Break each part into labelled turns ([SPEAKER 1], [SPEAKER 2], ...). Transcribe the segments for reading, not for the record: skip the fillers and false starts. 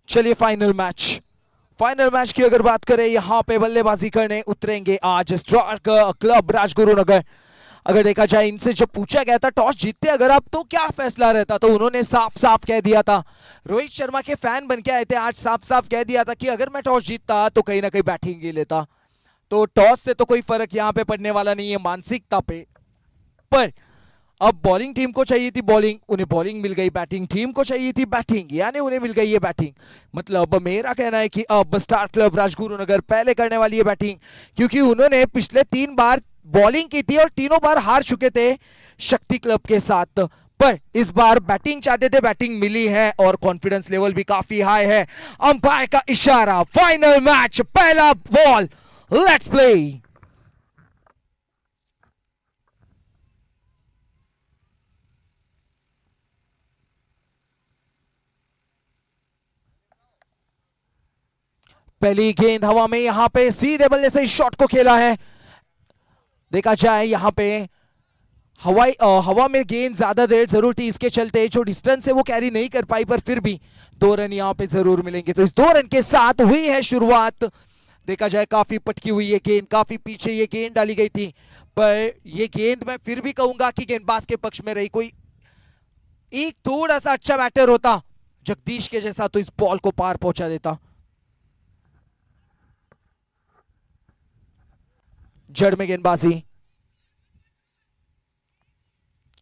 [SPEAKER 1] चलिए final match की अगर बात करें, यहाँ पे बल्लेबाजी करने उतरेंगे आज स्टार क्लब राजगुरुनगर। अगर देखा जाए, इनसे जब पूछा गया था टॉस जीतते अगर आप तो क्या फैसला रहता, तो उन्होंने साफ साफ कह दिया था, रोहित शर्मा के फैन बन के आए थे, आज साफ साफ कह दिया था कि अगर मैं टॉस जीतता तो कहीं ना कहीं बैटिंग ही लेता। तो टॉस से तो कोई फर्क यहाँ पे पड़ने वाला नहीं है मानसिकता पे, पर अब बॉलिंग टीम को चाहिए थी बॉलिंग, उन्हें बॉलिंग मिल गई, बैटिंग टीम को चाहिए थी बैटिंग, यानी उन्हें मिल गई है बैटिंग। मतलब मेरा कहना है कि अब स्टार क्लब राजगुरुनगर पहले करने वाली है बैटिंग, क्योंकि उन्होंने पिछले 3 बार बॉलिंग की थी और तीनों बार हार चुके थे शक्ति क्लब के साथ, पर इस बार बैटिंग चाहते थे, बैटिंग मिली है और कॉन्फिडेंस लेवल भी काफी हाई है। अंपायर का इशारा, फाइनल मैच, पहला बॉल, लेट्स प्ले। पहली गेंद हवा में, यहां पे सीधे बल्ले से शॉट को खेला है। देखा जाए यहां पे हवा में गेंद ज्यादा देर जरूर थी, इसके चलते जो डिस्टेंस है वो कैरी नहीं कर पाई, पर फिर भी 2 रन यहां पे जरूर मिलेंगे। तो इस 2 रन के साथ हुई है शुरुआत। देखा जाए काफी पटकी हुई है गेंद, काफी पीछे ये गेंद डाली गई थी, पर ये गेंद मैं फिर भी कहूंगा कि गेंदबाज के पक्ष में रही। कोई एक थोड़ा सा अच्छा बैटर होता जगदीश के जैसा तो इस बॉल को पार पहुंचा देता। जड़ में गेंदबाजी,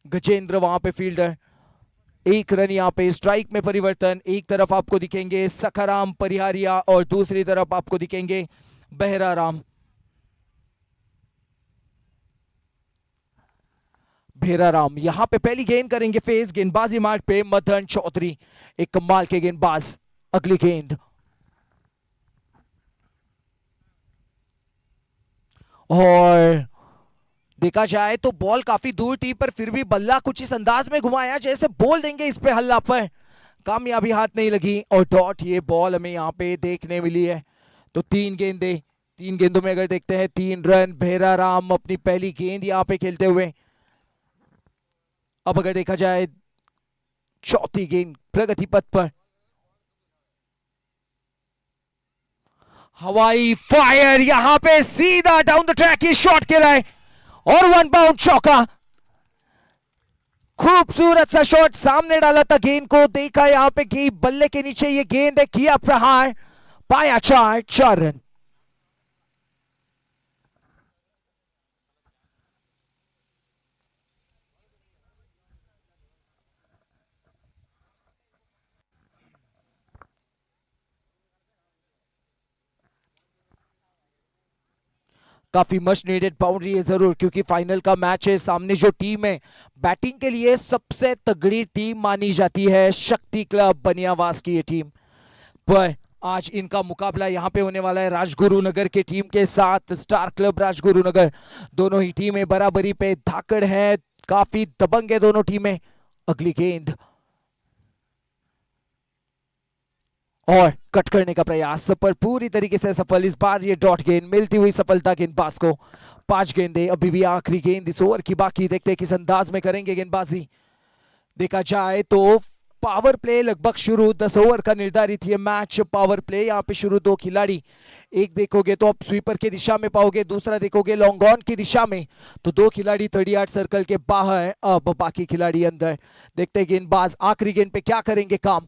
[SPEAKER 1] गजेंद्र वहां पे फील्डर, 1 रन यहां पे, स्ट्राइक में परिवर्तन, एक तरफ आपको दिखेंगे सखाराम परिहारिया और दूसरी तरफ आपको दिखेंगे बहराराम भेराराम। यहां पे पहली गेंद करेंगे फेस, गेंदबाजी मार्ग पे मदन चौधरी, एक कमाल के गेंदबाज। अगली गेंद और देखा जाए तो बॉल काफी दूर थी, पर फिर भी बल्ला कुछ इस अंदाज में घुमाया जैसे बोल देंगे इस पे हल्ला, पर कामयाबी हाथ नहीं लगी और डॉट ये बॉल हमें यहाँ पे देखने मिली है। तो 3 गेंदों में अगर देखते हैं 3 रन, भेरा राम अपनी पहली गेंद यहाँ पे खेलते हुए। अब अगर देखा जाए चौथी गेंद प्रगति पथ पर, हवाई फायर यहां पे सीधा डाउन द ट्रैक, ये शॉट खेला है और 1 बाउंड चौका। खूबसूरत सा शॉट, सामने डाला था गेंद को, देखा यहां पे कि बल्ले के नीचे ये गेंद है, किया प्रहार, पाया 4 रन। काफी मच नीडेड बाउंड्री है जरूर, क्योंकि फाइनल का मैच है, सामने जो टीम है बैटिंग के लिए सबसे तगड़ी टीम मानी जाती है शक्ति क्लब बनियावास की ये टीम, पर आज इनका मुकाबला यहां पे होने वाला है राजगुरुनगर के टीम के साथ, स्टार क्लब राजगुरुनगर। दोनों ही टीमें बराबरी पे धाकड़ है, काफी दबंग है दोनों टीमें। अगली गेंद और कट करने का प्रयास पर पूरी तरीके से सफल, इस बार ये डॉट गेंद, मिलती हुई सफलता गेंदबाज को। 5 गेंदें, अभी भी आखिरी गेंद इस ओवर की बाकी, देखते हैं किस अंदाज में करेंगे गेंदबाजी। देखा जाए तो पावर प्ले लगभग शुरू, 10 ओवर का निर्धारित ये मैच पावर प्ले यहाँ पे शुरू। 2 खिलाड़ी, एक देखोगे तो आप स्वीपर की दिशा में पाओगे, दूसरा देखोगे लॉन्ग ऑन की दिशा में, तो 2 खिलाड़ी 38 सर्कल के बाहर, अब बाकी खिलाड़ी अंदर। देखते हैं गेंदबाज आखिरी गेंद पे क्या करेंगे काम।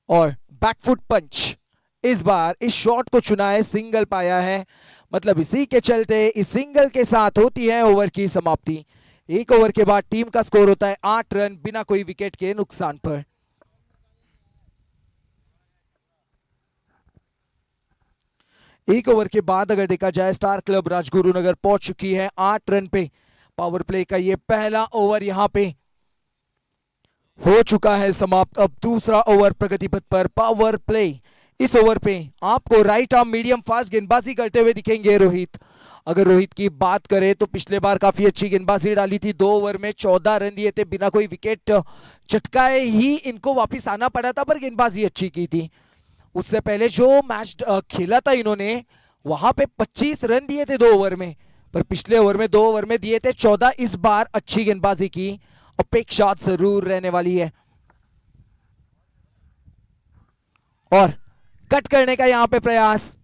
[SPEAKER 1] और बैकफुट पंच, इस बार इस शॉट को चुना है, सिंगल पाया है, मतलब इसी के चलते इस सिंगल के साथ होती है ओवर की समाप्ति। 1 ओवर के बाद टीम का स्कोर होता है 8 रन बिना कोई विकेट के नुकसान पर। 1 ओवर के बाद अगर देखा जाए स्टार क्लब राजगुरुनगर पहुंच चुकी है 8 रन पे। पावर प्ले का ये पहला ओवर यहां पे हो चुका है समाप्त। अब दूसरा ओवर प्रगति पथ पर पावर प्ले। इस ओवर पे आपको राइट आर्म मीडियम फास्ट गेंदबाजी करते हुए दिखेंगे रोहित। अगर रोहित की बात करें तो पिछले बार काफी अच्छी गेंदबाजी डाली थी, 2 ओवर में 14 रन दिए थे बिना कोई विकेट चटकाए ही इनको वापस आना पड़ा था, पर गेंदबाजी अच्छी की थी। उससे पहले जो मैच खेला था इन्होंने, वहां पे 25 रन दिए थे 2 ओवर में, पर पिछले ओवर में 2 ओवर में दिए थे 14। इस बार अच्छी गेंदबाजी की, अपेक्षा जरूर रहने वाली है। और कट करने का यहां पे प्रयास,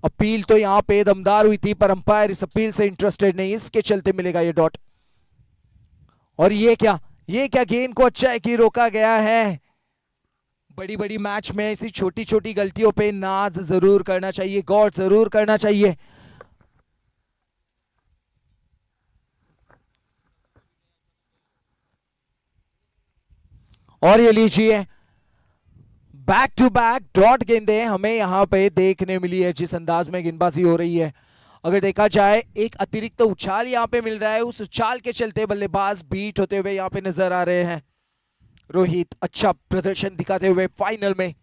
[SPEAKER 1] अपील तो यहां पे दमदार हुई थी पर अंपायर इस अपील से इंटरेस्टेड नहीं, इसके चलते मिलेगा ये डॉट। और ये क्या गेंद को अच्छा है कि रोका गया है। बड़ी बड़ी मैच में ऐसी छोटी छोटी गलतियों पे नाज जरूर करना चाहिए, गौर जरूर करना चाहिए। और ये लीजिए बैक टू बैक डॉट गेंदें हमें यहां पे देखने मिली है। जिस अंदाज में गेंदबाजी हो रही है, अगर देखा जाए एक अतिरिक्त तो उछाल यहां पे मिल रहा है, उस उछाल के चलते बल्लेबाज बीट होते हुए यहां पे नजर आ रहे हैं। रोहित अच्छा प्रदर्शन दिखाते हुए फाइनल में,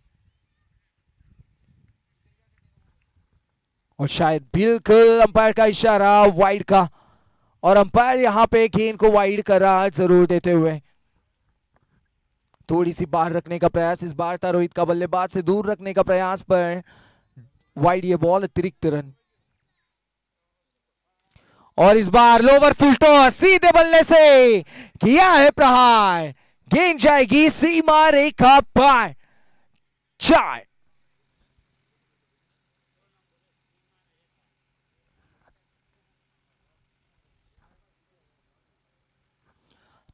[SPEAKER 1] और शायद बिल्कुल अंपायर का इशारा वाइड का, और अंपायर यहां पे गेंद को वाइड करार जरूर देते हुए थोड़ी सी बाहर रखने का प्रयास इस बार था रोहित का, बल्लेबाज से दूर रखने का प्रयास पर वाइड ये बॉल, अतिरिक्त रन। और इस बार लोवर फुल टॉस सीधे बल्ले से किया है प्रहार, गेंद जाएगी सीमा रेखा पार। 4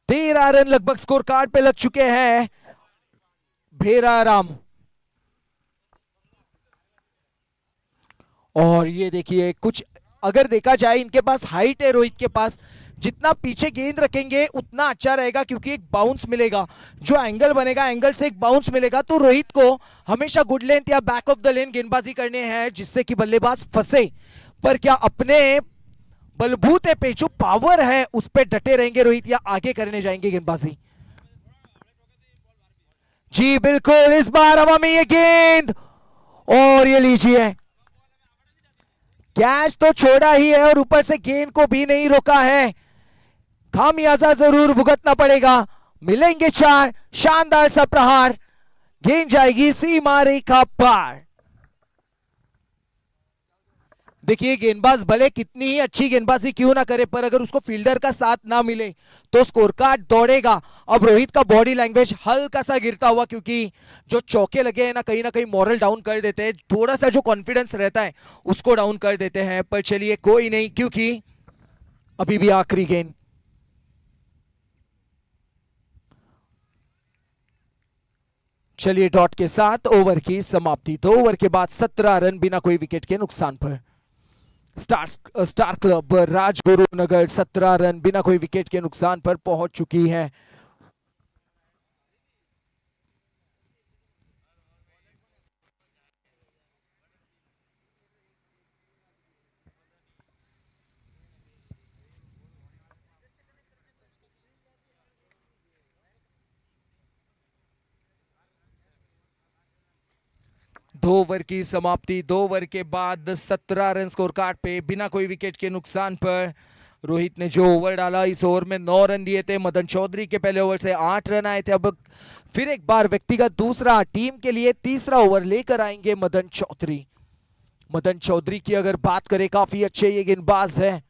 [SPEAKER 1] 13 रन लगभग स्कोर कार्ड पे लग चुके हैं भेरा राम। और ये देखिए कुछ अगर देखा जाए इनके पास हाइट है, रोहित के पास जितना पीछे गेंद रखेंगे उतना अच्छा रहेगा, क्योंकि एक बाउंस मिलेगा, जो एंगल बनेगा एंगल से एक बाउंस मिलेगा। तो रोहित को हमेशा गुड लेंथ या बैक ऑफ द लेन गेंदबाजी करने हैं जिससे कि बल्लेबाज फंसे। पर क्या अपने बलबूते पे जो पावर है उस पे डटे रहेंगे रोहित, या आगे करने जाएंगे गेंदबाजी? जी बिल्कुल, इस बार हवा में ये गेंद, और ये लीजिए कैच तो छोड़ा ही है और ऊपर से गेंद को भी नहीं रोका है। खामियाजा जरूर भुगतना पड़ेगा। मिलेंगे 4, शानदार सा प्रहार, गेंद जाएगी सीमा रेखा पार। देखिए गेंदबाज भले कितनी ही अच्छी गेंदबाजी क्यों ना करे, पर अगर उसको फील्डर का साथ ना मिले तो स्कोर कार्ड दौड़ेगा। अब रोहित का बॉडी लैंग्वेज हल्का सा गिरता हुआ, क्योंकि जो चौके लगे हैं ना कहीं ना कहीं मॉरल डाउन कर देते हैं, थोड़ा सा जो कॉन्फिडेंस रहता है उसको डाउन कर देते हैं। पर चलिए कोई नहीं, क्योंकि अभी भी आखिरी गेंद। चलिए डॉट के साथ ओवर की समाप्ति। 2 ओवर के बाद 17 रन बिना कोई विकेट के नुकसान पर। स्टार क्लब राजगुरु नगर 17 रन बिना कोई विकेट के नुकसान पर पहुंच चुकी है। दो ओवर की समाप्ति, 2 ओवर के बाद 17 रन स्कोर कार्ड पे बिना कोई विकेट के नुकसान पर। रोहित ने जो ओवर डाला, इस ओवर में 9 रन दिए थे। मदन चौधरी के पहले ओवर से 8 रन आए थे। अब फिर एक बार व्यक्तिगत दूसरा, टीम के लिए तीसरा ओवर लेकर आएंगे मदन चौधरी। मदन चौधरी की अगर बात करें, काफी अच्छे ये गेंदबाज है।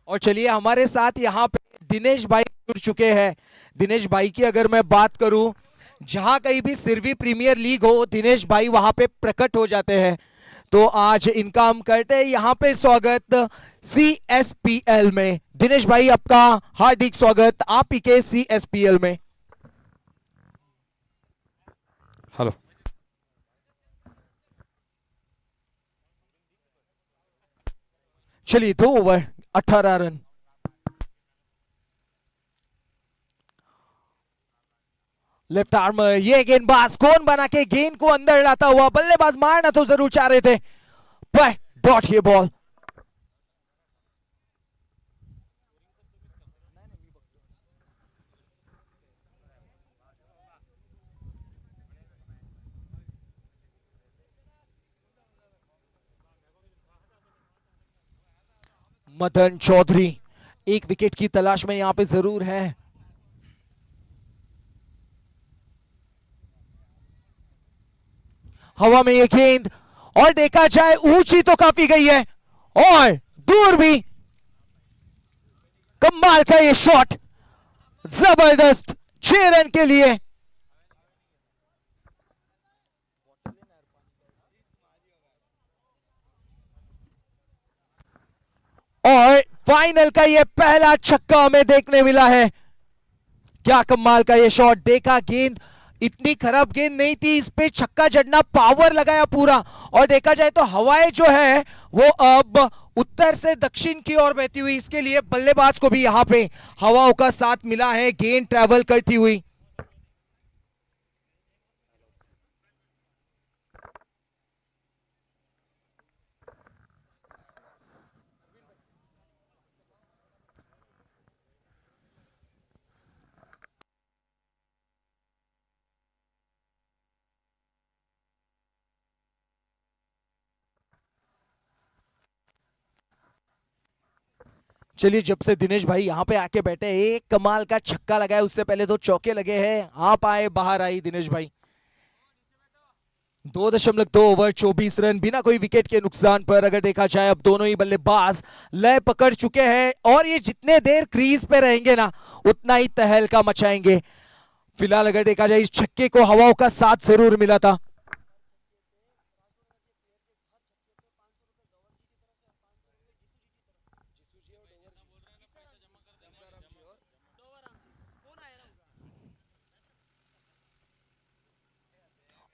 [SPEAKER 1] और चलिए हमारे साथ यहाँ पे दिनेश भाई जुड़ चुके हैं। दिनेश भाई की अगर मैं बात करूं, जहां कहीं भी सिरवी प्रीमियर लीग हो दिनेश भाई वहां पे प्रकट हो जाते हैं। तो आज इनका हम करते हैं यहाँ पे स्वागत CSPL में। दिनेश भाई आपका हार्दिक स्वागत आप ही के CSPL में।
[SPEAKER 2] हेलो।
[SPEAKER 1] चलिए 2 ओवर 18 रन। लेफ्ट आर्मर, ये गेंदबाज कौन बना के गेंद को अंदर लाता हुआ, बल्लेबाज मारना तो जरूर चाह रहे थे पर डॉट ये बॉल। मदन चौधरी एक विकेट की तलाश में यहां पे जरूर है। हवा में ये गेंद, और देखा जाए ऊंची तो काफी गई है और दूर भी। कमाल का ये शॉट, जबरदस्त 6 रन के लिए। और फाइनल का ये पहला छक्का हमें देखने मिला है। क्या कमाल का ये शॉट, देखा गेंद इतनी खराब गेंद नहीं थी, इस पे छक्का जड़ना, पावर लगाया पूरा। और देखा जाए तो हवाएं जो है वो अब उत्तर से दक्षिण की ओर बहती हुई, इसके लिए बल्लेबाज को भी यहां पे हवाओं का साथ मिला है, गेंद ट्रेवल करती हुई। चलिए, जब से दिनेश भाई यहाँ पे आके बैठे, एक कमाल का छक्का लगाया, उससे पहले तो चौके लगे हैं। आप आए, बाहर आई दिनेश भाई। 2.2 ओवर 24 रन बिना कोई विकेट के नुकसान पर। अगर देखा जाए अब दोनों ही बल्लेबाज लय पकड़ चुके हैं और ये जितने देर क्रीज पे रहेंगे ना उतना ही तहलका मचाएंगे। फिलहाल अगर देखा जाए इस छक्के को हवाओं का साथ जरूर मिला था।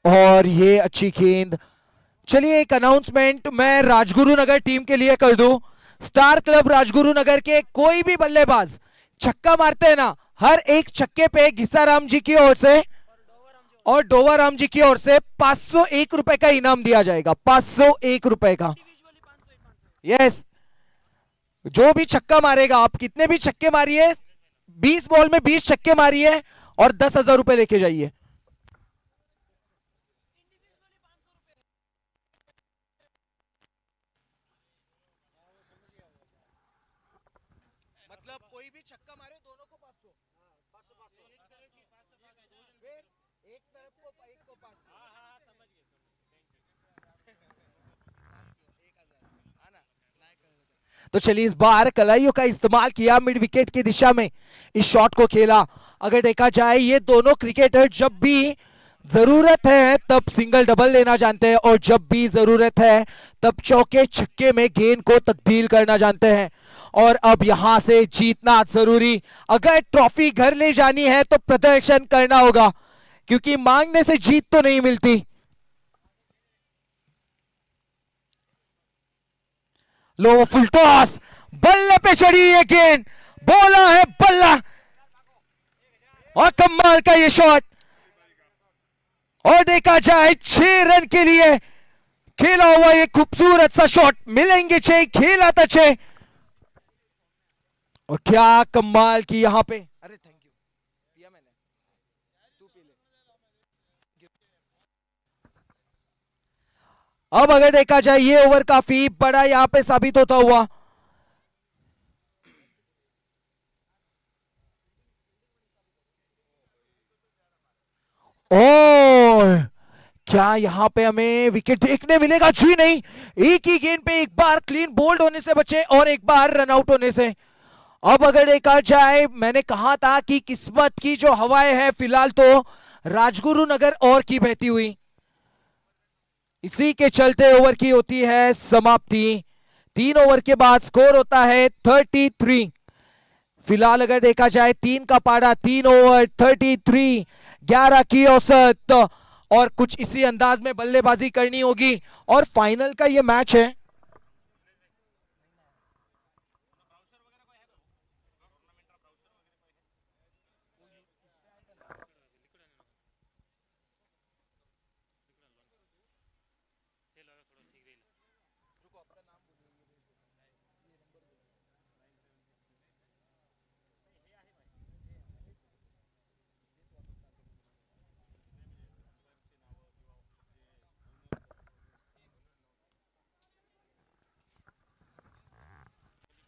[SPEAKER 1] और ये अच्छी गेंद। चलिए, एक अनाउंसमेंट मैं राजगुरु नगर टीम के लिए कर दूं। स्टार क्लब राजगुरु नगर के कोई भी बल्लेबाज छक्का मारते हैं ना, हर एक छक्के पे घिसाराम जी की ओर से और डोवाराम जी की ओर से 501 रुपए का इनाम दिया जाएगा। 501 रुपए का। यस, जो भी छक्का मारेगा, आप कितने भी छक्के मारिए, 20 बॉल में 20 छक्के मारिए और 10,000 रुपए लेके जाइए। मतलब कोई भी छक्का मारे दोनों को 500, एक तरफ को एक को 500। तो चलिए, इस बार कलाइयों का इस्तेमाल किया, मिड विकेट की दिशा में इस शॉट को खेला। अगर देखा जाए ये दोनों क्रिकेटर जब भी जरूरत है तब सिंगल डबल लेना जानते हैं और जब भी जरूरत है तब चौके छक्के में गेंद को तब्दील करना जानते हैं। और अब यहां से जीतना जरूरी, अगर ट्रॉफी घर ले जानी है तो प्रदर्शन करना होगा, क्योंकि मांगने से जीत तो नहीं मिलती। लो, फुल टॉस, बल्ले पे चढ़ी ये गेंद, बोला है बल्ला, और कमाल का ये शॉट। और देखा जाए 6 रन के लिए खेला हुआ ये खूबसूरत सा शॉट, मिलेंगे 6, खेला था 6। और क्या कमाल की यहां पे, अरे थैंक यू, पिया मैंने, तू पी ले। अब अगर देखा जाए ये ओवर काफी बड़ा यहां पे साबित होता हुआ। और क्या यहां पे हमें विकेट देखने मिलेगा? जी नहीं, एक ही गेंद पे एक बार क्लीन बोल्ड होने से बचे और एक बार रन आउट होने से। अब अगर देखा जाए, मैंने कहा था कि किस्मत की जो हवाएं हैं फिलहाल तो राजगुरु नगर और की बहती हुई, इसी के चलते ओवर की होती है समाप्ति। 3 ओवर के बाद स्कोर होता है 33। फिलहाल अगर देखा जाए 3 का पाड़ा, 3 ओवर 33, 11 की औसत, और कुछ इसी अंदाज में बल्लेबाजी करनी होगी और फाइनल का ये मैच है।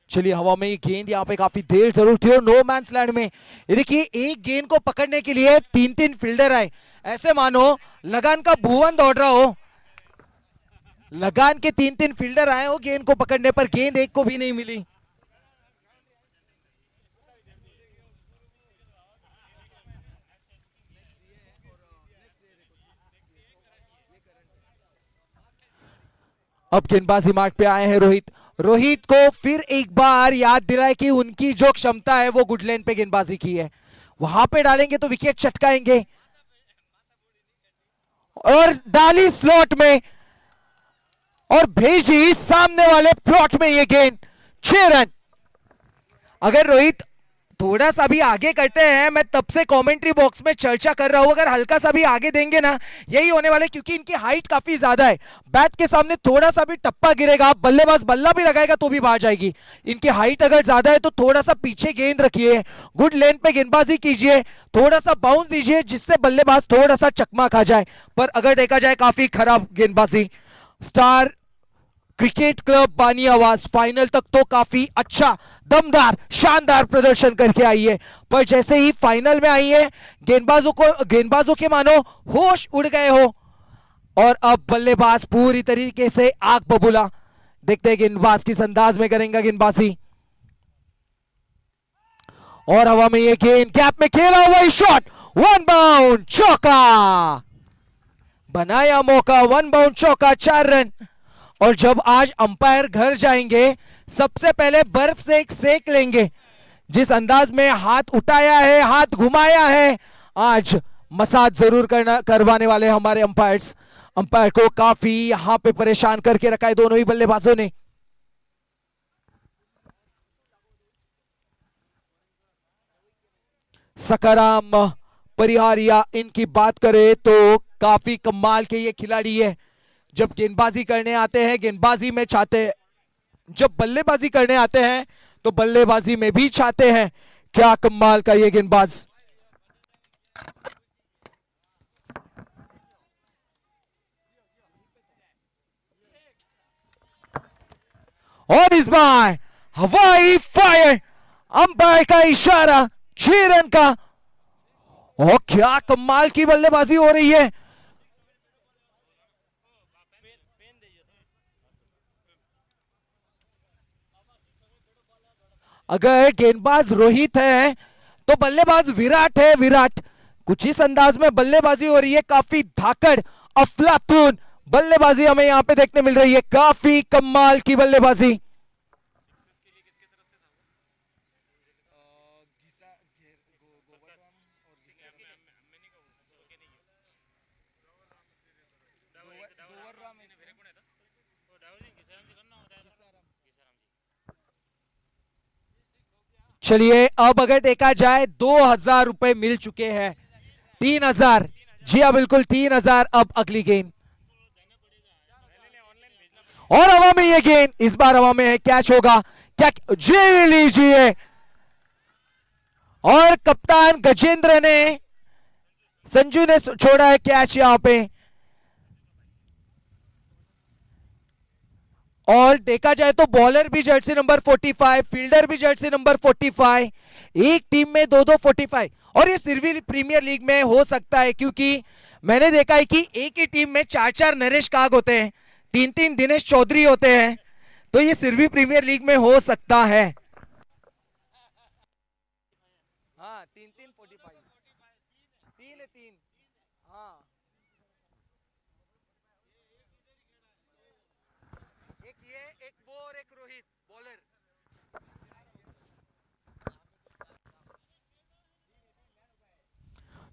[SPEAKER 1] चलिए हवा में ये गेंद यहाँ पे काफी देर जरूर थी और नो मैंस लैंड में ये देखिए एक गेंद को पकड़ने के लिए तीन तीन फील्डर आए, ऐसे मानो लगान का भुवन दौड़ रहा हो। लगान के तीन तीन फील्डर आए हो गेंद को पकड़ने पर, गेंद एक को भी नहीं मिली। अब गेंदबाजी मार्ग पे आए हैं रोहित। रोहित को फिर एक बार याद दिलाए कि उनकी जो क्षमता है वो गुड लेन पे गेंदबाजी की है, वहां पे डालेंगे तो विकेट चटकाएंगे। और डाली स्लॉट में और भेजी सामने वाले प्लॉट में ये गेंद, 6 रन। अगर रोहित थोड़ा सा भी आगे करते हैं, मैं तब से कमेंट्री बॉक्स में चर्चा कर रहा हूं, अगर हल्का सा भी आगे देंगे ना यही होने वाला है, क्योंकि इनकी हाइट काफी ज्यादा है। बैट के सामने थोड़ा सा भी टप्पा गिरेगा, बल्लेबाज बल्ला भी लगाएगा तो भी बाहर जाएगी। इनकी हाइट अगर ज्यादा है तो थोड़ा सा पीछे गेंद रखिए, गुड लेन पे गेंदबाजी कीजिए, थोड़ा सा बाउंस दीजिए जिससे बल्लेबाज थोड़ा सा चकमा खा जाए। पर अगर देखा जाए काफी खराब गेंदबाजी। स्टार क्रिकेट क्लब बानियावास फाइनल तक तो काफी अच्छा दमदार शानदार प्रदर्शन करके आई है, पर जैसे ही फाइनल में आई है गेंदबाजों के मानो होश उड़ गए हो और अब बल्लेबाज पूरी तरीके से आग बबूला। देखते हैं गेंदबाज किस अंदाज में करेंगे गेंदबाजी। और हवा में ये गेंद गैप में खेला हुआ शॉट, वन बाउंड चौका, बनाया मौका, वन बाउंड चौका, 4 रन। और जब आज अंपायर घर जाएंगे सबसे पहले बर्फ से एक सेक लेंगे। जिस अंदाज में हाथ उठाया है, हाथ घुमाया है, आज मसाज जरूर करवाने वाले हमारे अंपायर्स। अंपायर को काफी यहां पे परेशान करके रखा है दोनों ही बल्लेबाजों ने। सकाराम परिहारिया इनकी बात करें तो काफी कमाल के ये खिलाड़ी है। जब गेंदबाजी करने आते हैं गेंदबाजी में चाहते हैं, जब बल्लेबाजी करने आते हैं तो बल्लेबाजी में भी चाहते हैं। क्या कमाल का ये गेंदबाज। और इस बार हवाई फायर, अंपायर का इशारा, 6 रन का। और क्या कमाल की बल्लेबाजी हो रही है। अगर गेंदबाज रोहित है तो बल्लेबाज विराट है। विराट कुछ इस अंदाज में बल्लेबाजी हो रही है, काफी धाकड़ अफलातून बल्लेबाजी हमें यहां पे देखने मिल रही है, काफी कमाल की बल्लेबाजी। चलिए अब अगर देखा जाए 2000 रुपए मिल चुके हैं, 3000, जी हाँ बिल्कुल 3000। अब अगली गेंद और हवा में ये गेंद, इस बार हवा में है, कैच होगा क्या? जी लीजिए। और कप्तान गजेंद्र ने, संजू ने छोड़ा है कैच यहां पे। और देखा जाए तो बॉलर भी जर्सी नंबर 45, फील्डर भी जर्सी नंबर 45, एक टीम में दो 45। और ये सिर्फ प्रीमियर लीग में हो सकता है, क्योंकि मैंने देखा है कि एक ही टीम में 4 नरेश काग होते हैं, 3 दिनेश चौधरी होते हैं, तो ये सिर्फ प्रीमियर लीग में हो सकता है। हाँ 3 3 हाँ, एक ये, एक वो और एक रोहित बॉलर।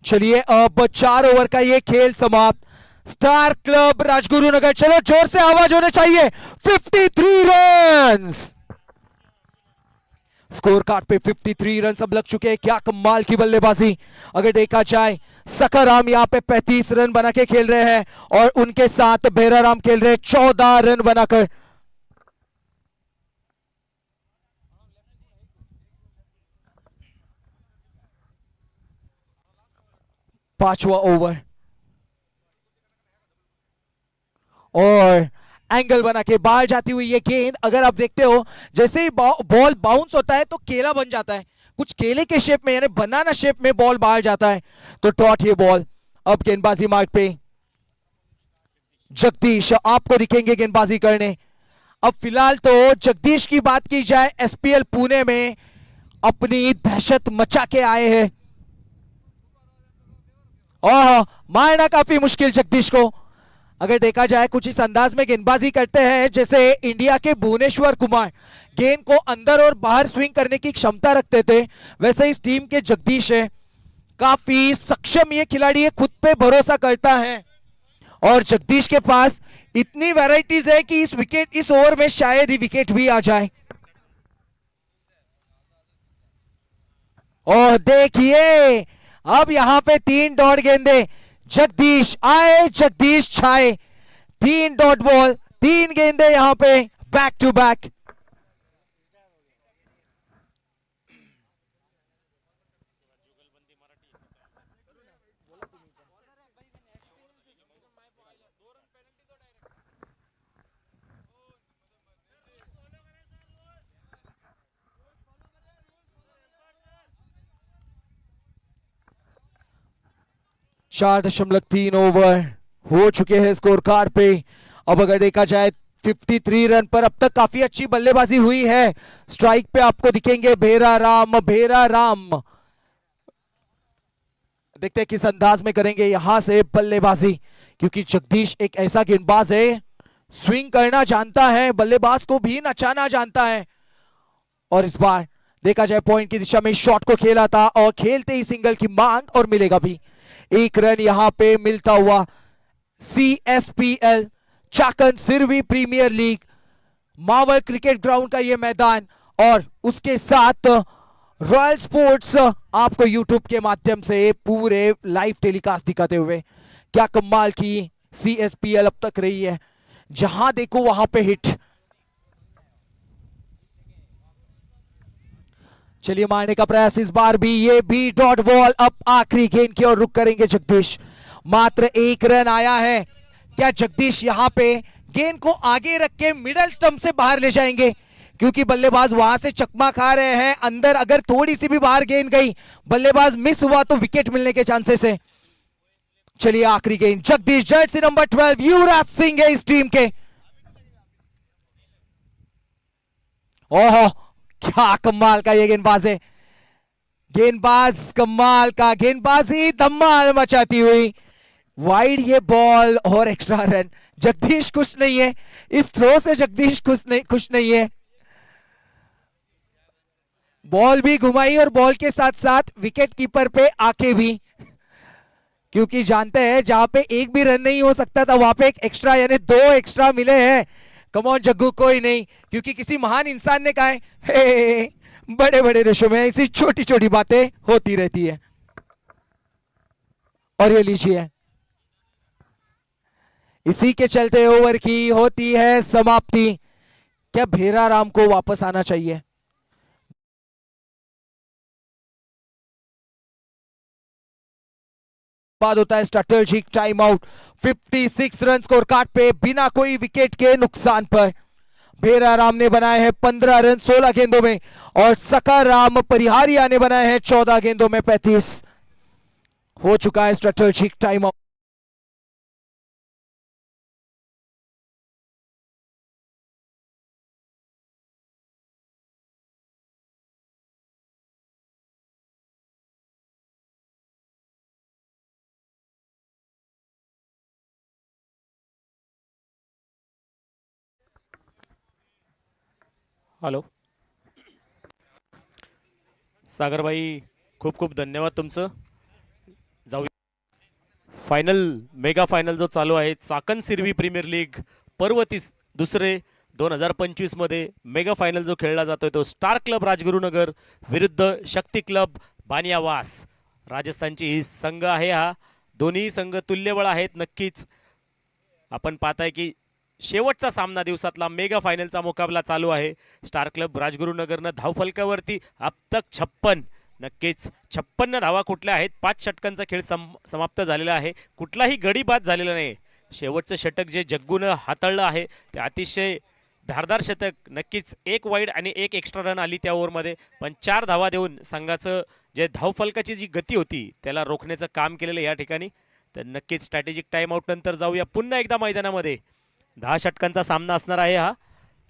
[SPEAKER 1] चलिए अब 4 ओवर का ये खेल समाप्त। स्टार क्लब राजगुरुनगर, चलो जोर से आवाज होने चाहिए, 53 रन्स स्कोर कार्ड पे, 53 रन अब लग चुके हैं। क्या कमाल की बल्लेबाजी। अगर देखा जाए सकाराम यहाँ पे 35 रन बना के खेल रहे हैं और उनके साथ भेराराम खेल रहे हैं 14 रन बनाकर। पांचवा ओवर और एंगल बना के बाहर जाती हुई ये गेंद, अगर आप देखते हो जैसे ही बॉल बाउंस होता है तो केला बन जाता है, कुछ केले के शेप में यानी बनाना शेप में बॉल बाहर जाता है, तो डॉट ये बॉल। अब गेंदबाजी मार्ग पे जगदीश आपको दिखेंगे गेंदबाजी करने। अब फिलहाल तो जगदीश की बात की जाए, एसपीएल पुणे में अपनी दहशत मचा के आए हैं और मारना काफी मुश्किल जगदीश को। अगर देखा जाए कुछ इस अंदाज में गेंदबाजी करते हैं जैसे इंडिया के भुवनेश्वर कुमार गेंद को अंदर और बाहर स्विंग करने की क्षमता रखते थे, वैसे इस टीम के जगदीश है, काफी सक्षम ये खिलाड़ी है, खुद पे भरोसा करता है और जगदीश के पास इतनी वैरायटीज है कि इस ओवर में शायद ही विकेट भी आ जाए। और देखिए अब यहां पे 3 डॉट गेंदे, जगदीश आए जगदीश छाए, 3 डॉट बॉल, 3 गेंदे यहां पे बैक टू बैक। चार 4.3 ओवर हो चुके हैं स्कोर कार्ड पे। अब अगर देखा जाए 53 रन पर अब तक काफी अच्छी बल्लेबाजी हुई है। स्ट्राइक पे आपको दिखेंगे भेरा राम, भेरा राम। देखते हैं किस अंदाज में करेंगे यहां से बल्लेबाजी, क्योंकि जगदीश एक ऐसा गेंदबाज है, स्विंग करना जानता है, बल्लेबाज को भी नचाना जानता है। और इस बार देखा जाए पॉइंट की दिशा में शॉट को खेला था और खेलते ही सिंगल की मांग और मिलेगा भी। 1 रन यहां पे मिलता हुआ। CSPL Chakan Sirvi premier league Maval cricket ground का यह मैदान और उसके साथ रॉयल स्पोर्ट्स आपको यूट्यूब के माध्यम से पूरे लाइव टेलीकास्ट दिखाते हुए। क्या कमाल की CSPL अब तक रही है, जहां देखो वहां पे हिट। चलिए मारने का प्रयास इस बार भी, ये भी डॉट बॉल। अब आखिरी गेंद की ओर रुक करेंगे जगदीश, मात्र 1 रन आया है। क्या जगदीश यहां पे गेंद को आगे रख के मिडल स्टंप से बाहर ले जाएंगे, क्योंकि बल्लेबाज वहां से चकमा खा रहे हैं अंदर, अगर थोड़ी सी भी बाहर गेंद गई, बल्लेबाज मिस हुआ तो विकेट मिलने के चांसेस है। चलिए आखिरी गेंद, जगदीश जर्सी नंबर 12 युवराज सिंह है इस टीम के। ओहो क्या कमाल का ये गेंदबाज है, गेंदबाज कमाल का, गेंदबाजी धमाल मचाती हुई। वाइड ये बॉल और एक्स्ट्रा रन। जगदीश खुश नहीं है, इस थ्रो से जगदीश खुश नहीं है। बॉल भी घुमाई और बॉल के साथ साथ विकेट कीपर पे आके भी, क्योंकि जानते हैं जहां पे एक भी रन नहीं हो सकता था वहां पे एक एक्स्ट्रा यानी 2 एक्स्ट्रा मिले हैं। कम ऑन जग्गू, कोई नहीं, क्योंकि किसी महान इंसान ने कहा है बड़े बड़े देशों में ऐसी छोटी छोटी बातें होती रहती है। और ये लीजिए, इसी के चलते ओवर की होती है समाप्ति। क्या भेरा राम को वापस आना चाहिए? बाद होता है strategic time out. 56 run score card पे बिना कोई विकेट के नुकसान पर भेरा राम ने बनाए हैं 15 रन 16 गेंदों में और सकाराम परिहारिया ने बनाए हैं 14 गेंदों में 35। हो चुका है स्ट्रैटेजिक टाइम आउट।
[SPEAKER 2] हॅलो सागरबाई, खूप खूप धन्यवाद तुमचं. जाऊ फायनल, मेगा फायनल जो चालू आहे चाकण सिरवी प्रीमियर लीग पर्व दुसरे 2025 मध्ये मेगा फायनल जो खेळला जातोय तो स्टार क्लब राजगुरुनगर विरुद्ध शक्ती क्लब बानियावास. राजस्थानची ही संघ आहे, हा दोन्ही संघ तुल्यबळ आहेत. नक्कीच आपण पाहताय की शेवटचा सामना दिवसातला मेगा फायनलचा मुकाबला चालू आहे. स्टार क्लब राजगुरुनगरनं धावफलकावरती अब तक 56, नक्कीच 56 धावा कुठल्या आहेत. 5 षटकांचा खेळ समाप्त झालेला आहे, कुठलाही गडी बाद झालेला नाही. शेवटचं षटक जे जग्गूनं हाताळलं आहे ते अतिशय धारदार षटक. नक्कीच एक वाईड आणि एक एक्स्ट्रा रन आली त्या ओव्हरमध्ये, पण 4 धावा देऊन संघाचं जे धावफलकाची जी गती होती त्याला रोखण्याचं काम केलेलं या ठिकाणी. तर नक्कीच स्ट्रॅटेजिक टाइम आउट नंतर जाऊया पुन्हा एकदा मैदानामध्ये. 10 षटकांचा सामना असणार आहे हा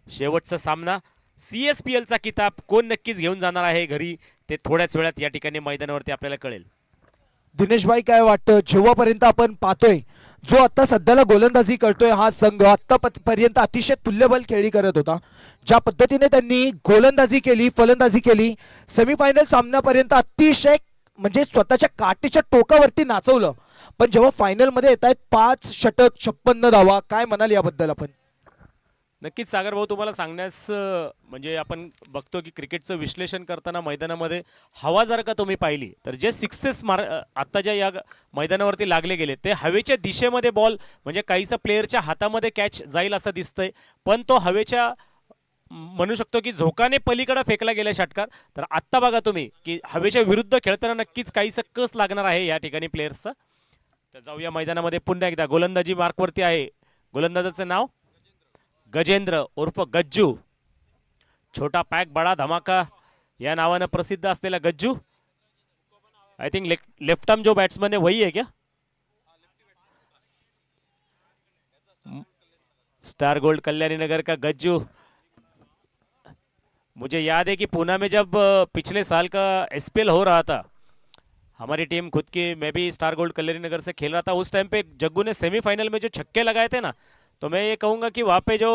[SPEAKER 2] शेवटचा सामना. CSPLचा किताब कोण नक्कीच घेऊन जाणार आहे घरी ते थोड्याच वेळात या ठिकाणी मैदानावरती आपल्याला कळेल.
[SPEAKER 1] दिनेश भाई काय वाटतं, जेव्हापर्यंत आपण पाहतोय जो आता सध्याला गोलंदाजी करतोय हा संघ आतापर्यंत अतिशय तुल्यबल खेळी करत होता, ज्या पद्धतीने त्यांनी गोलंदाजी केली, फलंदाजी केली, सेमीफायनल सामन्यापर्यंत अतिशय म्हणजे स्वतःच्या काठीच्या टोकावरती नाचवलं, पण जेव्हा फायनल मध्ये येत आहेत 5 षटक 56 धावा, काय म्हणाल याबद्दल आपण?
[SPEAKER 2] नक्कीच सागर भाऊ, तुम्हाला सांगण्यास म्हणजे आपण बघतो की क्रिकेटचं विश्लेषण करताना मैदानामध्ये हवा जर का तुम्ही पाहिली तर जे सिक्सेस आत्ता ज्या या मैदानावरती लागले गेले ते हवेच्या दिशेमध्ये बॉल म्हणजे काहीसा प्लेअरच्या हातामध्ये कॅच जाईल असं दिसतंय, पण तो हवेच्या म्हणू शकतो की झोकाने पलीकडे फेकला गेला षटकार. तर आत्ता बघा तुम्ही की हवेच्या विरुद्ध खेळताना नक्कीच काहीसा कस लागणार आहे या ठिकाणी प्लेयर्सचा. तर जाऊया मैदानामध्ये पुन्हा एकदा. गोलंदाजी मार्कवरती आहे, गोलंदाजाचं नाव गजेंद्र उर्फ गज्जू. छोटा पॅक बडा धमाका या नावानं प्रसिद्ध असलेला Gajju. I think left arm जो बैट्समैन है वही है क्या? स्टार गोल्ड कल्याणी नगर का गज्जू. मुझे याद है कि पूना में जब पिछले साल का SPL हो रहा था, हमारी टीम खुद की, मैं भी स्टार गोल्ड कल्याणी नगर से खेल रहा था, उस टाइम पे जग्गू ने सेमीफाइनल में जो छक्के लगाए थे ना, तो मैं ये कहूंगा कि वहाँ पे जो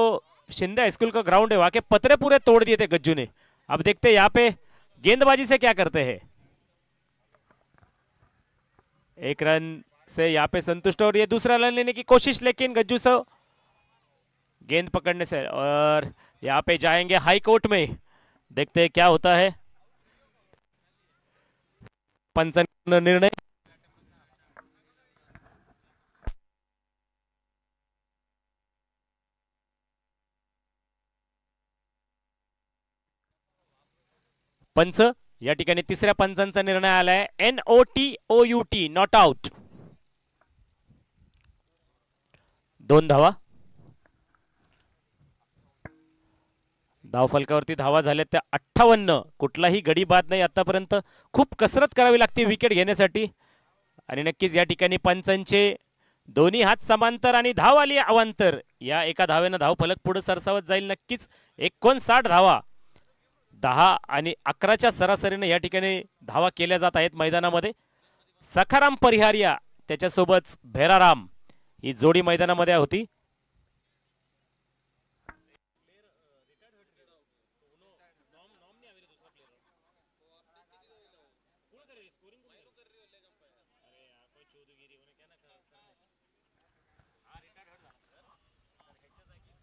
[SPEAKER 2] शिंदे हाई स्कूल का ग्राउंड है वहाँ के पतरे पूरे तोड़ दिए थे गज्जू ने. अब देखते हैं यहाँ पे गेंदबाजी से क्या करते हैं. एक रन से यहाँ पे संतुष्ट और ये दूसरा रन लेने की कोशिश, लेकिन गज्जू से गेंद पकड़ने से, और यहाँ पे जाएंगे हाई कोर्ट में, देखते हैं क्या होता है. पंच निर्णय. पंच या ठिकाणी तिसऱ्या पंचांचा निर्णय आलाय. NOTOUT not out. 2 धावा. धावफलकावरती धावा झाल्या त्या 58. कुठलाही गडी बाद नाही आतापर्यंत. खूप कसरत करावी लागते विकेट घेण्यासाठी, आणि नक्कीच या ठिकाणी पंचांचे दोन्ही हात समांतर आणि धाव आली अवांतर. या एका धावेनं धावफलक पुढे सरसावत जाईल. नक्कीच 59 धावा 10 आणि 11च्या सरासरीने या ठिकाणी धावा केल्या जात आहेत मैदानामध्ये. सखाराम परिहारिया त्याच्यासोबत भेराराम ही जोडी मैदानामध्ये होती.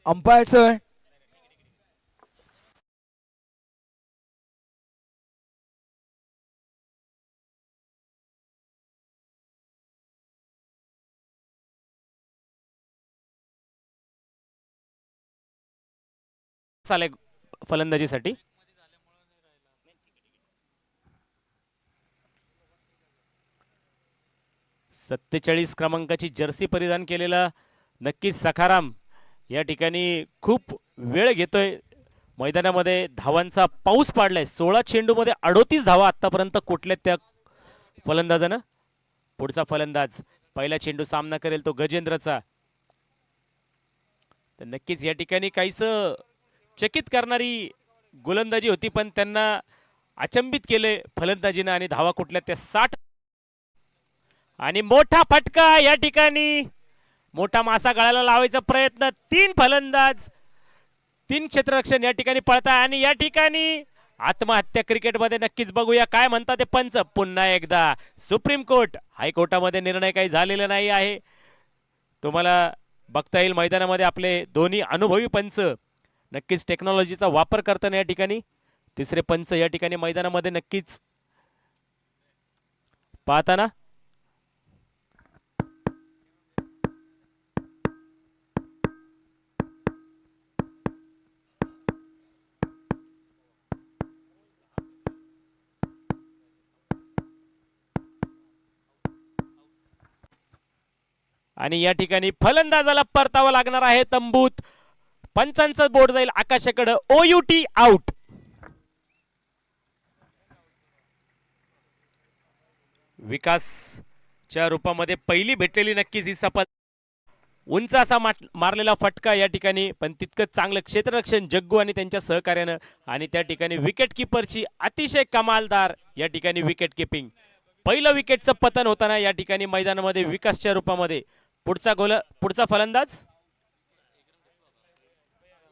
[SPEAKER 1] अंपायर सर,
[SPEAKER 2] आले फलंदाजीसाठी. सत्तेचाळीस क्रमांकाची जर्सी परिधान केलेला नक्कीच सखाराम या ठिकाणी खूप वेळ घेतोय मैदानामध्ये. धावांचा पाऊस पाडलाय. 16 चेंडूमध्ये 38 धावा आतापर्यंत कुठल्यात त्या फलंदाजानं. पुढचा फलंदाज पहिला चेंडू सामना करेल तो गजेंद्रचा. तर नक्कीच या ठिकाणी काहीच चकित करणारी गोलंदाजी होती, पण त्यांना अचंबित केले फलंदाजीनं आणि धावा कुठल्या त्या 60. आणि मोठा फटका या ठिकाणी. मोठा मासा गळाला लावायचा प्रयत्न. 3 फलंदाज 3 क्षेत्ररक्षण या ठिकाणी पळतात, आणि या ठिकाणी आत्महत्या क्रिकेटमध्ये नक्कीच बघूया काय म्हणतात ते पंच. पुन्हा एकदा सुप्रीम कोर्ट हायकोर्टामध्ये निर्णय काही झालेला नाही आहे. तुम्हाला बघता येईल मैदानामध्ये आपले दोन्ही अनुभवी पंच नक्कीच टेक्नॉलॉजीचा वापर करताना या ठिकाणी. तिसरे पंच या ठिकाणी मैदानामध्ये नक्कीच पाहताना. आणि या ठिकाणी फलंदाजाला परतावं लागणार आहे तंबूत. पंचांचं बोर्ड जाईल आकाशाकडे. OUT out. विकासच्या रूपामध्ये पहिली भेटलेली नक्कीच ही सपाट उंच असा मारलेला फटका या ठिकाणी, पण तितकं चांगलं क्षेत्ररक्षण जग्गू आणि त्यांच्या सहकार्यानं. आणि त्या ठिकाणी विकेट किपरची अतिशय कमालदार या ठिकाणी विकेट किपिंग. पहिलं विकेटचं पतन होताना या ठिकाणी मैदानामध्ये विकासच्या रूपामध्ये. पुढचा फलंदाज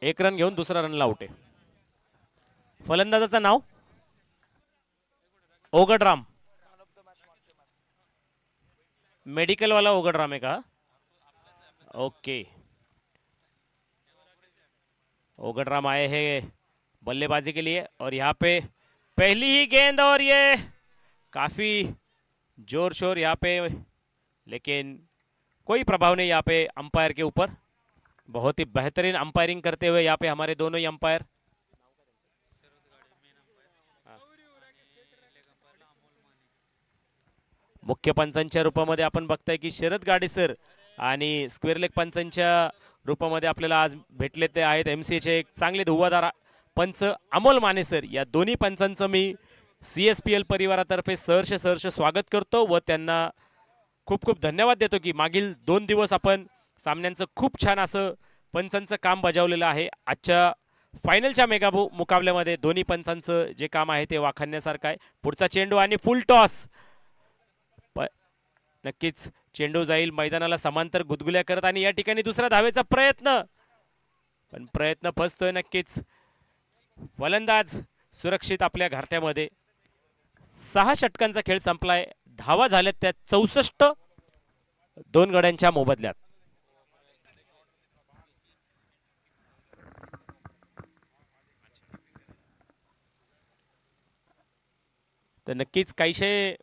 [SPEAKER 2] 1 रन घेऊन दुसरा रनला आउट आहे. फलंदाजाचं नाव ओगडराम. मेडिकल वाला ओगडराम है का? ओके. ओगडराम आए हैं बल्लेबाजी के लिए और यहाँ पे पहली ही गेंद और ये काफी जोर शोर यहाँ पे, लेकिन कोई प्रभाव नहीं यहाँ पे अंपायर के ऊपर. बहुत ही बेहतरीन अंपायरिंग करते हुए यहाँ पे हमारे दोनों ही अंपायर. मुख्य पंचांच्या रूपामध्ये आपण बघताय की शरद गाडी सर आणि स्क्वेअर लेग पंचांच्या रूपामध्ये आपल्याला आज भेटले ते आहेत MCAचे एक चांगले धुव्वादार पंच अमोल माने सर. या दोन्ही पंचांचं मी CSPL परिवारातर्फे सहर्ष स्वागत करतो व त्यांना खूप खूप धन्यवाद देतो की मागील 2 दिवस आपण सामन्यांचं खूप छान असं पंचांचं काम बजावलेलं आहे. आजच्या फायनलच्या मेगा मुकाबल्यामध्ये दोन्ही पंचांचं जे काम आहे ते वाखाणण्यासारखं आहे. पुढचा चेंडू आणि फुल टॉस. नक्कीच चेंडू जाईल मैदानाला समांतर गुदगुल्या करत आणि या ठिकाणी दुसरा धावेचा प्रयत्न, पण प्रयत्न फसतोय. नक्कीच फलंदाज सुरक्षित आपल्या घरट्यामध्ये. 6 षटकांचा खेळ संपलाय. धावा झाल्यात त्या 64 2 गड्यांच्या मोबदल्यात. तर नक्कीच काहीशे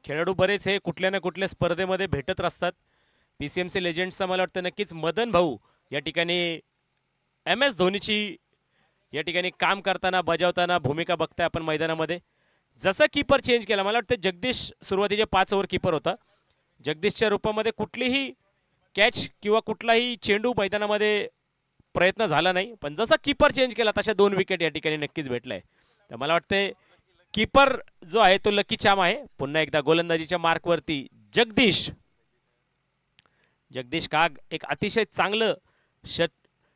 [SPEAKER 2] खेळाडू बरेच हे कुठल्या ना कुठल्या स्पर्धेमध्ये भेटत असतात. PCMC लेजेंड्सचा मला वाटतं नक्कीच मदन भाऊ या ठिकाणी MS धोनीची या ठिकाणी काम करताना बजावताना भूमिका बघताय आपण मैदानामध्ये. जसं कीपर चेंज केला, मला वाटतं जगदीश सुरुवातीचे 5 ओव्हर कीपर होता. जगदीशच्या रूपामध्ये कुठलीही कॅच किंवा कुठलाही चेंडू मैदानामध्ये प्रयत्न झाला नाही, पण जसा कीपर चेंज केला तशा 2 विकेट या ठिकाणी नक्कीच भेटलाय. तर मला वाटतंय कीपर जो आहे तो लकी चाम आहे. पुन्हा एकदा गोलंदाजीच्या मार्कवरती जगदीश का एक अतिशय चांगलं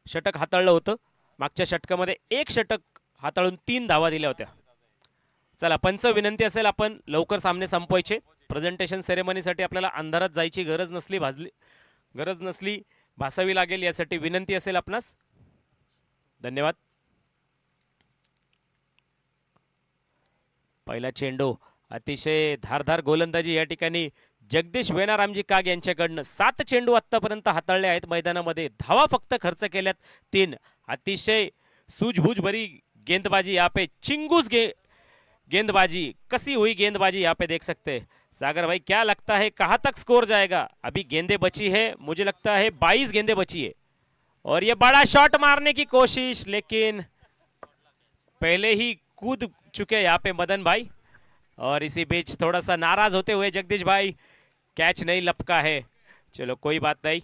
[SPEAKER 2] षटक हाताळलं होतं. मागच्या षटकामध्ये 1 षटक हाताळून 3 धावा दिल्या होत्या. चला पंच विनंती असेल आपण लवकर सामने संपवायचे. प्रेझेंटेशन सेरेमनीसाठी आपल्याला अंधारात जायची गरज नसली भासावी लागेल, यासाठी विनंती असेल आपणास. धन्यवाद. पहिला चेंडू अतिशय धारदार गोलंदाजी या ठिकाणी जगदीश वेनारामजी काग यांच्याकडनं. 7 चेंडू आतापर्यंत हाताळले आहेत मैदानामध्ये. धावा फक्त खर्च केल्यात 3. अतिशय सूझबूझ भरी गेंदबाजी यहाँ पे, चिंगूस गेंदबाजी. कसी हुई गेंदबाजी यहाँ पे देख सकते हैं. सागर भाई क्या लगता है कहाँ तक स्कोर जाएगा? अभी गेंदे बची है, मुझे लगता है 22 गेंदे बची है. और ये बड़ा शॉट मारने की कोशिश, लेकिन पहले ही कूद चुके यहाँ पे मदन भाई. और इसी बीच थोड़ा सा नाराज होते हुए जगदीश भाई, कैच नहीं लपका है. चलो कोई बात नहीं.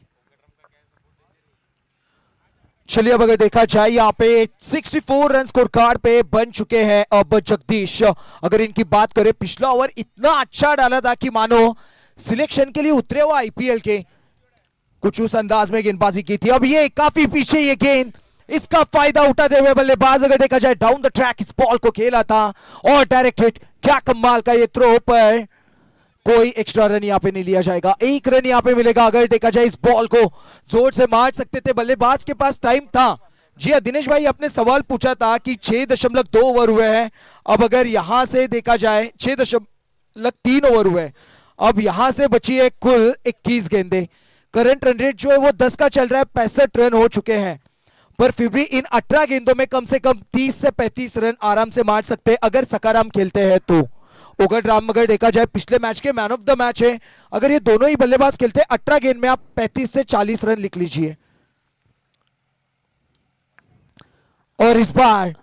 [SPEAKER 1] चलिए अब अगर देखा जाए यहाँ पे 64 रन स्कोर कार्ड पे बन चुके हैं अब जगदीश. अगर इनकी बात करें, पिछला ओवर इतना अच्छा डाला था कि मानो सिलेक्शन के लिए उतरे हुआ IPL के कुछ उस अंदाज में गेंदबाजी की थी. अब ये काफी पीछे ये गेंद, इसका फायदा उठाते हुए बल्लेबाज अगर देखा जाए डाउन द ट्रैक इस बॉल को खेला था और डायरेक्ट हिट. क्या कमाल का ये थ्रो, पर कोई एक्स्ट्रा रन यहाँ पे नहीं लिया जाएगा. 1 रन यहाँ पे मिलेगा. अगर देखा जाए इस बॉल को जोर से मार सकते थे, बल्लेबाज के पास टाइम था. जी हाँ, दिनेश भाई आपने सवाल पूछा था कि 6.2 ओवर हुए हैं. अब अगर यहां से देखा जाए 6.3 ओवर हुए, अब यहां से बची है कुल 21 गेंदे. करंट रन रेट जो है वो 10 का चल रहा है. 65 रन हो चुके हैं, पर फिर भी इन 18 गेंदों में कम से कम 30 से 35 रन आराम से मार सकते हैं अगर सकाराम खेलते हैं तो. ओगडराम अगर देखा जाए पिछले मैच के मैन ऑफ द मैच है. अगर ये दोनों ही बल्लेबाज खेलते हैं 18 गेंद में, आप 35 से 40 रन लिख लीजिए. और इस बार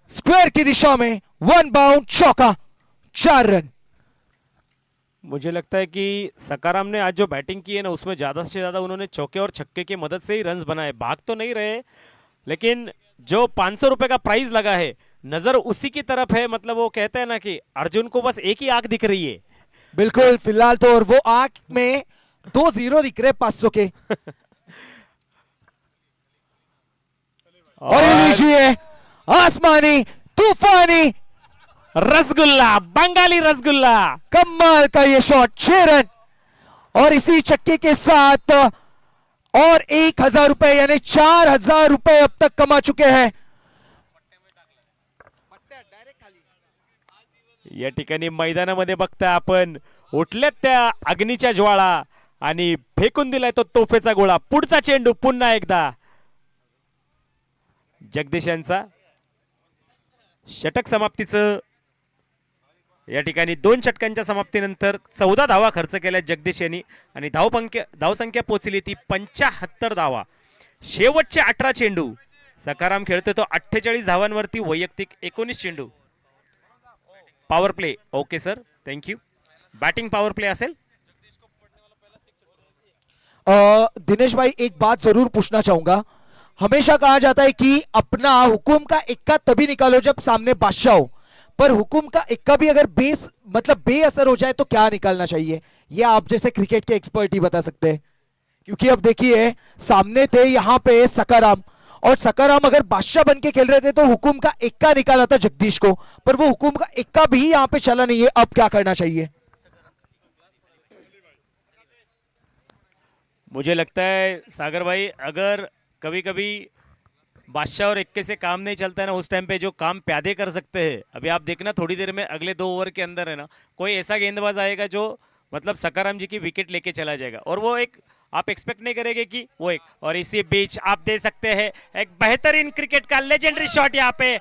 [SPEAKER 1] स्क्वायर की दिशा में 1 बाउंड चौका, 4 रन.
[SPEAKER 2] मुझे लगता है कि सकाराम ने आज जो बैटिंग की है ना उसमें ज़्यादा से ज़्यादा उन्होंने चौके और छक्के की मदद से ही रन्स बनाए, भाग तो नहीं रहे, लेकिन जो 500 रुपए का प्राइस लगा है नजर उसी की तरफ है। मतलब वो कहते हैं ना कि अर्जुन को बस एक ही आंख दिख रही है।
[SPEAKER 1] बिल्कुल, फिलहाल तो और वो आंख में 2 जीरो दिख रहे 500 के। और ये लीजिए आसमानी तूफानी
[SPEAKER 2] रसगुल्ला, बंगाली रसगुल्ला।
[SPEAKER 1] कमाल का ये शॉट, 6 रन और इसी छक्के के साथ और 1000 रुपए यानी 4000 रुपए अब तक कमा चुके हैं।
[SPEAKER 2] या ठिकाणी मैदानामध्ये बघताय आपण उठल्यात त्या अग्नीच्या ज्वाळा आणि फेकून दिलाय तो तोफेचा गोळा। पुढचा चेंडू पुन्हा एकदा जगदीश यांचा षटक समाप्तीचं या ठिकाणी 2 षटकांच्या समाप्तीनंतर 14 धावा खर्च केल्या जगदीश यांनी आणि धावसंख्या पोहोचली ती 75 धावा। शेवटचे 18 चेंडू सकाराम खेळतोय तो 48 धावांवरती, वैयक्तिक 19 चेंडू। Power play okay sir, thank you. Batting power play असेल।
[SPEAKER 1] दिनेश भाई एक बात जरूर पूछना चाहूंगा, हमेशा कहा जाता है कि अपना हुकुम का इक्का तभी निकालो जब सामने बादशाह हो, पर हुकुम का इक्का भी अगर बेअसर हो जाए तो क्या निकालना चाहिए, ये आप जैसे क्रिकेट के एक्सपर्ट ही बता सकते हैं। क्योंकि अब देखिए सामने थे यहां पे सकाराम, और सकाराम अगर बादशाह बन के खेल रहे थे तो हुकुम का इक्का निकाला था जगदीश को, पर वो हुकुम का इक्का भी यहां पे चला नहीं है। अब क्या करना चाहिए?
[SPEAKER 2] मुझे लगता है सागर भाई अगर कभी कभी बादशाह और इक्के से काम नहीं चलता है ना, उस टाइम पे जो काम प्यादे कर सकते हैं। अभी आप देखना थोड़ी देर में अगले 2 ओवर के अंदर है ना कोई ऐसा गेंदबाज आएगा जो मतलब सकाराम जी की विकेट लेके चला जाएगा, और वो एक आप एक्सपेक्ट नहीं करेंगे कि वो एक। और इसी बीच आप दे सकते हैं एक बेहतरीन क्रिकेट का लेजेंडरी शॉट, यहाँ पे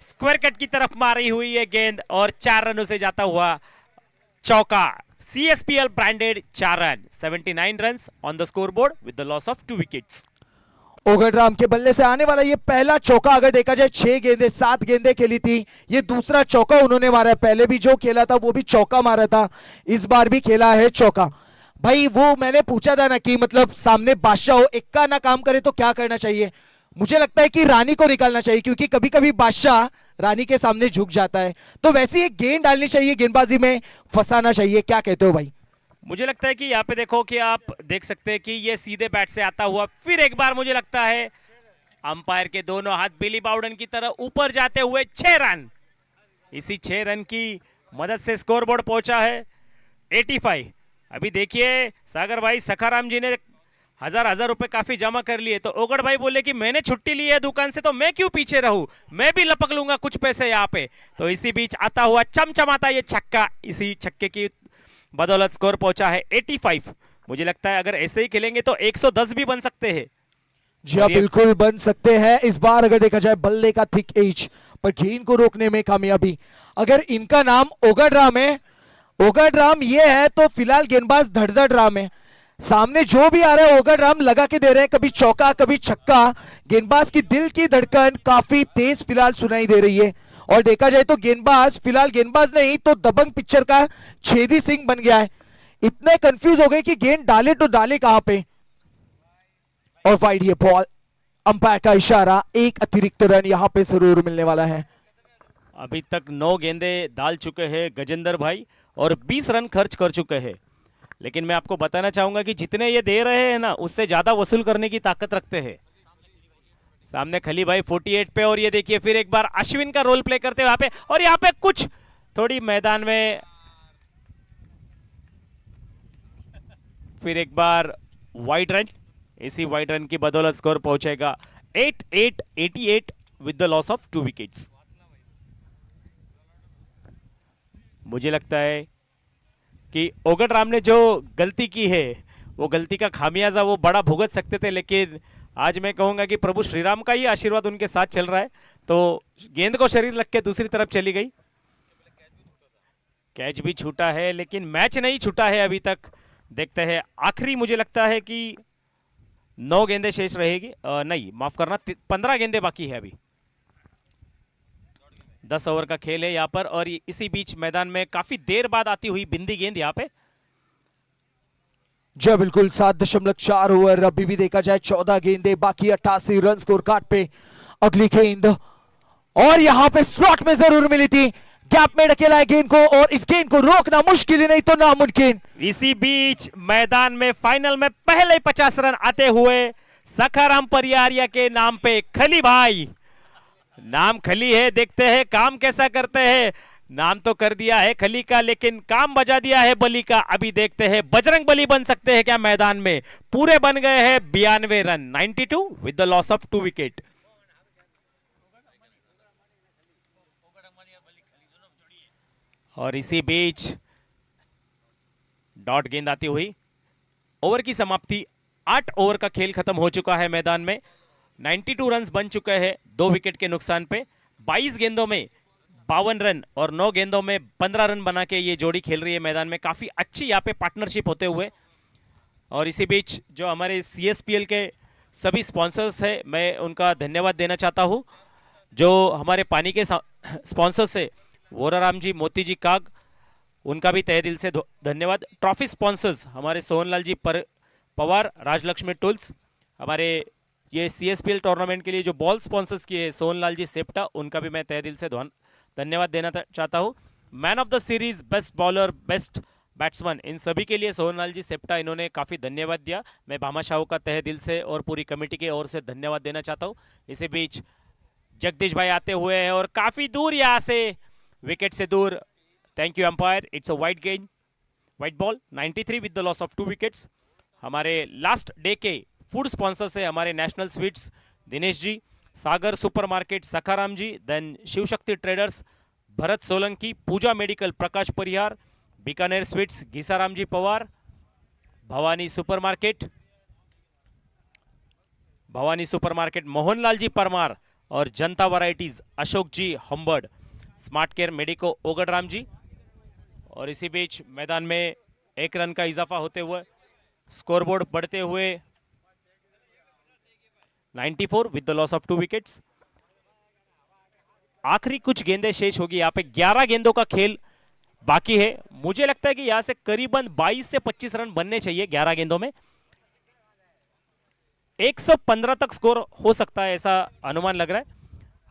[SPEAKER 2] स्क्वायर कट की तरफ मारी हुई है गेंद और 4 रनों से जाता हुआ चौका। CSPL branded 4 run, 79 run on the scoreboard with the loss of 2 wickets.
[SPEAKER 1] Ogadram के बल्ले से आने वाला ये पहला चौका, अगर देखा जाए 6 गेंदे 7 गेंदे खेली थी, ये दूसरा चौका उन्होंने मारा है। पहले भी जो खेला था वो भी चौका मारा था, इस बार भी खेला है चौका। भाई वो मैंने पूछा था ना कि मतलब सामने बादशाह हो, इक्का ना काम करे तो क्या करना चाहिए। मुझे लगता है कि रानी को निकालना चाहिए, क्योंकि कभी कभी बादशाह रानी के सामने झुक जाता है, तो वैसे एक गेंद डालनी चाहिए, गेंदबाजी में फंसाना चाहिए। क्या कहते हो भाई?
[SPEAKER 2] मुझे लगता है कि यहाँ पे देखो कि आप देख सकते हैं कि ये सीधे बैट से आता हुआ फिर एक बार मुझे लगता है अंपायर के दोनों हाथ बिली बाउडन की तरह ऊपर जाते हुए 6 रन। इसी 6 रन की मदद से स्कोरबोर्ड पहुंचा है 85। अभी देखिए सागर भाई सखाराम जी ने हजार रुपए काफी जमा कर लिए, तो ओगड़ भाई बोले कि मैंने छुट्टी ली है दुकान से तो मैं क्यों पीछे रहूं, मैं भी लपक लूंगा कुछ पैसे यहाँ पे। तो इसी बीच आता हुआ चमचमाता ये छक्का, इसी छक्के की बदौलत स्कोर पहुंचा है 85। मुझे लगता है अगर ऐसे ही खेलेंगे तो 110 भी बन सकते हैं।
[SPEAKER 1] जी हाँ, बिल्कुल बन सकते हैं। इस बार अगर देखा जाए बल्ले का थिक एज पर गेंद को रोकने में कामयाबी। अगर इनका नाम ओगडराम है, ओगडराम ये है, तो फिलहाल गेंदबाज धड़धड़ राम है। सामने जो भी आ रहा है ओगडराम लगा के दे रहे हैं, कभी चौका कभी छक्का। गेंदबाज की दिल की धड़कन काफी तेज फिलहाल सुनाई दे रही है। और देखा जाए तो गेंदबाज फिलहाल गेंदबाज नहीं तो दबंग पिक्चर का छेदी सिंह बन गया है। इतने कंफ्यूज हो गए कि गेंद डाले तो डाले कहां पे। और वाइड ये बॉल, अंपायर का इशारा, एक अतिरिक्त रन यहां पे जरूर मिलने वाला है।
[SPEAKER 2] अभी तक 9 गेंदे डाल चुके हैं गजेंद्र भाई और 20 रन खर्च कर चुके हैं, लेकिन मैं आपको बताना चाहूंगा कि जितने ये दे रहे हैं ना उससे ज्यादा वसूल करने की ताकत रखते हैं। सामने खली भाई 48 पे, और ये देखिए फिर एक बार अश्विन का रोल प्ले करते हुए यहाँ पे, और यहाँ पे कुछ थोड़ी मैदान में फिर एक बार वाइड रन। इसी वाइड रन की बदौलत स्कोर पहुंचेगा 88 with the loss of 2 wickets. मुझे लगता है कि ओगडराम ने जो गलती की है वो गलती का खामियाजा वो बड़ा भुगत सकते थे, लेकिन आज मैं कहूंगा कि प्रभु श्रीराम का ही आशीर्वाद उनके साथ चल रहा है, तो गेंद को शरीर लग के दूसरी तरफ चली गई। कैच भी छूटा है लेकिन मैच नहीं छूटा है अभी तक। देखते हैं आखिरी, मुझे लगता है कि 9 गेंदें शेष रहेगी, नहीं माफ करना 15 गेंदें बाकी है अभी। 10 ओवर का खेल है यहाँ पर, और इसी बीच मैदान में काफी देर बाद आती हुई बिंदी गेंद यहाँ पे
[SPEAKER 1] जी बिल्कुल 7.4 ओवर अभी भी देखा जाए 14 गेंदे बाकी 88 रन स्कोर कार्ड पे। अगली गेंद और यहाँ पे स्लॉट में जरूर मिली थी, गैप में ढकेला है गेंद को और इस गेंद को रोकना मुश्किल ही नहीं तो नामुमकिन।
[SPEAKER 2] इसी बीच मैदान में फाइनल में पहले ही 50 रन आते हुए सखाराम परियारिया के नाम पे खली भाई, नाम खली है, देखते हैं काम कैसा करते हैं। नाम तो कर दिया है खली का, लेकिन काम बजा दिया है बली का। अभी देखते हैं बजरंग बली बन सकते हैं क्या मैदान में। पूरे बन गए हैं 92 run, 92 with the loss of 2 wicket. और इसी बीच डॉट गेंद आती हुई, ओवर की समाप्ति, 8 ओवर का खेल खत्म हो चुका है मैदान में। 92 रन्स बन चुके हैं 2 विकेट के नुकसान पे। 22 गेंदों में 52 रन और 9 गेंदों में 15 रन बना के ये जोड़ी खेल रही है मैदान में। काफी अच्छी यहाँ पे पार्टनरशिप होते हुए। और इसी बीच जो हमारे CSPL के सभी स्पॉन्सर्स हैं, मैं उनका धन्यवाद देना चाहता हूँ। जो हमारे पानी के स्पॉन्सर्स है, वोराराम जी, मोती जी काग, उनका भी तहे दिल से धन्यवाद। ट्रॉफी स्पॉन्सर्स हमारे सोहनलाल जी पवार, राजलक्ष्मी टूल्स, हमारे ये CSPL टूर्नामेंट के लिए जो बॉल स्पॉन्सर्स किए सोहनलाल जी सेप्टा, उनका भी मैं तहे दिल से धन्यवाद देना चाहता हूँ। Man of the series, best bowler, best batsman, इन सभी के लिए सोहनलाल जी सेप्टा इन्होंने काफ़ी धन्यवाद दिया। मैं भामा शाह का तहे दिल से और पूरी कमेटी की ओर से धन्यवाद देना चाहता हूँ। इसी बीच जगदीश भाई आते हुए हैं और काफ़ी दूर यहाँ से, विकेट से दूर। Thank you umpire, it's a wide गेंद, wide ball, 93 with the loss of 2 wickets. हमारे लास्ट डे के फूड स्पॉन्सर्स है हमारे national sweets, Dinesh ji, Sagar supermarket, Sakharam ji, then Shivshakti traders, Bharat Solanki, Pooja medical, Prakash Parihar, Bikaner sweets, Ghisaram ji Pawar, Bhavani supermarket Mohanlal ji Parmar और जनता वैरायटीज अशोक जी हम्बर्ड, smart care medico Ogadram ji. और इसी बीच मैदान में 1 रन का इजाफा होते हुए स्कोरबोर्ड बढ़ते हुए 94 with the loss of 2 wickets. आखिरी कुछ गेंदें शेष होगी, यहाँ पे 11 गेंदों का खेल बाकी है। मुझे लगता है कि यहाँ से करीबन 22 से 25 रन बनने चाहिए 11 गेंदों में। 115 तक स्कोर हो सकता है, ऐसा अनुमान लग रहा है।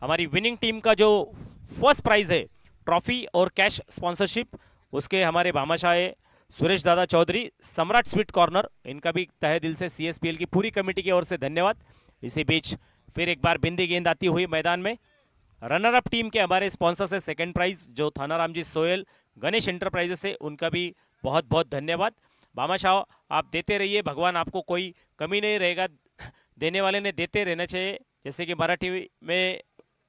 [SPEAKER 2] हमारी विनिंग टीम का जो फर्स्ट प्राइज है, ट्रॉफी और कैश स्पॉन्सरशिप, उसके हमारे भामाशाह सुरेश दादा चौधरी, सम्राट स्वीट कॉर्नर, इनका भी तहे दिल से CSPL की पूरी कमेटी की ओर से धन्यवाद। इसी बीच फिर एक बार बिंदी गेंद आती हुई मैदान में। रनर अप टीम के हमारे स्पॉन्सर्स है, सेकंड प्राइज जो थानाराम जी सोयल, गणेश एंटरप्राइजेस है, उनका भी बहुत बहुत धन्यवाद। भामाशाह आप देते रहिए, भगवान आपको कोई कमी नहीं रहेगा, देने वाले ने देते रहना चाहिए। जैसे कि मराठी में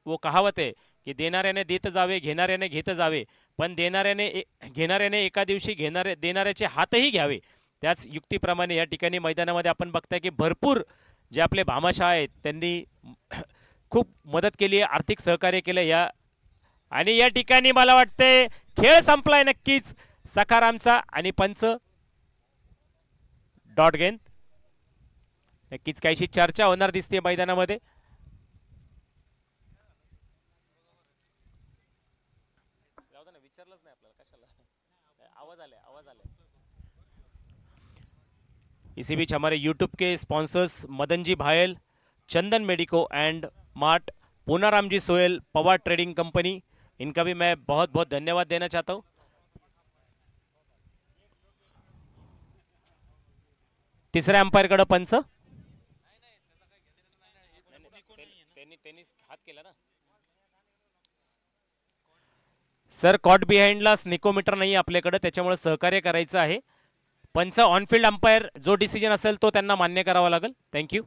[SPEAKER 2] वो कहावत है की देणाऱ्याने देत जावे, घेणाऱ्याने घेत जावे, पण घेणाऱ्याने एका दिवशी देणाऱ्याचे हातही घ्यावे। त्याच युक्तीप्रमाणे या ठिकाणी मैदानामध्ये आपण बघताय की भरपूर जे आपले भामाशाह आहेत त्यांनी खूप मदत केली आहे, आर्थिक सहकार्य केलं या, आणि या ठिकाणी मला वाटते खेळ संपलाय नक्कीच सखारामचा आणि पंच डॉट गेंद। नक्कीच काहीशी चर्चा होणार दिसते मैदानामध्ये। इसी बीच हमारे YouTube के sponsors Madan ji Bhayal, Chandan medico and mart, Poonaram ji Soyal, Pawar trading company, इनका भी मैं बहुत बहुत धन्यवाद देना चाहता हूं। तिसऱ्या अंपायर कडे पंच, हात केला ना सर, कॉट बिहाइंडला स्निकोमीटर नाही आपल्याकडे, त्याच्यामुळे सहकार्य करायचं आहे। पंच ऑनफिल्ड अंपायर जो डिसिजन असेल तो त्यांना मान्य करावा लागेल। थँक्यू।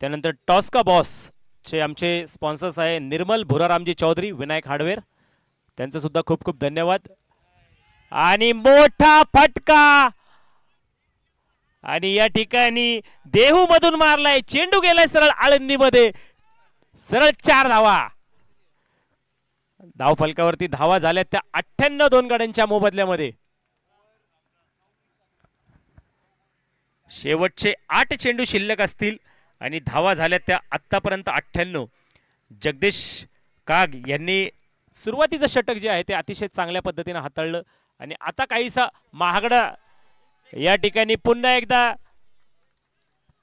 [SPEAKER 2] त्यानंतर टॉस का बॉस चे आमचे स्पॉन्सर्स आहे निर्मल भुरारामजी चौधरी, विनायक हार्डवेअर, त्यांचं सुद्धा खूप खूप धन्यवाद। आणि मोठा फटका, आणि या ठिकाणी देहू मधून मारलाय, चेंडू गेलाय सरळ आळंदीमध्ये, सरळ 4 धावा। धाव फलकावरती धावा झाल्या त्या 98 2 गड्यांच्या मोबदल्यामध्ये। शेवटचे 8 चेंडू शिल्लक असतील आणि धावा झाल्या त्या आतापर्यंत 98। जगदीश काग यांनी सुरुवातीचं षटक जे आहे ते अतिशय चांगल्या पद्धतीने हाताळलं आणि आता काहीसा महागडा या ठिकाणी पुन्हा एकदा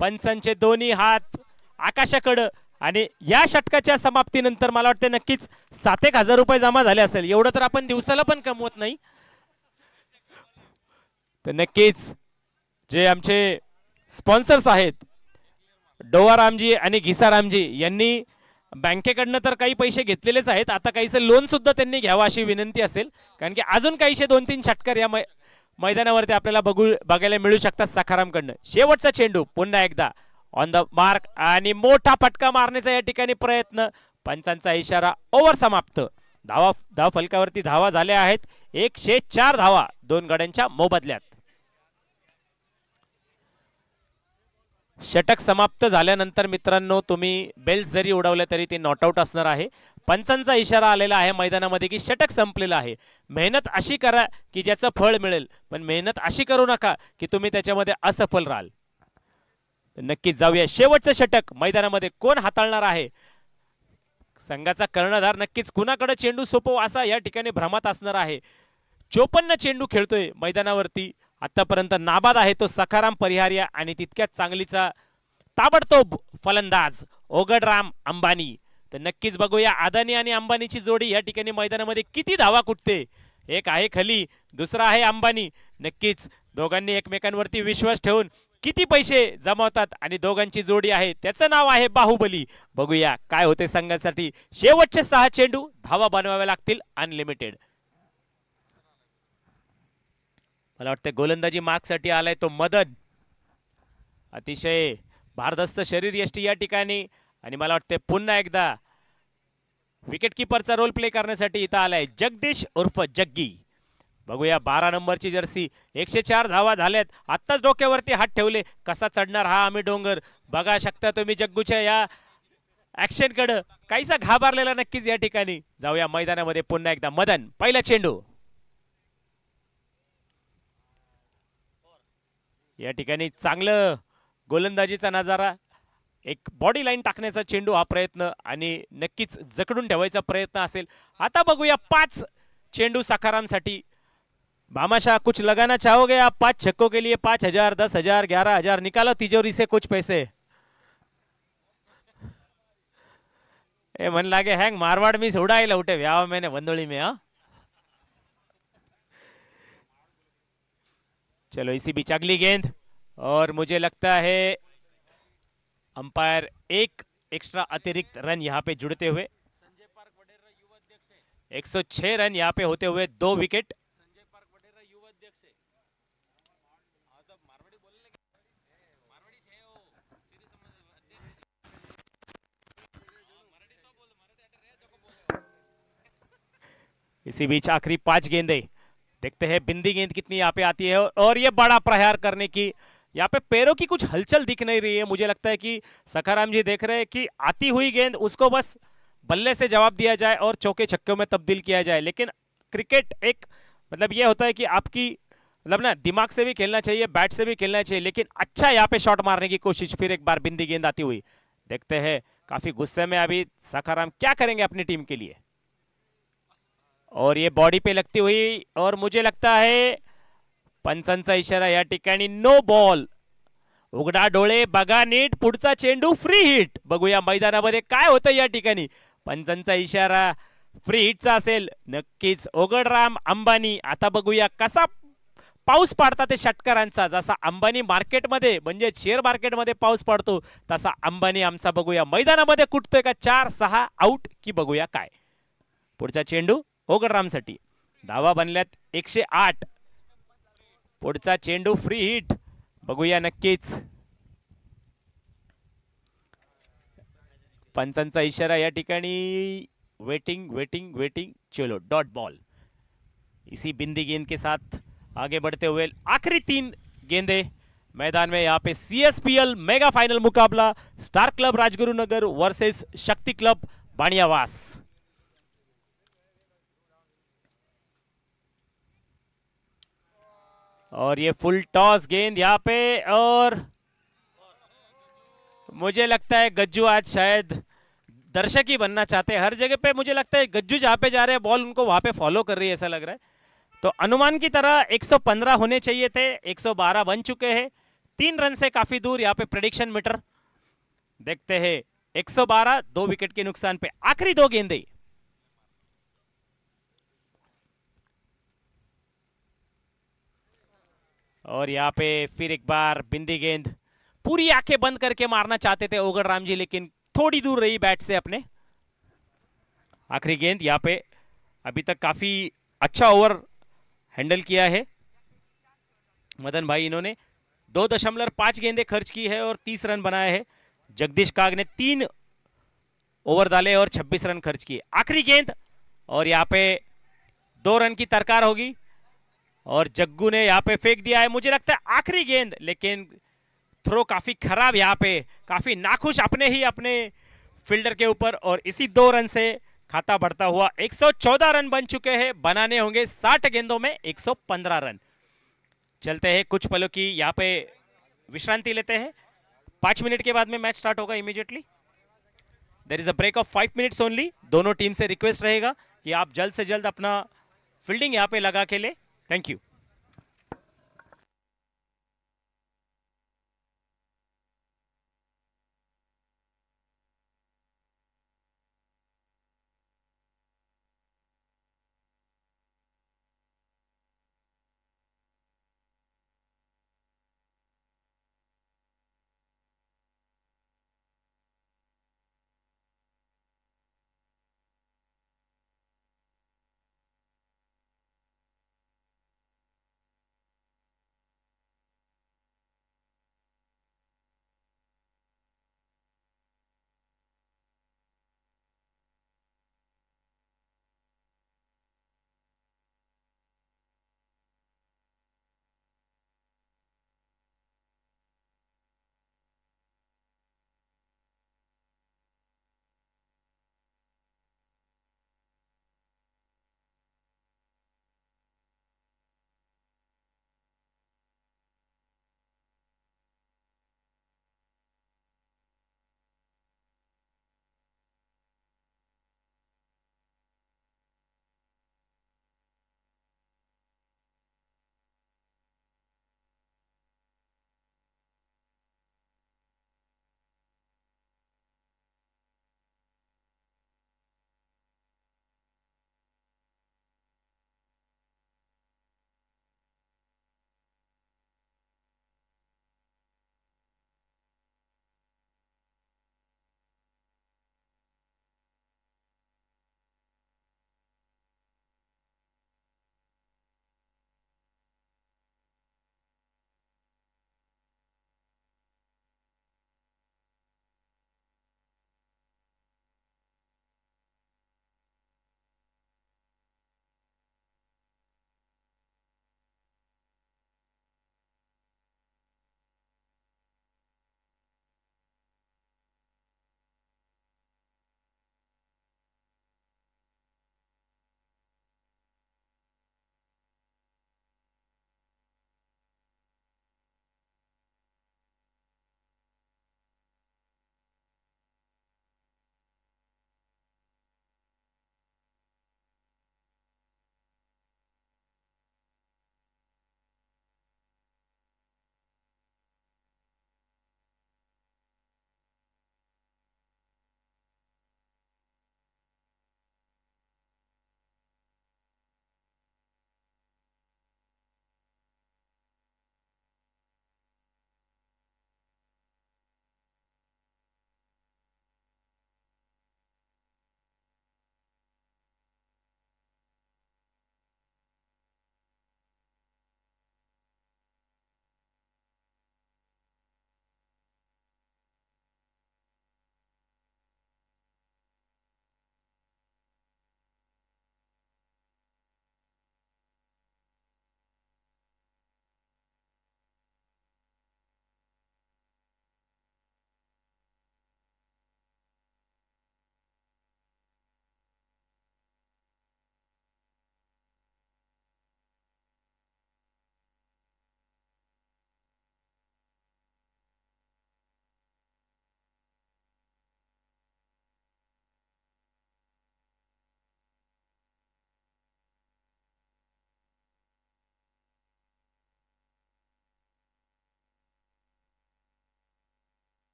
[SPEAKER 2] पंचांचे दोन्ही हात आकाशाकडं आणि या षटकाच्या समाप्तीनंतर मला वाटते नक्कीच 7,000 रुपये जमा झाले असेल. एवढं तर आपण दिवसाला पण कमवत नाही. तर नक्कीच जे आमचे स्पॉन्सर्स आहेत डोवारामजी आणि घिसारामजी यांनी बँकेकडनं तर काही पैसे घेतलेलेच आहेत. आता काहीसं लोन सुद्धा त्यांनी घ्यावं अशी विनंती असेल, कारण की अजून काहीशे 2-3 षटकार या मैदानावरती आपल्याला बघायला मिळू शकतात सखारामकडनं. शेवटचा चेंडू पुन्हा एकदा ऑन द मार्क आणि मोठा फटका मारण्याचा या ठिकाणी प्रयत्न. पंचांचा इशारा. ओव्हर समाप्त. धाव फलकावरती धावा झाल्या आहेत 104 धावा दोन गड्यांच्या मोबदल्यात. षटक समाप्त झाल्यानंतर मित्रांनो तुम्ही बेल्स जरी उडवले तरी ते नॉट आउट असणार आहे. पंचांचा इशारा आलेला आहे मैदानामध्ये की षटक संपलेलं आहे. मेहनत अशी करा की ज्याचं फळ मिळेल, पण मेहनत अशी करू नका की तुम्ही त्याच्यामध्ये असफल राहाल. नक्कीच जाऊया शेवटचं षटक मैदानामध्ये कोण हाताळणार आहे. संघाचा कर्णधार नक्कीच कुणाकडे चेंडू सोपव असा या ठिकाणी भ्रमात असणार आहे. 54 चेंडू खेळतोय मैदानावरती. आतापर्यंत नाबाद आहे तो सखाराम परिहारिया आणि तितक्याच चांगलीचा ताबडतोब फलंदाज ओगडराम अंबानी. तर नक्कीच बघूया अदानी आणि अंबानीची जोडी या ठिकाणी मैदानामध्ये किती धावा कुठते. एक आहे खली, दुसरा आहे अंबानी. नक्कीच दोघांनी एकमेकांवरती विश्वास ठेवून किती पैसे जमावतात आणि दोघांची जोडी आहे त्याचं नाव आहे बाहुबली. बघूया काय होते संघासाठी. शेवटचे 6 चेंडू धावा बनवाव्या लागतील अनलिमिटेड. मला वाटतं गोलंदाजी मार्कसाठी आलाय तो मदन. अतिशय भारदस्त शरीर यष्टी या ठिकाणी आणि मला वाटतं पुन्हा एकदा विकेट किपरचा रोल प्ले करण्यासाठी इथं आलाय जगदीश उर्फ जग्गी. बघूया 12 नंबरची जर्सी. 104 धावा झाल्यात. आत्ताच डोक्यावरती हात ठेवले. कसा चढणार हा आम्ही डोंगर. बघा शकता तुम्ही जग्गूच्या या ऍक्शन कडे काहीसा घाबरलेला नक्कीच या ठिकाणी. जाऊया मैदानामध्ये पुन्हा एकदा मदन. पहिला चेंडू या ठिकाणी चांगलं गोलंदाजीचा नजारा. एक बॉडी लाईन टाकण्याचा चेंडू हा प्रयत्न आणि नक्कीच जकडून ठेवायचा प्रयत्न असेल. आता बघूया 5 चेंडू सखारामसाठी. भामाशाह कुछ लगाना चाहोगे आप? 5 छक्कों के लिए 5,000, 10,000, 11,000 निकालो तिजोरी से कुछ पैसे. ए मन लागे हैंग मारवाड़ में उड़ाई लौटे व्याव मैंने वंदोली में. हाँ चलो इसी बीच अगली गेंद और मुझे लगता है अंपायर एक एक्स्ट्रा अतिरिक्त रन यहाँ पे जुड़ते हुए 106 रन यहाँ पे होते हुए 2 विकेट. इसी बीच आखिरी 5 गेंदें. देखते हैं बिंदी गेंद कितनी यहाँ पे आती है और ये बड़ा प्रहार करने की यहाँ पे पैरों की कुछ हलचल दिख नहीं रही है. मुझे लगता है कि सखाराम जी देख रहे हैं कि आती हुई गेंद उसको बस बल्ले से जवाब दिया जाए और चौके छक्कों में तब्दील किया जाए. लेकिन क्रिकेट एक मतलब ये होता है कि आपकी मतलब ना दिमाग से भी खेलना चाहिए, बैट से भी खेलना चाहिए. लेकिन अच्छा यहाँ पे शॉट मारने की कोशिश. फिर एक बार बिंदी गेंद आती हुई. देखते हैं काफी गुस्से में अभी सखाराम क्या करेंगे अपनी टीम के लिए. और ये बॉडी पे लगती हुई और मुझे लगता है पंचांचा इशारा या ठिकाणी नो बॉल. उघडा डोळे बघा नीट. पुढचा चेंडू फ्री हिट. बघूया मैदानामध्ये काय होतं या ठिकाणी. पंचांचा इशारा फ्री हिटचा असेल. नक्कीच ओगडराम अंबानी. आता बघूया कसा पाऊस पाडतात ते षटकारांचा. जसा अंबानी मार्केटमध्ये म्हणजे शेअर मार्केटमध्ये पाऊस पडतो तसा अंबानी आमचा बघूया मैदानामध्ये कुठतोय का. 4-6 आउट की बघूया काय. पुढचा चेंडू ओगडरामसाठी. धावा बनल्यात 108. पुढचा चेंडू फ्री हिट. बघूया नक्कीच. पंचांचा इशारा या ठिकाणी वेटिंग वेटिंग वेटिंग. चलो डॉट बॉल. इसी बिंदी गेंद के साथ आगे बढ़ते हुए आखिरी 3 गेंदे मैदान में. यहाँ पे CSPL मेगा फाइनल मुकाबला स्टार क्लब राजगुरुनगर वर्सेस शक्ति क्लब बाणियावास. और ये फुल टॉस गेंद यहाँ पे और मुझे लगता है गज्जू आज शायद दर्शक ही बनना चाहते हैं हर जगह पे. मुझे लगता है गज्जू जहाँ पे जा रहे हैं बॉल उनको वहां पे फॉलो कर रही है ऐसा लग रहा है. तो अनुमान की तरह 115 होने चाहिए थे, 112 बन चुके हैं, 3 रन से काफी दूर। यहाँ पे प्रेडिक्शन मीटर देखते हैं, 112, 2 विकेट के नुकसान पे आखिरी 2 गेंदे। और यहाँ पे फिर एक बार बिंदी गेंद, पूरी आंखें बंद करके मारना चाहते थे ओगड़ राम जी, लेकिन थोड़ी दूर रही बैट से अपने। आखिरी गेंद यहाँ पे, अभी तक काफी अच्छा ओवर हैंडल किया है मदन भाई। इन्होंने 2.5 गेंदें खर्च की है और 30 रन बनाए हैं। जगदीश काग ने 3 ओवर डाले और 26 रन खर्च किए। आखिरी गेंद, और यहाँ पे 2 रन की तरकार होगी, और जग्गू ने यहाँ पे फेंक दिया है, मुझे लगता है आखिरी गेंद, लेकिन थ्रो काफी खराब यहाँ पे, काफी नाखुश अपने ही अपने फील्डर के ऊपर। और इसी 2 रन से खाता बढ़ता हुआ 114 रन बन चुके हैं। बनाने होंगे 60 गेंदों में 115 रन। चलते हैं कुछ पलों की यहाँ पे विश्रांति लेते हैं, 5 मिनट के बाद में मैच स्टार्ट होगा immediately. There is a break of 5 minutes only. दोनों टीम से रिक्वेस्ट रहेगा कि आप जल्द से जल्द अपना फील्डिंग यहाँ पे लगा के ले। Thank you.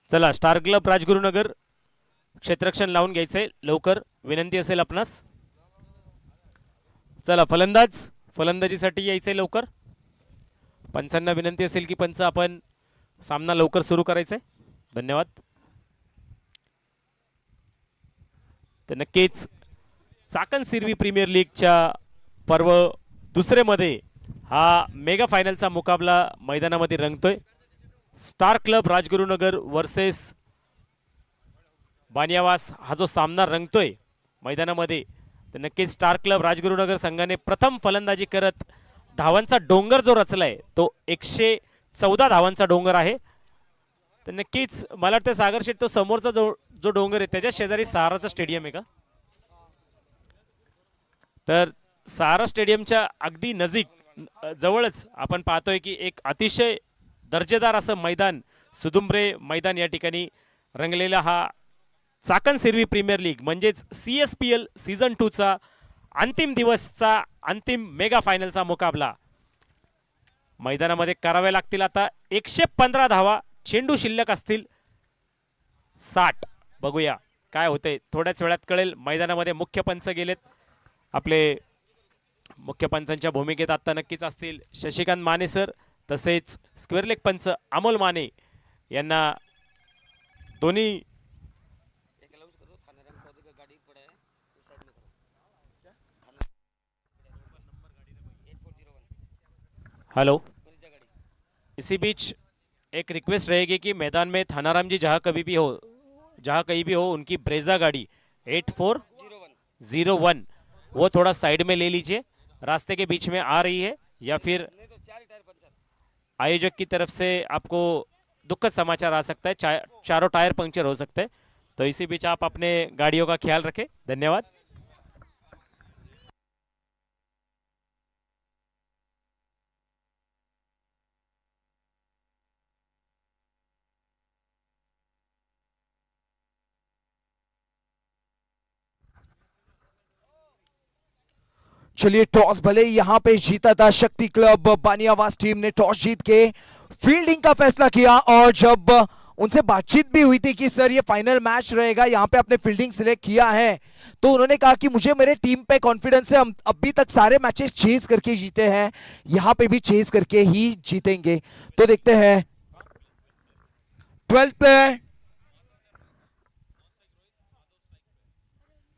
[SPEAKER 2] चला स्टार क्लब राजगुरुनगर क्षेत्ररक्षण लावून घ्यायचंय लवकर, विनंती असेल आपणास. चला फलंदाज फलंदाजीसाठी यायचंय लवकर. पंचांना विनंती असेल की पंच आपण सामना लवकर सुरू करायचा आहे. धन्यवाद. तर नक्कीच चाकण सिरवी प्रीमियर लीगच्या पर्व दुसरेमध्ये हा मेगा फायनलचा मुकाबला मैदानामध्ये रंगतोय. स्टार क्लब राजगुरुनगर वर्सेस बानियावास हा जो सामना रंगतोय मैदानामध्ये, तर नक्कीच स्टार क्लब राजगुरुनगर संघाने प्रथम फलंदाजी करत धावांचा डोंगर जो रचलाय तो 114 धावांचा डोंगर आहे. तर नक्कीच मला वाटतं सागर शेठ तो समोरचा जो डोंगर आहे त्याच्या शेजारी सहाराचा स्टेडियम आहे का? तर सहारा स्टेडियमच्या अगदी नजीक जवळच आपण पाहतोय की एक अतिशय दर्जेदार असं मैदान, सुदुंब्रे मैदान या ठिकाणी रंगलेला हा चाकण सिरवी प्रीमियर लीग म्हणजेच CSPL सीझन 2 चा अंतिम दिवसचा अंतिम मेगा फायनलचा मुकाबला मैदानामध्ये करावे लागतील. आता 115 धावा, चेंडू शिल्लक असतील 60. बघूया काय होते, थोड्याच वेळात कळेल. मैदानामध्ये मुख्य पंच गेलेत. आपले मुख्य पंचांच्या भूमिकेत आता नक्कीच असतील शशिकांत माने सर, तसेच स्क्वेअर लेग पंच अमोल माने यांना दोन्ही हेलो. इसी बीच एक रिक्वेस्ट रहेगी कि मैदान में थानाराम जी जहाँ कहीं भी हो उनकी ब्रेजा गाड़ी 8401 वो थोड़ा साइड में ले लीजिए. रास्ते के बीच में आ रही है या फिर आयोजक की तरफ से आपको दुखद समाचार आ सकता है, चारों टायर पंक्चर हो सकते हैं. तो इसी बीच आप अपने गाड़ियों का ख्याल रखें. धन्यवाद.
[SPEAKER 1] चलिए टॉस भले ही यहां पे जीता था शक्ति क्लब बानियावास टीम ने, टॉस जीत के फील्डिंग का फैसला किया. और जब उनसे बातचीत भी हुई थी कि सर ये फाइनल मैच रहेगा, यहाँ पे आपने फील्डिंग सिलेक्ट किया है, तो उन्होंने कहा कि मुझे मेरे टीम पे कॉन्फिडेंस है, हम अभी तक सारे मैचेस चेस करके जीते हैं, यहाँ पे भी चेस करके ही जीतेंगे. तो देखते हैं 12th प्लेयर.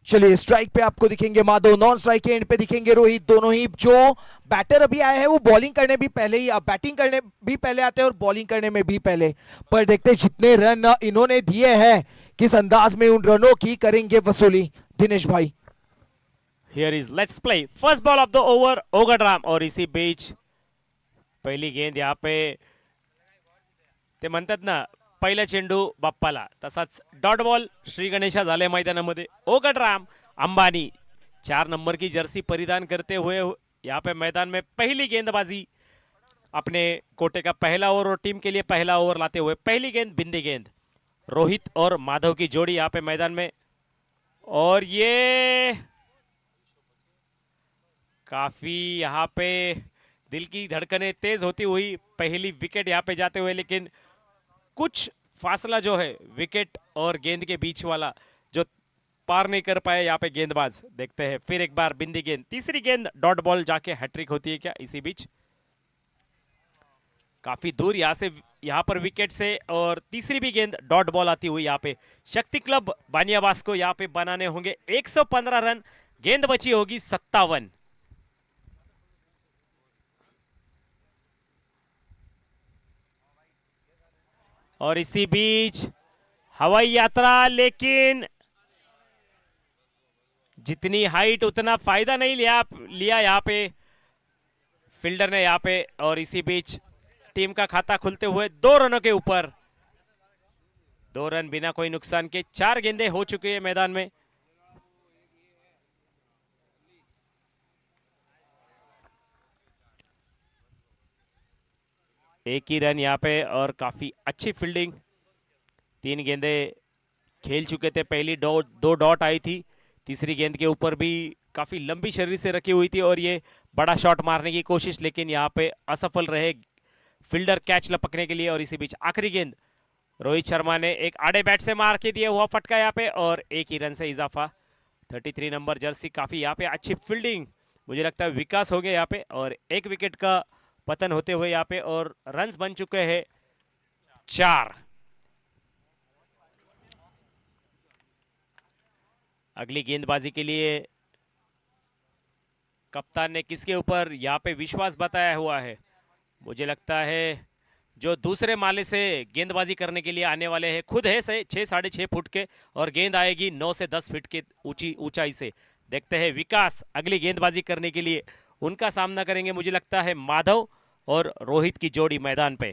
[SPEAKER 1] चलिए स्ट्राइक पे आपको दिखेंगे माधव, नॉन स्ट्राइक के एंड पे दिखेंगे रोहित. दोनों ही जो बैटर अभी आए हैं वो बॉलिंग करने भी पहले ही, बैटिंग करने भी पहले आते हैं और बॉलिंग करने में भी पहले. पर देखते हैं जितने रन इन्होंने दिए हैं किस अंदाज में उन रनों की करेंगे वसूली. दिनेश भाई.
[SPEAKER 2] Here is let's play first ball of the over Ogadram. और इसी बीच पहिली गेंद यहाँ पे ते म्हणतात ना पहिला चेंडू बाप्पाला, तसाच डॉट बॉल श्री गणेशा झाले मैदानामध्ये. ओगडराम अंबानी 4 नंबर की जर्सी परिधान करते हुए यहाँ पे मैदान में पहली गेंदबाजी अपने कोटे का पहला ओवर और टीम के लिए पहला ओवर लाते हुए. पहली गेंद बिंदी गेंद, रोहित और माधव की जोड़ी यहाँ पे मैदान में. और ये काफी यहाँ पे दिल की धड़कनें तेज होती हुई पहली विकेट यहाँ पे जाते हुए, लेकिन कुछ फासला जो है विकेट और गेंद के बीच वाला जो पार नहीं कर पाए यहाँ पे गेंदबाज. देखते हैं फिर एक बार बिंदी गेंद, तीसरी गेंद डॉट बॉल जाके हैट्रिक होती है क्या? इसी बीच काफी दूर यहाँ पर विकेट से, और तीसरी भी गेंद डॉट बॉल आती हुई यहाँ पे शक्ति क्लब बानियावास को यहाँ पे बनाने होंगे 115 रन. गेंद बची होगी 57. और इसी बीच हवाई यात्रा, लेकिन जितनी हाइट उतना फायदा नहीं लिया यहाँ पे फील्डर ने यहाँ पे. और इसी बीच टीम का खाता खुलते हुए 2 रनों के ऊपर, 2 रन बिना कोई नुकसान के. 4 गेंदें हो चुकी है मैदान में. एक ही रन यहाँ पे और काफी अच्छी फील्डिंग. 3 गेंदें खेल चुके थे. पहली 2 डॉट आई थी, तीसरी गेंद के ऊपर भी काफी लंबी शरीर से रखी हुई थी और ये बड़ा शॉट मारने की कोशिश, लेकिन यहाँ पे असफल रहे फील्डर कैच लपकने के लिए. और इसी बीच आखिरी गेंद रोहित शर्मा ने एक आड़े बैट से मार के दिया हुआ फटका यहाँ पे और एक ही रन से इजाफा। 33 नंबर जर्सी, काफी यहाँ पे अच्छी फील्डिंग, मुझे लगता है विकास हो गया यहाँ पे, और एक विकेट का पतन होते हुए यहाँ पे, और रन्स बन चुके हैं 4। अगली गेंदबाजी के लिए कप्तान ने किसके ऊपर यहाँ पे विश्वास बताया हुआ है? मुझे लगता है जो दूसरे माले से गेंदबाजी करने के लिए आने वाले हैं खुद है से 6-6.5 फुट के, और गेंद आएगी 9 से 10 फीट के ऊंचाई से। देखते हैं विकास अगली गेंदबाजी करने के लिए उनका सामना करेंगे। मुझे लगता है माधव और रोहित की जोड़ी मैदान पे,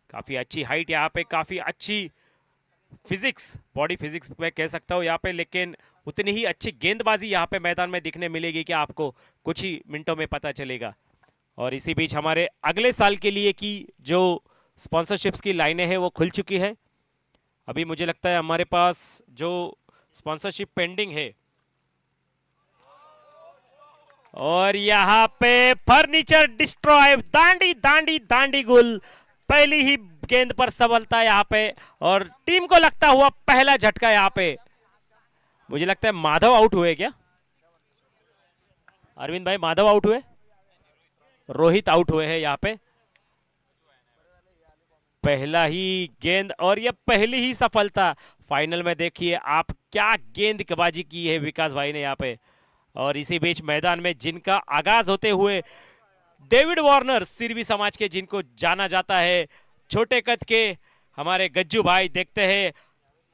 [SPEAKER 2] काफी अच्छी हाइट यहाँ पे, काफी अच्छी फिजिक्स, बॉडी फिजिक्स मैं कह सकता हूँ यहाँ पे, लेकिन उतनी ही अच्छी गेंदबाजी यहाँ पे मैदान में दिखने मिलेगी कि आपको कुछ ही मिनटों में पता चलेगा। और इसी बीच हमारे अगले साल के लिए की जो स्पॉन्सरशिप्स की लाइनें हैं वो खुल चुकी है। अभी मुझे लगता है हमारे पास जो स्पॉन्सरशिप पेंडिंग है, और यहाँ पे फर्नीचर डिस्ट्रॉय, दांडी दांडी दांडी गुल, पहली ही गेंद पर सफलता यहाँ पे, और टीम को लगता हुआ पहला झटका यहाँ पे। मुझे लगता है माधव आउट हुए क्या? अरविंद भाई माधव आउट हुए, रोहित आउट हुए हैं यहाँ पे। पहला ही गेंद और यह पहली ही सफलता। फाइनल में देखिए आप क्या गेंदबाजी की है विकास भाई ने यहाँ पे। और इसी बीच मैदान में जिनका आगाज होते हुए डेविड वार्नर, सिरवी समाज के जिनको जाना जाता है, छोटे कद के हमारे गज्जू भाई, देखते हैं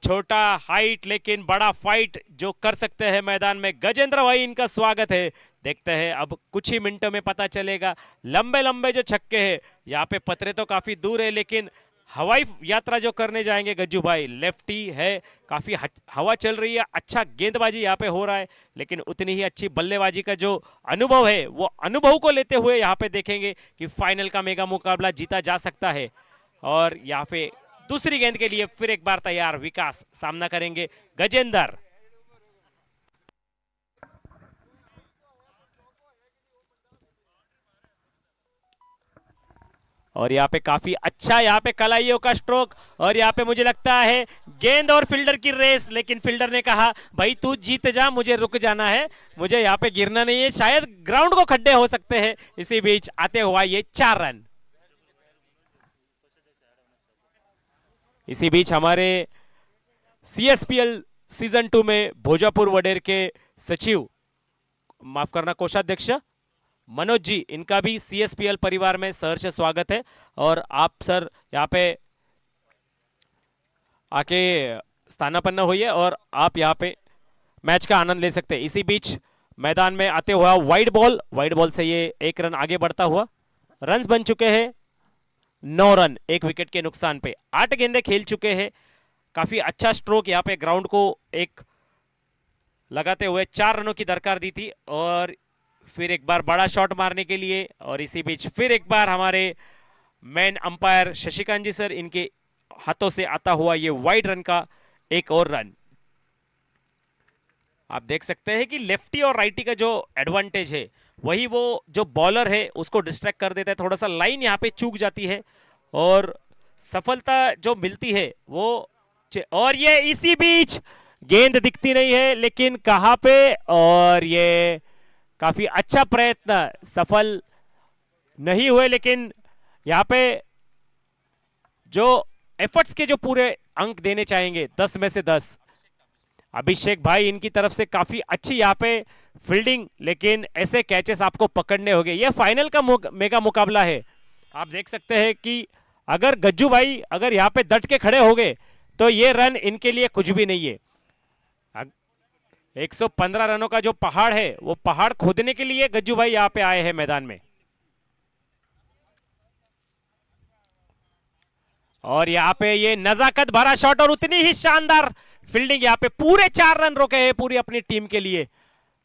[SPEAKER 2] छोटा हाइट लेकिन बड़ा फाइट जो कर सकते हैं मैदान में, गजेंद्र भाई इनका स्वागत है। देखते हैं अब कुछ ही मिनटों में पता चलेगा। लंबे लंबे जो छक्के हैं यहाँ पे, पतरे तो काफी दूर है लेकिन हवाई यात्रा जो करने जाएंगे गज्जू भाई, लेफ्टी है, काफी हवा चल रही है, अच्छा गेंदबाजी यहाँ पे हो रहा है, लेकिन उतनी ही अच्छी बल्लेबाजी का जो अनुभव है वो अनुभव को लेते हुए यहाँ पे देखेंगे कि फाइनल का मेगा मुकाबला जीता जा सकता है। और यहाँ पे दूसरी गेंद के लिए फिर एक बार तैयार विकास, सामना करेंगे गजेंद्र। और यहाँ पे काफी अच्छा यहाँ पे कलाइयों का स्ट्रोक, और यहाँ पे मुझे लगता है गेंद और फील्डर की रेस, लेकिन फील्डर ने कहा भाई तू जीत जा, मुझे रुक जाना है, मुझे यहाँ पे गिरना नहीं है, शायद ग्राउंड को खड्डे हो सकते हैं। इसी बीच आते हुआ ये 4 रन। इसी बीच हमारे सीएसपीएल सीजन 2 में भोजापुर वडेर के सचिव, माफ करना कोषाध्यक्ष मनोज जी, इनका भी सीएसपीएल परिवार में सहर्ष स्वागत है। और आप सर यहाँ पे आके स्थानापन्न होइए और आप यहाँ पे मैच का आनंद ले सकते हैं। इसी बीच मैदान में आते हुआ वाइड बॉल से ये 1 रन आगे बढ़ता हुआ, रन्स बन चुके हैं 9 रन, 1 विकेट के नुकसान पे। 8 गेंदें खेल चुके हैं, काफी अच्छा स्ट्रोक यहाँ पे ग्राउंड को एक लगाते हुए 4 रनों की दरकार दी थी, और फिर एक बार बड़ा शॉट मारने के लिए। और इसी बीच फिर एक बार हमारे मैन अंपायर शशिकांत जी सर, इनके हाथों से आता हुआ ये वाइड रन का एक और रन। आप देख सकते हैं कि लेफ्टी और राइटी का जो एडवांटेज है वही वो जो बॉलर है उसको डिस्ट्रैक्ट कर देता है, थोड़ा सा लाइन यहाँ पे चूक जाती है और सफलता जो मिलती है वो। और ये इसी बीच गेंद दिखती नहीं है लेकिन कहां पे, और ये काफी अच्छा प्रयत्न सफल नहीं हुए, लेकिन यहाँ पे जो एफर्ट्स के जो पूरे अंक देने चाहेंगे 10 में से 10। अभिषेक भाई इनकी तरफ से काफी अच्छी यहाँ पे फील्डिंग, लेकिन ऐसे कैचेस आपको पकड़ने होंगे। ये फाइनल का मेगा मुकाबला है। आप देख सकते हैं कि अगर गज्जू भाई अगर यहाँ पे डट के खड़े हो गए तो ये रन इनके लिए कुछ भी नहीं है। 115 रनों का जो पहाड़ है वो पहाड़ खोदने के लिए गज्जू भाई यहाँ पे आए हैं मैदान में। और यहाँ पे ये नजाकत भरा शॉट और उतनी ही शानदार फील्डिंग, यहाँ पे पूरे 4 रन रोके हैं पूरी अपनी टीम के लिए।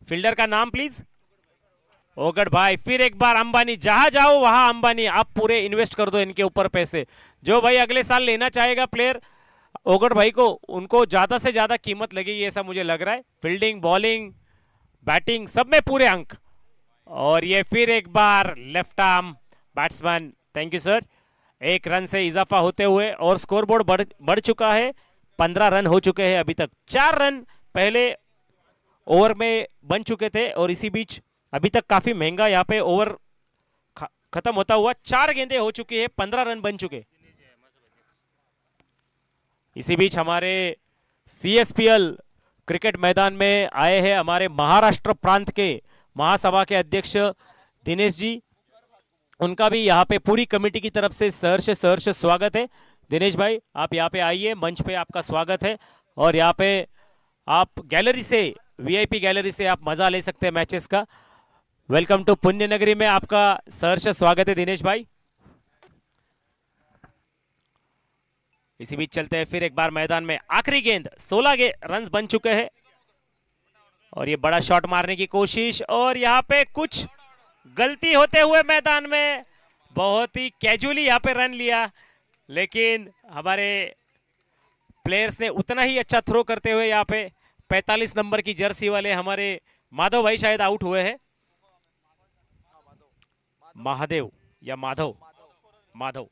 [SPEAKER 2] फील्डर का नाम प्लीज, ओगड़ भाई। फिर एक बार अंबानी, जहां जाओ वहां अंबानी, आप पूरे इन्वेस्ट कर दो इनके ऊपर पैसे। जो भाई अगले साल लेना चाहेगा प्लेयर ओगड़ भाई को, उनको ज्यादा से ज्यादा कीमत लगेगी ऐसा मुझे लग रहा है। फील्डिंग, बॉलिंग, बैटिंग सब में पूरे अंक। और ये फिर एक बार left arm batsman, thank you sir, एक रन से इजाफा होते हुए और स्कोरबोर्ड बढ़ चुका है। 15 रन हो चुके हैं अभी तक। 4 रन पहले ओवर में बन चुके थे और इसी बीच अभी तक काफी महंगा यहाँ पे ओवर खत्म होता हुआ 4 गेंदें हो चुकी है, 15 रन बन चुके। इसी बीच हमारे CSPL क्रिकेट मैदान में आए हैं हमारे महाराष्ट्र प्रांत के महासभा के अध्यक्ष दिनेश जी। उनका भी यहाँ पे पूरी कमेटी की तरफ से सहर्ष स्वागत है। दिनेश भाई आप यहाँ पे आइए, मंच पे आपका स्वागत है और यहाँ पे आप गैलरी से VIP गैलरी से आप मजा ले सकते हैं मैचेस का। वेलकम टू पुण्य नगरी में आपका सहर्ष स्वागत है दिनेश भाई। इसी बीच चलते हैं फिर एक बार मैदान में। आखिरी गेंद 16 रन बन चुके हैं और ये बड़ा शॉट मारने की कोशिश और यहाँ पे कुछ गलती होते हुए मैदान में बहुत ही कैजुअली यहाँ पे रन लिया, लेकिन हमारे प्लेयर्स ने उतना ही अच्छा थ्रो करते हुए यहाँ पे 45 नंबर की जर्सी वाले हमारे माधव भाई शायद आउट हुए हैं। महादेव या माधव माधव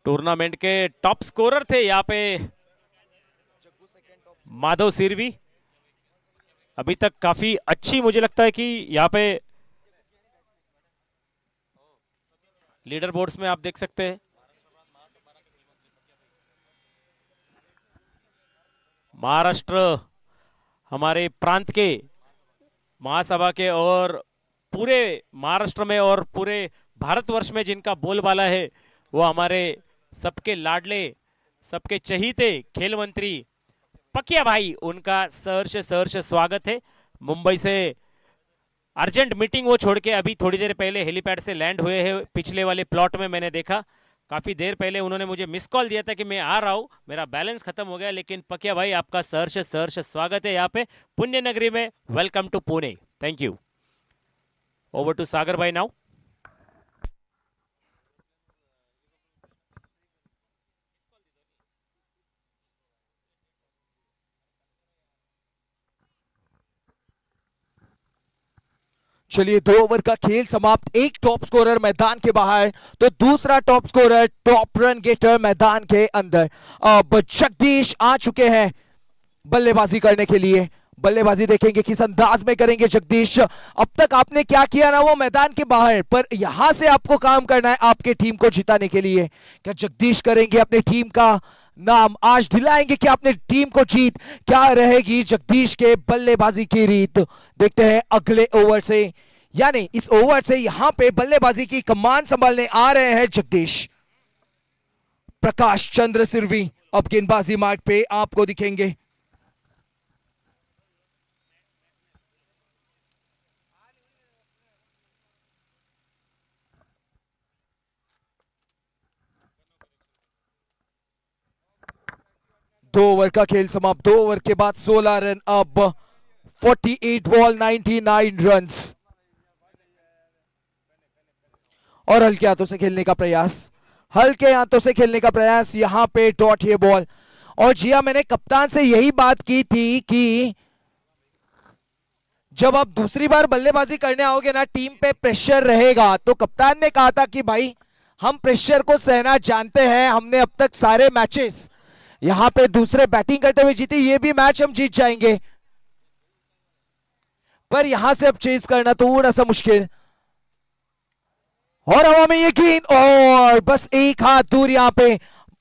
[SPEAKER 2] टूर्नामेंट के टॉप स्कोरर थे यहाँ पे माधव सिरवी। अभी तक काफी अच्छी मुझे लगता है कि यहाँ पे लीडर बोर्ड्स में आप देख सकते हैं महाराष्ट्र हमारे प्रांत के महासभा के और पूरे महाराष्ट्र में और पूरे भारतवर्ष में जिनका बोलबाला है वो हमारे सबके लाडले सबके चहीते खेल मंत्री पकिया भाई, उनका सहर्ष स्वागत है। मुंबई से अर्जेंट मीटिंग वो छोड़ के अभी थोड़ी देर पहले हेलीपैड से लैंड हुए हैं। पिछले वाले प्लॉट में मैंने देखा काफी देर पहले उन्होंने मुझे मिस कॉल दिया था कि मैं आ रहा हूं, मेरा बैलेंस खत्म हो गया। लेकिन पकिया भाई आपका सहर्ष स्वागत है यहाँ पे पुण्य नगरी में। Welcome to Pune. Thank you. Over to Sagar भाई नाउ।
[SPEAKER 1] चलिए 2 ओवर का खेल समाप्त। एक टॉप स्कोरर मैदान के बाहर तो दूसरा top scorer top run getter मैदान के अंदर। अब जगदीश आ चुके हैं बल्लेबाजी करने के लिए। बल्लेबाजी देखेंगे किस अंदाज में करेंगे जगदीश। अब तक आपने क्या किया ना वो मैदान के बाहर, पर यहां से आपको काम करना है आपके टीम को जिताने के लिए। क्या जगदीश करेंगे अपनी टीम का नाम, आज दिलाएंगे क्या अपने टीम को जीत? क्या रहेगी जगदीश के बल्लेबाजी की रीत? देखते हैं अगले ओवर से, यानी इस ओवर से यहां पे बल्लेबाजी की कमान संभालने आ रहे हैं जगदीश। प्रकाश चंद्र सिरवी अब गेंदबाजी मार्ग पे आपको दिखेंगे। दो ओवर का खेल समाप्त। 2 ओवर के बाद 16 रन। अब 48 बॉल 99 रन्स। और हल्के हाथों से खेलने का प्रयास, हल्के हाथों से खेलने का प्रयास। यहां पे डॉट ये बॉल। और जिया मैंने कप्तान से यही बात की थी कि जब आप दूसरी बार बल्लेबाजी करने आओगे ना, टीम पे प्रेशर रहेगा। तो कप्तान ने कहा था कि भाई हम प्रेशर को सहना जानते हैं, हमने अब तक सारे मैचेस यहां पे दूसरे बैटिंग करते हुए जीते, ये भी मैच हम जीत जाएंगे, पर यहां से अब चेज करना थोड़ा सा मुश्किल। और हवा में ये गेंद और बस एक हाथ दूर यहां पे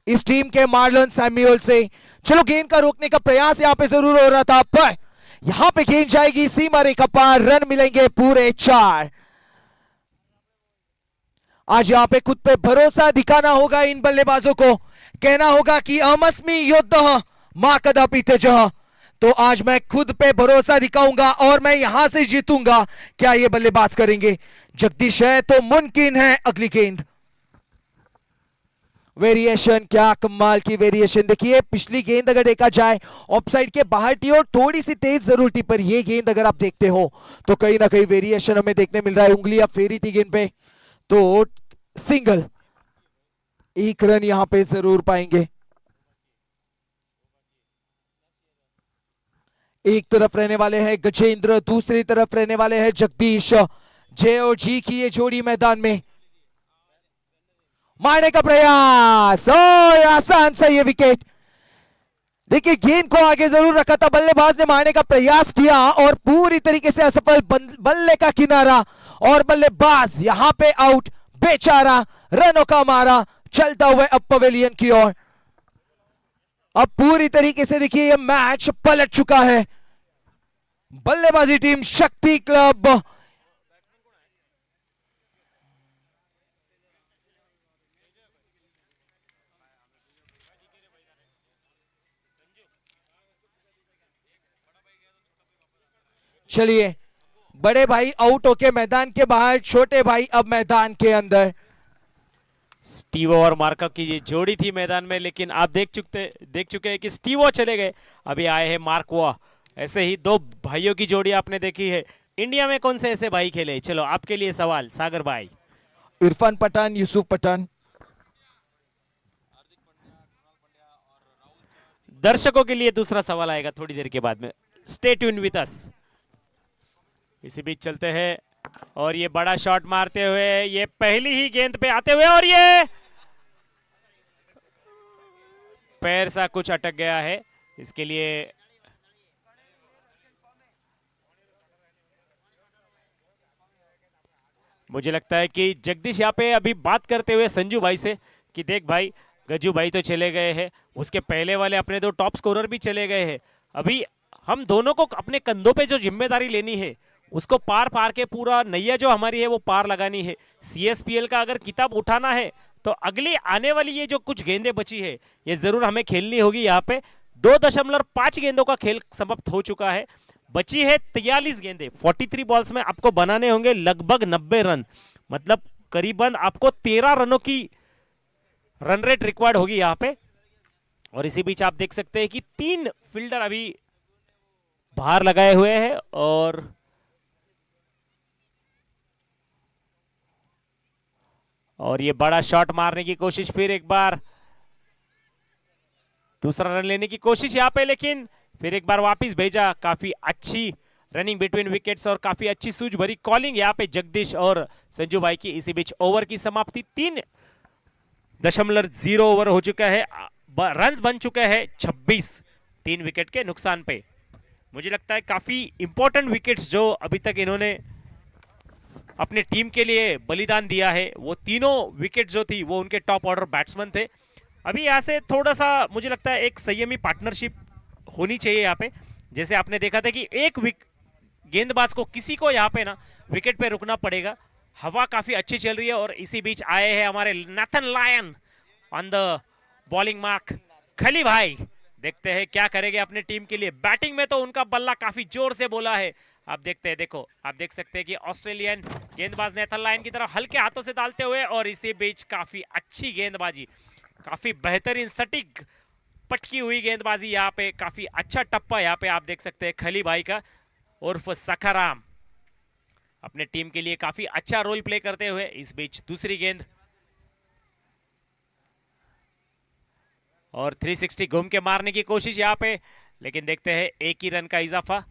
[SPEAKER 1] इस टीम के मार्लन सैमुअल से। चलो गेंद का रोकने का प्रयास यहां पे जरूर हो रहा था, पर यहां पे गेंद जाएगी सीमा रेखा पार। रन मिलेंगे पूरे 4। आज यहां पे खुद पे भरोसा दिखाना होगा इन बल्लेबाजों को। कहना होगा कि अहमस्मी योद्धः मां कदापि त्यजः। तो आज मैं खुद पे भरोसा दिखाऊंगा और मैं यहां से जीतूंगा। क्या ये बल्लेबाज करेंगे? जगदीश है तो मुमकिन है अगली गेंद। वेरिएशन, क्या कमाल की वेरिएशन। देखिए पिछली गेंद अगर देखा जाए ऑफसाइड के बाहर थी और थोड़ी सी तेज जरूर थी, पर ये गेंद अगर आप देखते हो तो कहीं ना कहीं वेरिएशन हमें देखने मिल रहा है। उंगलियां फेरी थी गेंद पे, तो सिंगल। 1 रन यहां पे जरूर पाएंगे। एक तरफ रहने वाले हैं गजेंद्र, दूसरी तरफ रहने वाले हैं जगदीश। जे और जी की ये जोड़ी मैदान में, मारने का प्रयास और आसान सा ये विकेट। देखिए गेंद को आगे जरूर रखा था, बल्लेबाज ने मारने का प्रयास किया और पूरी तरीके से असफल। बल्ले का किनारा और बल्लेबाज यहां पे आउट। बेचारा रनों का मारा चलता हुआ अब पवेलियन की ओर। अब पूरी तरीके से देखिए ये मैच पलट चुका है। बल्लेबाजी टीम शक्ति क्लब चलिए, बड़े भाई आउट होके मैदान के बाहर, छोटे भाई अब मैदान के अंदर।
[SPEAKER 2] स्टीवो और मार्कव की ये जोड़ी थी मैदान में, लेकिन आप देख चुके हैं कि स्टीवो चले गए, अभी आए हैं मार्कवा। ऐसे ही दो भाइयों की जोड़ी आपने देखी है। इंडिया में कौन से ऐसे भाई खेले? चलो आपके लिए सवाल सागर भाई।
[SPEAKER 1] इरफान पठान, यूसुफ पठान।
[SPEAKER 2] दर्शकों के लिए दूसरा सवाल आएगा थोड़ी देर के बाद में। Stay tuned with us. इसी बीच चलते हैं और ये बड़ा शॉट मारते हुए, ये पहली ही गेंद पे आते हुए, और ये पैर सा कुछ अटक गया है। इसके लिए मुझे लगता है कि जगदीश यहाँ पे अभी बात करते हुए संजू भाई से कि देख भाई, गज्जू भाई तो चले गए हैं, उसके पहले वाले अपने दो टॉप स्कोरर भी चले गए हैं, अभी हम दोनों को अपने कंधों पे जो जिम्मेदारी लेनी है उसको पार पार के पूरा नैया जो हमारी है वो पार लगानी है। सीएसपीएल का अगर किताब उठाना है तो अगली आने वाली ये जो कुछ गेंदें बची है ये जरूर हमें खेलनी होगी। यहाँ पे 2.5 गेंदों का खेल समाप्त हो चुका है, बची है 43 गेंदें। 43 बॉल्स में आपको बनाने होंगे लगभग 90 रन, मतलब करीबन आपको 13 रनों की रन रेट रिक्वायर्ड होगी यहाँ पे। और इसी बीच आप देख सकते हैं कि 3 फील्डर अभी बाहर लगाए हुए हैं और ये बड़ा शॉट मारने की कोशिश, फिर एक बार दूसरा रन लेने की कोशिश यहाँ पे, लेकिन फिर एक बार वापस भेजा। काफी अच्छी रनिंग बिटवीन विकेट्स और काफी अच्छी सूझ भरी कॉलिंग यहाँ पे जगदीश और संजू भाई की। इसी बीच ओवर की समाप्ति 3.0 ओवर हो चुका है, रन्स बन चुके हैं 26 3 विकेट के नुकसान पे। मुझे लगता है काफी इंपॉर्टेंट विकेट्स जो अभी तक इन्होंने अपने टीम के लिए बलिदान दिया है, वो तीनों विकेट जो थी वो उनके टॉप ऑर्डर बैट्समैन थे। अभी यहाँ से थोड़ा सा मुझे लगता है एक संयमी पार्टनरशिप होनी चाहिए यहाँ पे। जैसे आपने देखा था कि एक गेंदबाज को किसी को यहाँ पे ना विकेट पे रुकना पड़ेगा। हवा काफी अच्छी चल रही है और इसी बीच आए हैं हमारे Nathan Lyon on the bowling mark. खली भाई देखते हैं क्या करेंगे अपने टीम के लिए। बैटिंग में तो उनका बल्ला काफी जोर से बोला है, आप देखते हैं, देखो आप देख सकते हैं कि ऑस्ट्रेलियन गेंदबाज नेथन लायन की तरफ हल्के हाथों से डालते हुए, और इसी बीच काफी अच्छी गेंदबाजी, काफी बेहतरीन सटीक पटकी हुई गेंदबाजी यहाँ पे, काफी अच्छा टप्पा यहाँ पे आप देख सकते हैं खली भाई का उर्फ सखाराम अपने टीम के लिए काफी अच्छा रोल प्ले करते हुए। इस बीच दूसरी गेंद और 360 घूम के मारने की कोशिश यहाँ पे, लेकिन देखते हैं एक ही रन का इजाफा।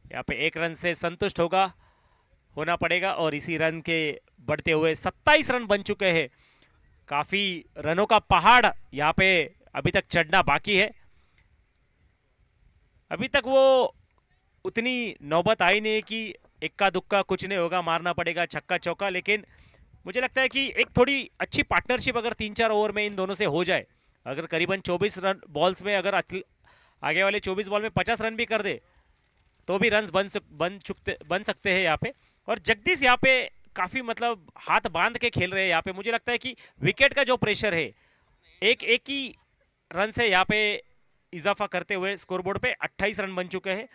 [SPEAKER 2] यहाँ पे 1 रन से संतुष्ट होना पड़ेगा और इसी रन के बढ़ते हुए 27 रन बन चुके हैं। काफी रनों का पहाड़ यहाँ पे अभी तक चढ़ना बाकी है। अभी तक वो उतनी नौबत आई नहीं कि इक्का दुक्का कुछ नहीं होगा, मारना पड़ेगा छक्का चौका, लेकिन मुझे लगता है कि एक थोड़ी अच्छी पार्टनरशिप अगर 3-4 ओवर में इन दोनों से हो जाए, अगर करीबन 24 रन बॉल्स में अगर आगे वाले 24 बॉल में 50 रन भी कर दे तो भी रन्स बन सकते हैं यहाँ पे। और जगदीश यहाँ पे काफी मतलब हाथ बांध के खेल रहे हैं यहाँ पे। मुझे लगता है कि विकेट का जो प्रेशर है एक ही रन से यहाँ पे इजाफा करते हुए स्कोरबोर्ड पे 28 रन बन चुके हैं।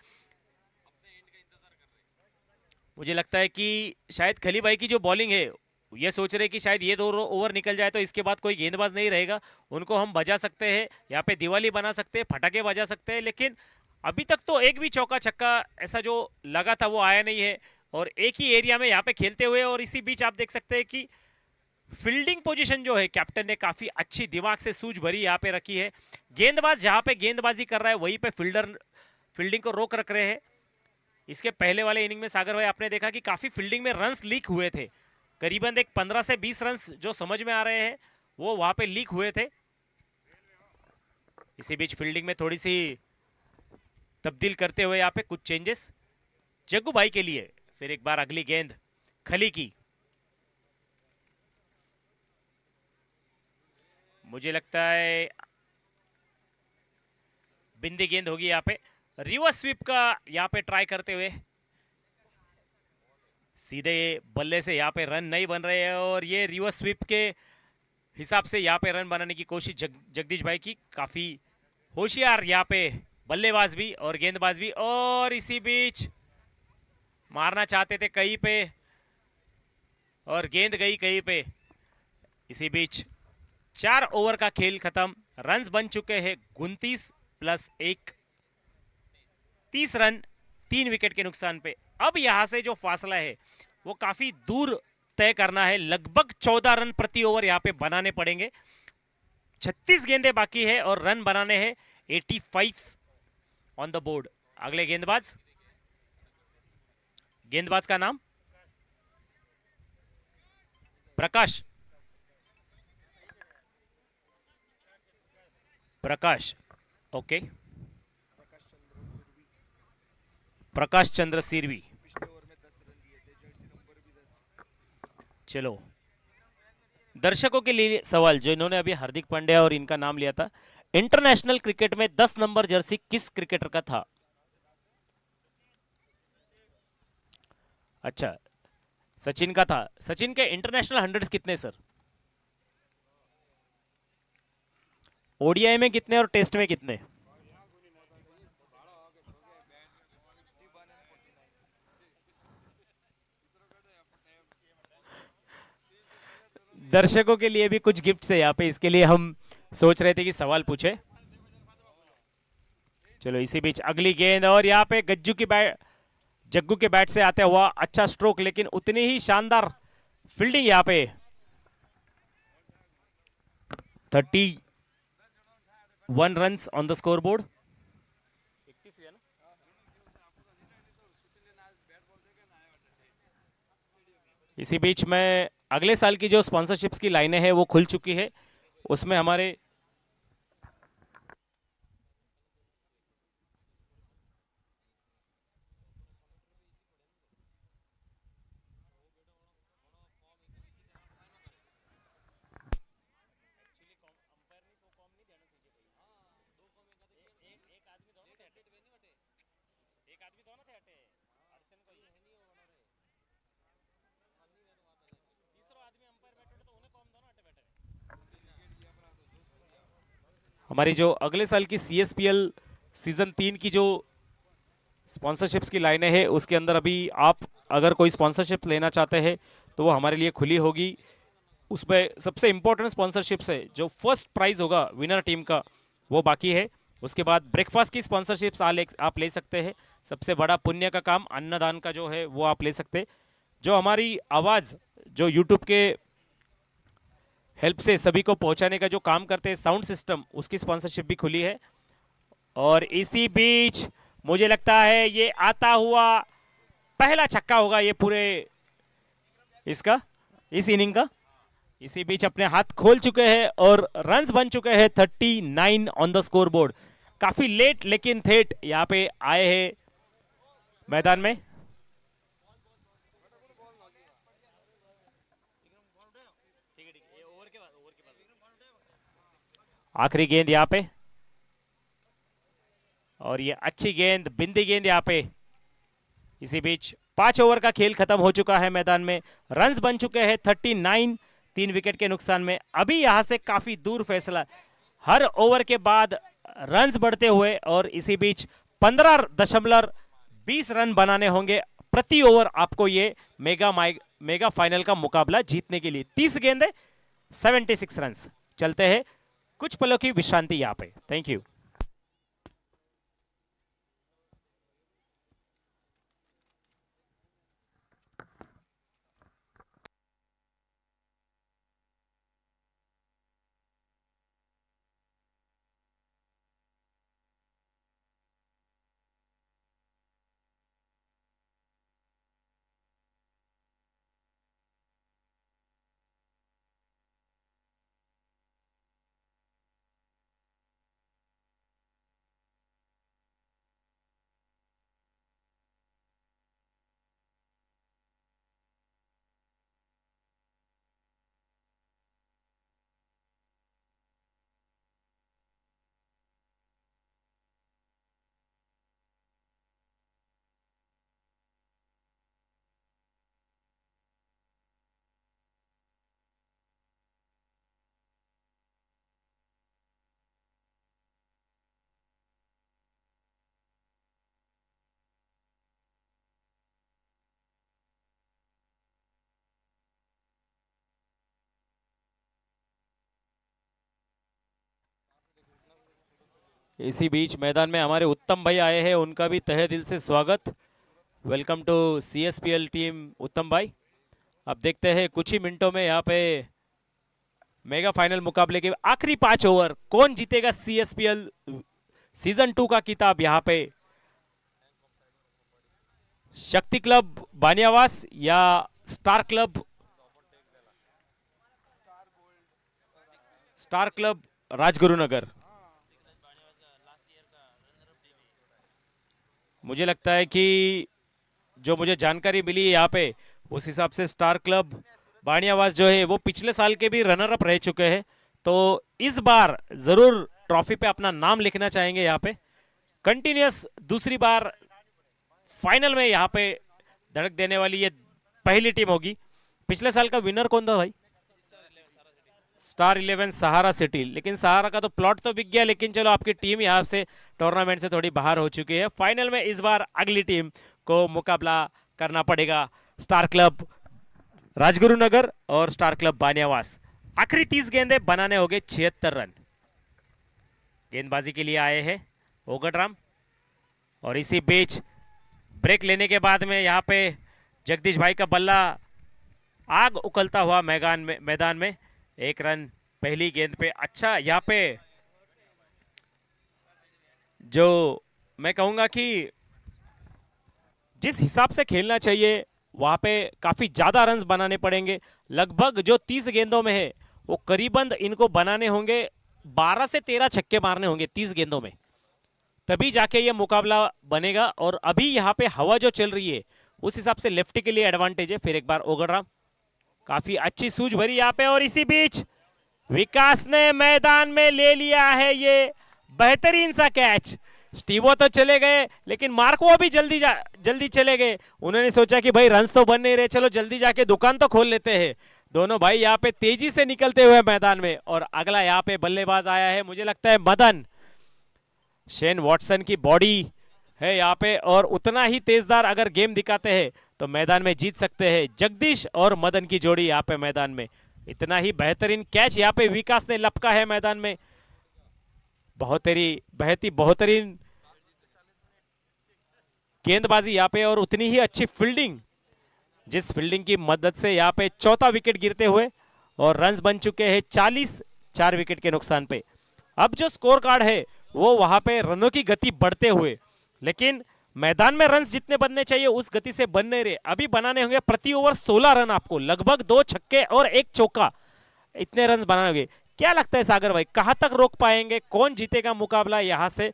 [SPEAKER 2] मुझे लगता है कि शायद खली भाई की जो बॉलिंग है ये सोच रहे कि शायद ये 2 ओवर निकल जाए तो इसके बाद कोई गेंदबाज नहीं रहेगा, उनको हम बजा सकते हैं, यहाँ पे दिवाली बना सकते हैं, फटाके बजा सकते हैं, लेकिन अभी तक तो एक भी चौका छक्का ऐसा जो लगा था वो आया नहीं है और एक ही एरिया में यहाँ पे खेलते हुए। और इसी बीच आप देख सकते हैं कि फील्डिंग पोजीशन जो है कैप्टन ने काफी अच्छी दिमाग से सूझ भरी यहाँ पे रखी है। गेंदबाज जहाँ पे गेंदबाजी कर रहा है वहीं पे फील्डिंग को रोक रख रहे हैं। इसके पहले वाले इनिंग में सागर भाई आपने देखा कि काफी फील्डिंग में रन्स लीक हुए थे, करीबन एक 15 से 20 रन्स जो समझ में आ रहे हैं वो वहां पे लीक हुए थे। इसी बीच फील्डिंग में थोड़ी सी तब्दील करते हुए यहाँ पे कुछ चेंजेस जग्गू भाई के लिए। फिर एक बार अगली गेंद खली की, मुझे लगता है बिंदी गेंद होगी यहाँ पे। रिवर्स स्वीप का यहाँ पे ट्राई करते हुए सीधे बल्ले से यहाँ पे रन नहीं बन रहे हैं और ये रिवर्स स्वीप के हिसाब से यहाँ पे रन बनाने की कोशिश जगदीश भाई की। काफी होशियार यहाँ पे बल्लेबाज भी और गेंदबाज भी, और इसी बीच मारना चाहते थे कहीं पे और गेंद गई कहीं पे। इसी बीच 4 ओवर का खेल खत्म, रन्स बन चुके हैं 29 प्लस 1, 30 रन 3 विकेट के नुकसान पे। अब यहां से जो फासला है वो काफी दूर तय करना है, लगभग 14 रन प्रति ओवर यहां पे बनाने पड़ेंगे। 36 गेंदें बाकी है और रन बनाने हैं 85 ऑन द बोर्ड। अगले गेंदबाज, गेंदबाज का नाम प्रकाश, प्रकाश, ओके, प्रकाश चंद्र सिरवी। चलो दर्शकों के लिए सवाल, जो इन्होंने अभी हार्दिक पांड्या और इनका नाम लिया था, इंटरनेशनल क्रिकेट में 10 नंबर जर्सी किस क्रिकेटर का था? अच्छा, सचिन का था। सचिन के इंटरनेशनल हंड्रेड्स कितने सर? ओडीआई में कितने और टेस्ट में कितने? दर्शकों के लिए भी कुछ गिफ्ट है यहाँ पे, इसके लिए हम सोच रहे थे कि सवाल पूछे। चलो इसी बीच अगली गेंद, और यहाँ पे जग्गू के बैट से आते हुआ अच्छा स्ट्रोक, लेकिन उतनी ही शानदार फील्डिंग यहाँ पे। 31 runs on the score board. इसी बीच में अगले साल की जो स्पॉन्सरशिप्स की लाइनें हैं वो खुल चुकी है, उसमें हमारे हमारी जो अगले साल की CSPL सीजन 3 की जो स्पॉन्सरशिप्स की लाइनें हैं उसके अंदर अभी आप अगर कोई स्पॉन्सरशिप लेना चाहते हैं तो वो हमारे लिए खुली होगी। उसमें सबसे इंपॉर्टेंट स्पॉन्सरशिप्स है, जो फर्स्ट प्राइज होगा विनर टीम का वो बाकी है। उसके बाद ब्रेकफास्ट की स्पॉन्सरशिप्स आप ले सकते हैं। सबसे बड़ा पुण्य का काम अन्नदान का जो है वो आप ले सकते हैं। जो हमारी आवाज़ जो यूट्यूब के हेल्प से सभी को पहुंचाने का जो काम करते हैं, साउंड सिस्टम, उसकी स्पॉन्सरशिप भी खुली है। और इसी बीच मुझे लगता है ये आता हुआ पहला छक्का होगा ये पूरे इस इनिंग का। इसी बीच अपने हाथ खोल चुके हैं और रन्स बन चुके हैं 39 ऑन द स्कोर बोर्ड। काफी लेट लेकिन थेट यहाँ पे आए हैं मैदान में। आखिरी गेंद यहाँ पे, और ये अच्छी गेंद, बिंदी गेंद यहाँ पे। इसी बीच 5 ओवर का खेल खत्म हो चुका है मैदान में, रन्स बन चुके हैं 39, 3 विकेट के नुकसान में। अभी यहां से काफी दूर फैसला, हर ओवर के बाद रन्स बढ़ते हुए, और इसी बीच 15.20 रन बनाने होंगे प्रति ओवर आपको ये मेगा फाइनल का मुकाबला जीतने के लिए। 30 गेंदे 76 रन्स। चलते हैं कुछ पलों की विश्रांति यहाँ पे। Thank you. इसी बीच मैदान में हमारे उत्तम भाई आए हैं, उनका भी तहे दिल से स्वागत। वेलकम टू CSPL टीम उत्तम भाई। अब देखते हैं कुछ ही मिनटों में यहाँ पे मेगा फाइनल मुकाबले के आखिरी 5 ओवर कौन जीतेगा CSPL सीजन 2 का किताब। यहाँ पे शक्ति क्लब बानियावास या स्टार क्लब राजगुरुनगर। मुझे लगता है कि जो मुझे जानकारी मिली है यहाँ पे, उस हिसाब से स्टार क्लब बानियावास जो है वो पिछले साल के भी रनर अप रह चुके हैं, तो इस बार जरूर ट्रॉफी पे अपना नाम लिखना चाहेंगे। यहाँ पे कंटिन्यूस दूसरी बार फाइनल में यहाँ पे धड़क देने वाली ये पहली टीम होगी। पिछले साल का विनर कौन था भाई? स्टार 11 सहारा सिटी। लेकिन सहारा का तो प्लॉट तो बिक गया, लेकिन चलो आपकी टीम यहाँ से टूर्नामेंट से थोड़ी बाहर हो चुकी है। फाइनल में इस बार अगली टीम को मुकाबला करना पड़ेगा, स्टार क्लब राजगुरुनगर और स्टार क्लब बानियावास। आखिरी 30 गेंदें बनाने होंगे 76 रन। गेंदबाजी के लिए आए हैं ओगडराम, और इसी बीच ब्रेक लेने के बाद में यहाँ पे जगदीश भाई का बल्ला आग उकलता हुआ मैदान में 1 रन पहली गेंद पे। अच्छा, यहाँ पे जो मैं कहूंगा कि जिस हिसाब से खेलना चाहिए वहां पे काफी ज्यादा रन्स बनाने पड़ेंगे। लगभग जो 30 गेंदों में है वो करीबन इनको बनाने होंगे 12 से 13 छक्के मारने होंगे 30 गेंदों में, तभी जाके ये मुकाबला बनेगा। और अभी यहाँ पे हवा जो चल रही है उस हिसाब से लेफ्टी के लिए एडवांटेज है। फिर एक बार ओगडराम, काफी अच्छी सूझ भरी यहाँ पे, और इसी बीच विकास ने मैदान में ले लिया है ये बेहतरीन सा कैच। स्टीवो तो चले गए, लेकिन मार्को भी जल्दी चले गए। उन्होंने सोचा कि भाई रन्स तो बन नहीं रहे, चलो जल्दी जाके दुकान तो खोल लेते हैं। दोनों भाई यहाँ पे तेजी से निकलते हुए मैदान में। और अगला यहाँ पे बल्लेबाज आया है, मुझे लगता है मदन। शेन वॉटसन की बॉडी है यहाँ पे, और उतना ही तेजदार अगर गेम दिखाते हैं तो मैदान में जीत सकते हैं। जगदीश और मदन की जोड़ी यहाँ पे मैदान में, इतना ही बेहतरीन कैच यहाँ पे विकास ने लपका है मैदान में। बेहतरीन गेंदबाजी यहाँ पे, और उतनी ही अच्छी फील्डिंग, जिस फील्डिंग की मदद से यहाँ पे चौथा विकेट गिरते हुए और रन्स बन चुके हैं 40, 4 विकेट के नुकसान पे। अब जो स्कोर कार्ड है वो वहां पे रनों की गति बढ़ते हुए, लेकिन मैदान में रन्स जितने बनने चाहिए उस गति से बन नहीं रहे। अभी बनाने होंगे प्रति ओवर 16 रन आपको, लगभग 2 छक्के और 1 चौका, इतने रन बनाने होंगे। क्या लगता है सागर भाई, कहां तक रोक पाएंगे? कौन जीतेगा मुकाबला? यहां से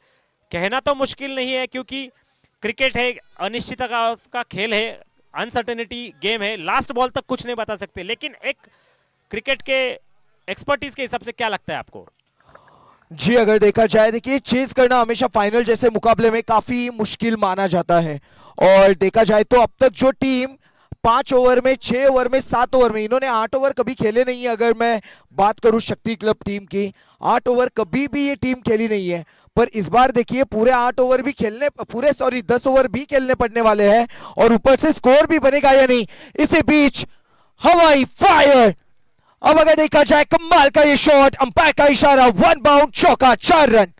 [SPEAKER 2] कहना तो मुश्किल नहीं है, क्योंकि क्रिकेट है, अनिश्चितता का खेल है, अनसर्टेनिटी गेम है, लास्ट बॉल तक कुछ नहीं बता सकते। लेकिन एक क्रिकेट के एक्सपर्टीज के हिसाब से क्या लगता है आपको?
[SPEAKER 1] जी, अगर देखा जाए, देखिए चेस करना हमेशा फाइनल जैसे मुकाबले में काफी मुश्किल माना जाता है। और देखा जाए तो अब तक जो टीम 5 ओवर में, 6 ओवर में, 7 ओवर में, इन्होंने 8 ओवर कभी खेले नहीं है। अगर मैं बात करूं शक्ति क्लब टीम की, 8 ओवर कभी भी ये टीम खेली नहीं है। पर इस बार देखिए पूरे 8 ओवर भी खेलने, 10 ओवर भी खेलने पड़ने वाले हैं, और ऊपर से स्कोर भी बनेगा या नहीं। इसी बीच हवाई फायर, अब अगर देखा जाए कमाल का ये शॉट, अंपायर का इशारा, 1 बाउंड, चौका, 4 रन।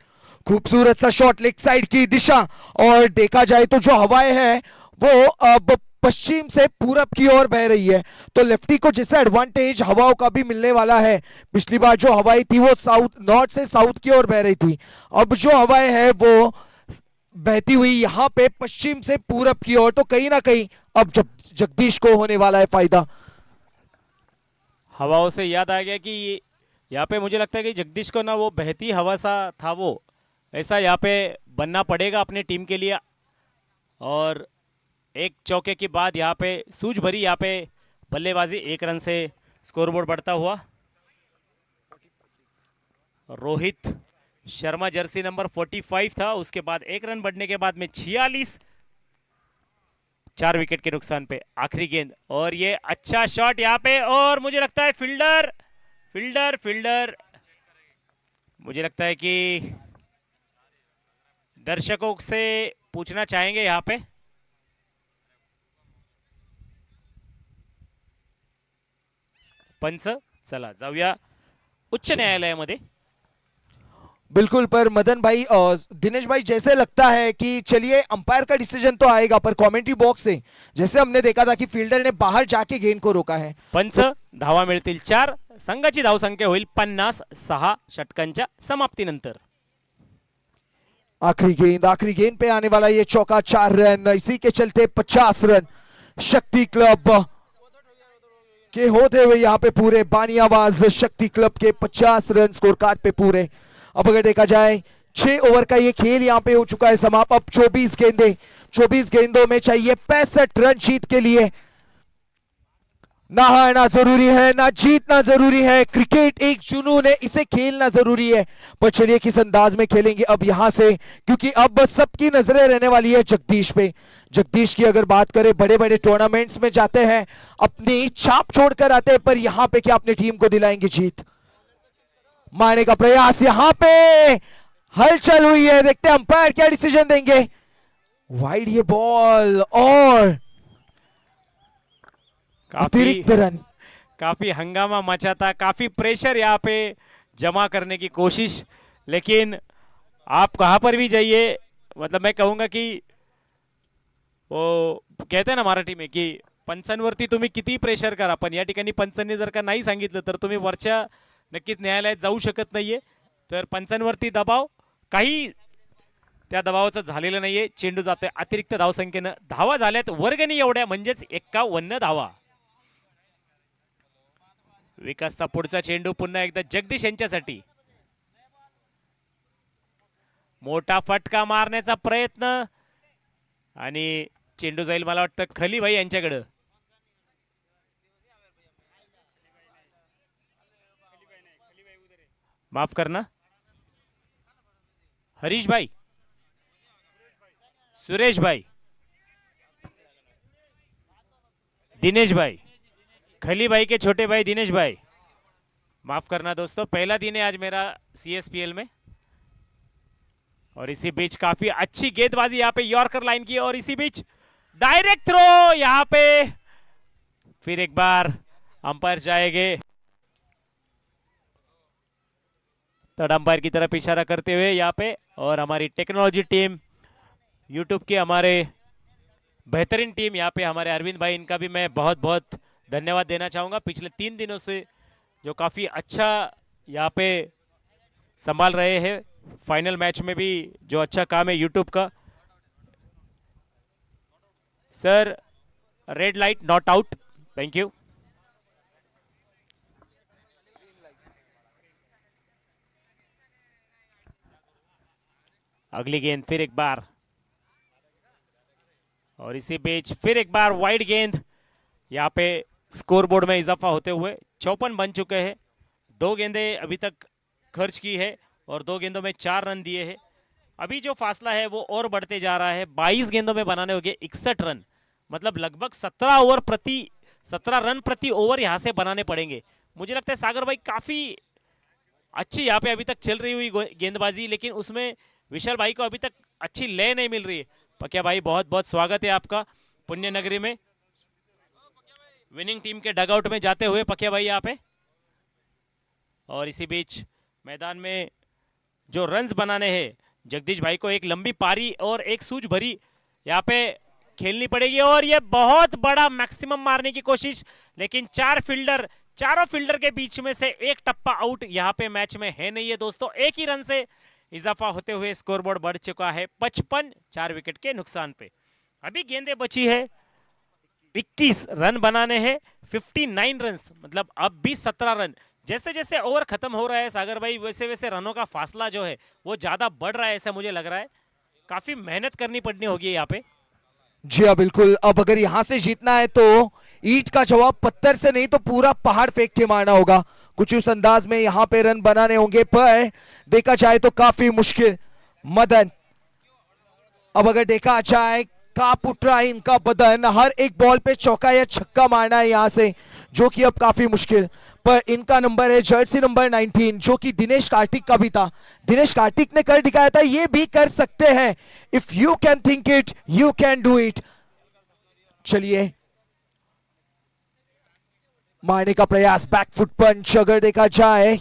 [SPEAKER 1] खूबसूरत सा शॉट लेग साइड की दिशा। और देखा जाए तो जो हवाएं हैं वो अब पश्चिम से पूरब की ओर बह रही है, तो लेफ्टी को जिससे एडवांटेज हवाओं का भी मिलने वाला है। पिछली बार जो हवाएं थी वो नॉर्थ से साउथ की ओर बह रही थी, अब जो हवाएं हैं वो बहती हुई यहाँ पे पश्चिम से पूरब की ओर, तो कहीं ना कहीं अब जगदीश को होने वाला है फायदा।
[SPEAKER 2] हवाओं से याद आ गया कि यहाँ पे मुझे लगता है कि जगदीश को ना वो बहती हवा सा था, वो ऐसा यहाँ पे बनना पड़ेगा अपने टीम के लिए। और एक चौके के बाद यहाँ पे सूझ भरी यहाँ पे बल्लेबाजी, 1 रन से स्कोरबोर्ड बढ़ता हुआ। रोहित शर्मा जर्सी नंबर 45 था, उसके बाद 1 रन बढ़ने के बाद में 46, 4 विकेट के नुकसान पे। आखिरी गेंद, और ये अच्छा शॉट यहाँ पे, और मुझे लगता है फील्डर मुझे लगता है कि दर्शकों से पूछना चाहेंगे यहाँ पे। पंच, चला जाऊया उच्च न्यायालयामध्ये।
[SPEAKER 1] बिल्कुल, पर मदन भाई दिनेश भाई, जैसे लगता है कि चलिए अंपायर का डिसीजन तो आएगा, पर कमेंट्री बॉक्स से जैसे हमने देखा था कि फील्डर ने बाहर जाके गेंद को रोका है।
[SPEAKER 2] पंच, धावा मिळतील 4, संघाची धावसंख्या होईल 50 6 षटकांच्या समाप्तीनंतर.
[SPEAKER 1] आखिरी गेंद पे आने वाला ये चौका, 4 रन, इसी के चलते 50 रन शक्ति क्लब के होते हुए यहाँ पे पूरे। बानियावाज शक्ति क्लब के 50 रन स्कोर कार्ड पे पूरे। अब अगर देखा जाए 6 ओवर का ये खेल यहाँ पे हो चुका है समाप्त। अब 24 गेंदों में चाहिए 65 रन जीत के लिए। ना हारना जरूरी है, ना जीतना जरूरी है, क्रिकेट एक जुनून है, इसे खेलना जरूरी है। पर चलिए किस अंदाज में खेलेंगे अब यहां से, क्योंकि अब बस सबकी नजरें रहने वाली है जगदीश पे। जगदीश की अगर बात करें, बड़े बड़े टूर्नामेंट्स में जाते हैं, अपनी छाप छोड़कर आते हैं, पर यहां पे क्या अपनी टीम को दिलाएंगे जीत? मारने का प्रयास, यहां पे हलचल हुई है, देखते हैं अंपायर क्या डिसीजन देंगे। वाइड ये बॉल और अतिरिक्त रन।
[SPEAKER 2] काफी हंगामा मचा था, काफी प्रेशर यहाँ पे जमा करने की कोशिश, लेकिन आप कहां पर भी जाइए, मतलब मैं कहूंगा कि वो कहते हैं ना मराठी में की पंचांवरती तुम्ही किती प्रेशर करा, पण या ठिकाणी पंचांनी जर का नाही सांगितलं तर तुम्ही वरच्या नक्कीच न्यायालयात जाऊ शकत नाहीये. तर पंचांवरती दबाव काही त्या दबावाचं झालेलं नाहीये. चेंडू जातोय अतिरिक्त धावसंख्येनं. धावा झाल्यात वर्गणी एवढ्या, म्हणजेच 51 धावा. विकासचा पुढचा चेंडू पुन्हा एकदा जगदीश यांच्यासाठी. मोठा फटका मारण्याचा प्रयत्न आणि चेंडू जाईल मला वाटतं खलीभाई यांच्याकडे. माफ करना, हरीश भाई, सुरेश भाई, दिनेश भाई, खली भाई के छोटे भाई दिनेश भाई, माफ करना दोस्तों, पहला दिन है आज मेरा CSPL में. और इसी बीच काफी अच्छी गेंदबाजी यहाँ पे यॉर्कर लाइन की, और इसी बीच डायरेक्ट थ्रो यहाँ पे. फिर एक बार अंपायर जाएंगे, थर्ड अंपायर की तरफ इशारा करते हुए यहाँ पे. और हमारी टेक्नोलॉजी टीम, यूट्यूब की हमारे बेहतरीन टीम, यहाँ पे हमारे अरविंद भाई, इनका भी मैं बहुत बहुत धन्यवाद देना चाहूंगा. पिछले 3 दिनों से जो काफी अच्छा यहाँ पे संभाल रहे हैं, फाइनल मैच में भी जो अच्छा काम है यूट्यूब का. Sir, red light, not out, thank you. अगली गेंद फिर एक बार, और इसी बीच फिर एक बार वाइड गेंद. यहाँ पे स्कोरबोर्ड में इजाफा होते हुए 54 बन चुके हैं. 2 गेंदें अभी तक खर्च की है और 2 गेंदों में 4 रन दिए हैं. अभी जो फासला है वो और बढ़ते जा रहा है. 22 गेंदों में बनाने होंगे 61 रन, मतलब लगभग 17 रन प्रति ओवर यहाँ से बनाने पड़ेंगे. मुझे लगता है सागर भाई काफी अच्छी यहाँ पे अभी तक चल रही हुई गेंदबाजी, लेकिन उसमें विशाल भाई को अभी तक अच्छी लय नहीं मिल रही है. पकिया भाई, बहुत बहुत स्वागत है आपका पुण्य नगरी में. विनिंग टीम के डगआउट में जाते हुए पकिया भाई यहाँ पे. और इसी बीच मैदान में जो रन्स बनाने हैं, जगदीश भाई को एक लंबी पारी और एक सूझ भरी यहाँ पे खेलनी पड़ेगी. और ये बहुत बड़ा मैक्सिमम मारने की कोशिश, लेकिन चारों फील्डर के बीच में से एक टप्पा आउट यहाँ पे मैच में है नहीं है दोस्तों. एक ही रन से इजाफा होते हुए स्कोरबोर्ड बढ़ चुका है 55, 4 विकेट के नुकसान पे. अभी गेंदें बची है 21 रन बनाने हैं, 59 रन, मतलब अब भी 17 रन. जैसे जैसे ओवर खत्म हो रहा है सागर भाई, वैसे वैसे रनों का फासला जो है वो ज्यादा बढ़ रहा है, ऐसा मुझे लग रहा है. काफी मेहनत करनी पड़नी होगी यहाँ पे.
[SPEAKER 1] जी हाँ, बिल्कुल. अब अगर यहां से जीतना है तो ईंट का जवाब पत्थर से नहीं तो पूरा पहाड़ फेंक के मारना होगा. कुछ उस अंदाज में यहां पे रन बनाने होंगे, पर देखा जाए तो काफी मुश्किल. मदन, अब अगर देखा जाए कांप उठ रहा है इनका बदन, हर एक बॉल पे चौका या छक्का मारना है यहां से, जो कि अब काफी मुश्किल. पर इनका नंबर है जर्सी नंबर 19, जो कि दिनेश कार्तिक का भी था. दिनेश कार्तिक ने कर दिखाया था, ये भी कर सकते हैं. If you can think it, you can do it. चलिए, मारने का प्रयास, बैकफुट पंच अगर देखा जाए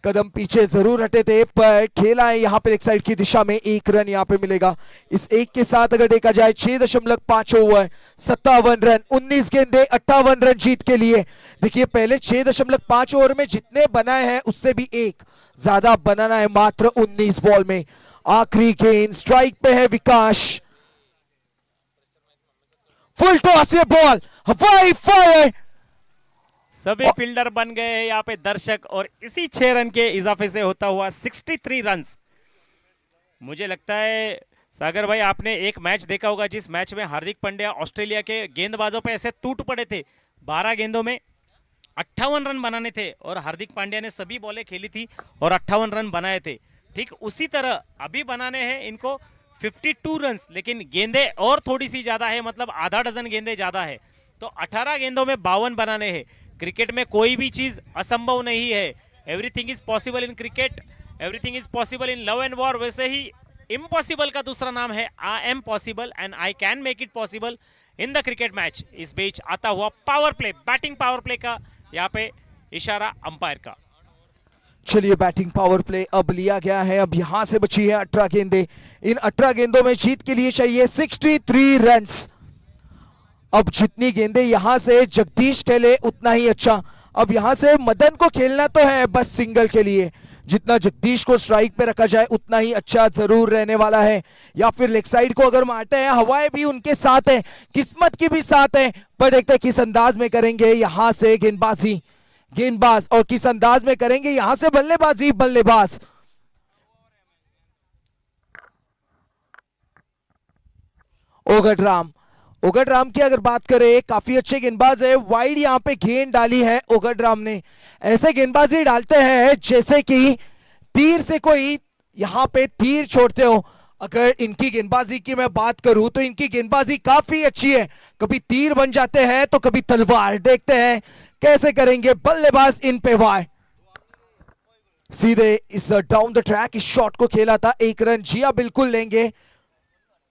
[SPEAKER 1] कदम पीछे जरूर हटे थे पर खेला है यहाँ पे लेग साइड की दिशा में, 1 रन यहाँ पे मिलेगा। इस 1 के साथ अगर देखा जाए 6.5 ओवर 57 रन, 19 गेंदे 58 रन जीत के लिए। देखिए पहले 6.5 ओवर में जितने बनाए हैं उससे भी 1 ज्यादा बनाना है मात्र 19 बॉल में। आखिरी गेंद स्ट्राइक पे है विकास, फुल टॉस, ये बॉल हवाई फायर।
[SPEAKER 2] सभी फील्डर बन गए हैं यहाँ पे दर्शक, और इसी 6 रन के इजाफे से होता हुआ 63 रन। मुझे लगता है सागर भाई आपने एक मैच देखा होगा जिस मैच में हार्दिक पांड्या ऑस्ट्रेलिया के गेंदबाजों पे ऐसे टूट पड़े थे। 12 गेंदों में 58 रन बनाने थे और हार्दिक पांड्या ने सभी बॉलें खेली थी और 58 रन बनाए थे। ठीक उसी तरह अभी बनाने हैं इनको 52 रन, लेकिन गेंदे और थोड़ी सी ज्यादा है, मतलब आधा डजन गेंदे ज्यादा है, तो 18 गेंदों में 52 बनाने हैं। क्रिकेट में कोई भी चीज असंभव नहीं है। Everything is possible in cricket, everything is possible in love and war. वैसे ही इम्पॉसिबल का दूसरा नाम है I am possible and I can make it possible in the cricket match. इस बीच आता हुआ power play, batting power play का यहाँ पे इशारा अंपायर का।
[SPEAKER 1] चलिए बैटिंग पावर प्ले अब लिया गया है। अब यहां से बची है 18 गेंदे। इन 18 गेंदों में जीत के लिए चाहिए 63 रन्स। अब जितनी गेंदे यहां से जगदीश खेले उतना ही अच्छा। अब यहां से मदन को खेलना तो है बस सिंगल के लिए, जितना जगदीश को स्ट्राइक पे रखा जाए उतना ही अच्छा जरूर रहने वाला है। या फिर लेग साइड को अगर मारते हैं, हवाएं भी उनके साथ है, किस्मत की भी साथ है, पर देखते हैं किस अंदाज में करेंगे यहां से गेंदबाजी गेंदबाज, और किस अंदाज में करेंगे यहां से बल्लेबाजी बल्लेबाज। ओगड राम की अगर बात करें, काफी अच्छे गेंदबाज है। वाइड यहां पे गेंद डाली है ओगड राम ने। ऐसे गेंदबाजी डालते हैं जैसे कि तीर से कोई यहां पे तीर छोड़ते हो। अगर इनकी गेंदबाजी की मैं बात करूं तो इनकी गेंदबाजी काफी अच्छी है, कभी तीर बन जाते हैं तो कभी तलवार। देखते हैं कैसे करेंगे बल्लेबाज इन पे वार। सीधे इस डाउन द ट्रैक इस शॉट को खेला था, 1 रन जिया बिल्कुल लेंगे,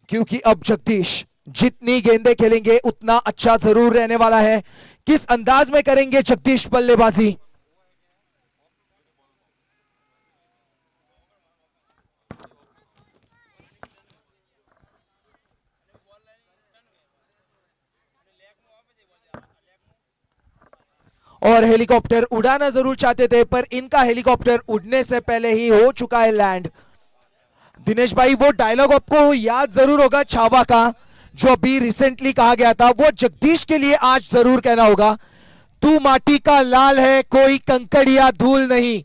[SPEAKER 1] क्योंकि अब जगदीश जितनी गेंदें खेलेंगे उतना अच्छा जरूर रहने वाला है। किस अंदाज में करेंगे जगदीश बल्लेबाजी। और हेलीकॉप्टर उड़ाना जरूर चाहते थे पर इनका हेलीकॉप्टर उड़ने से पहले ही हो चुका है लैंड। दिनेश भाई वो डायलॉग आपको याद जरूर होगा छावा का, जो अभी रिसेंटली कहा गया था, वो जगदीश के लिए आज जरूर कहना होगा। तू माटी का लाल है कोई कंकड़ या धूल नहीं,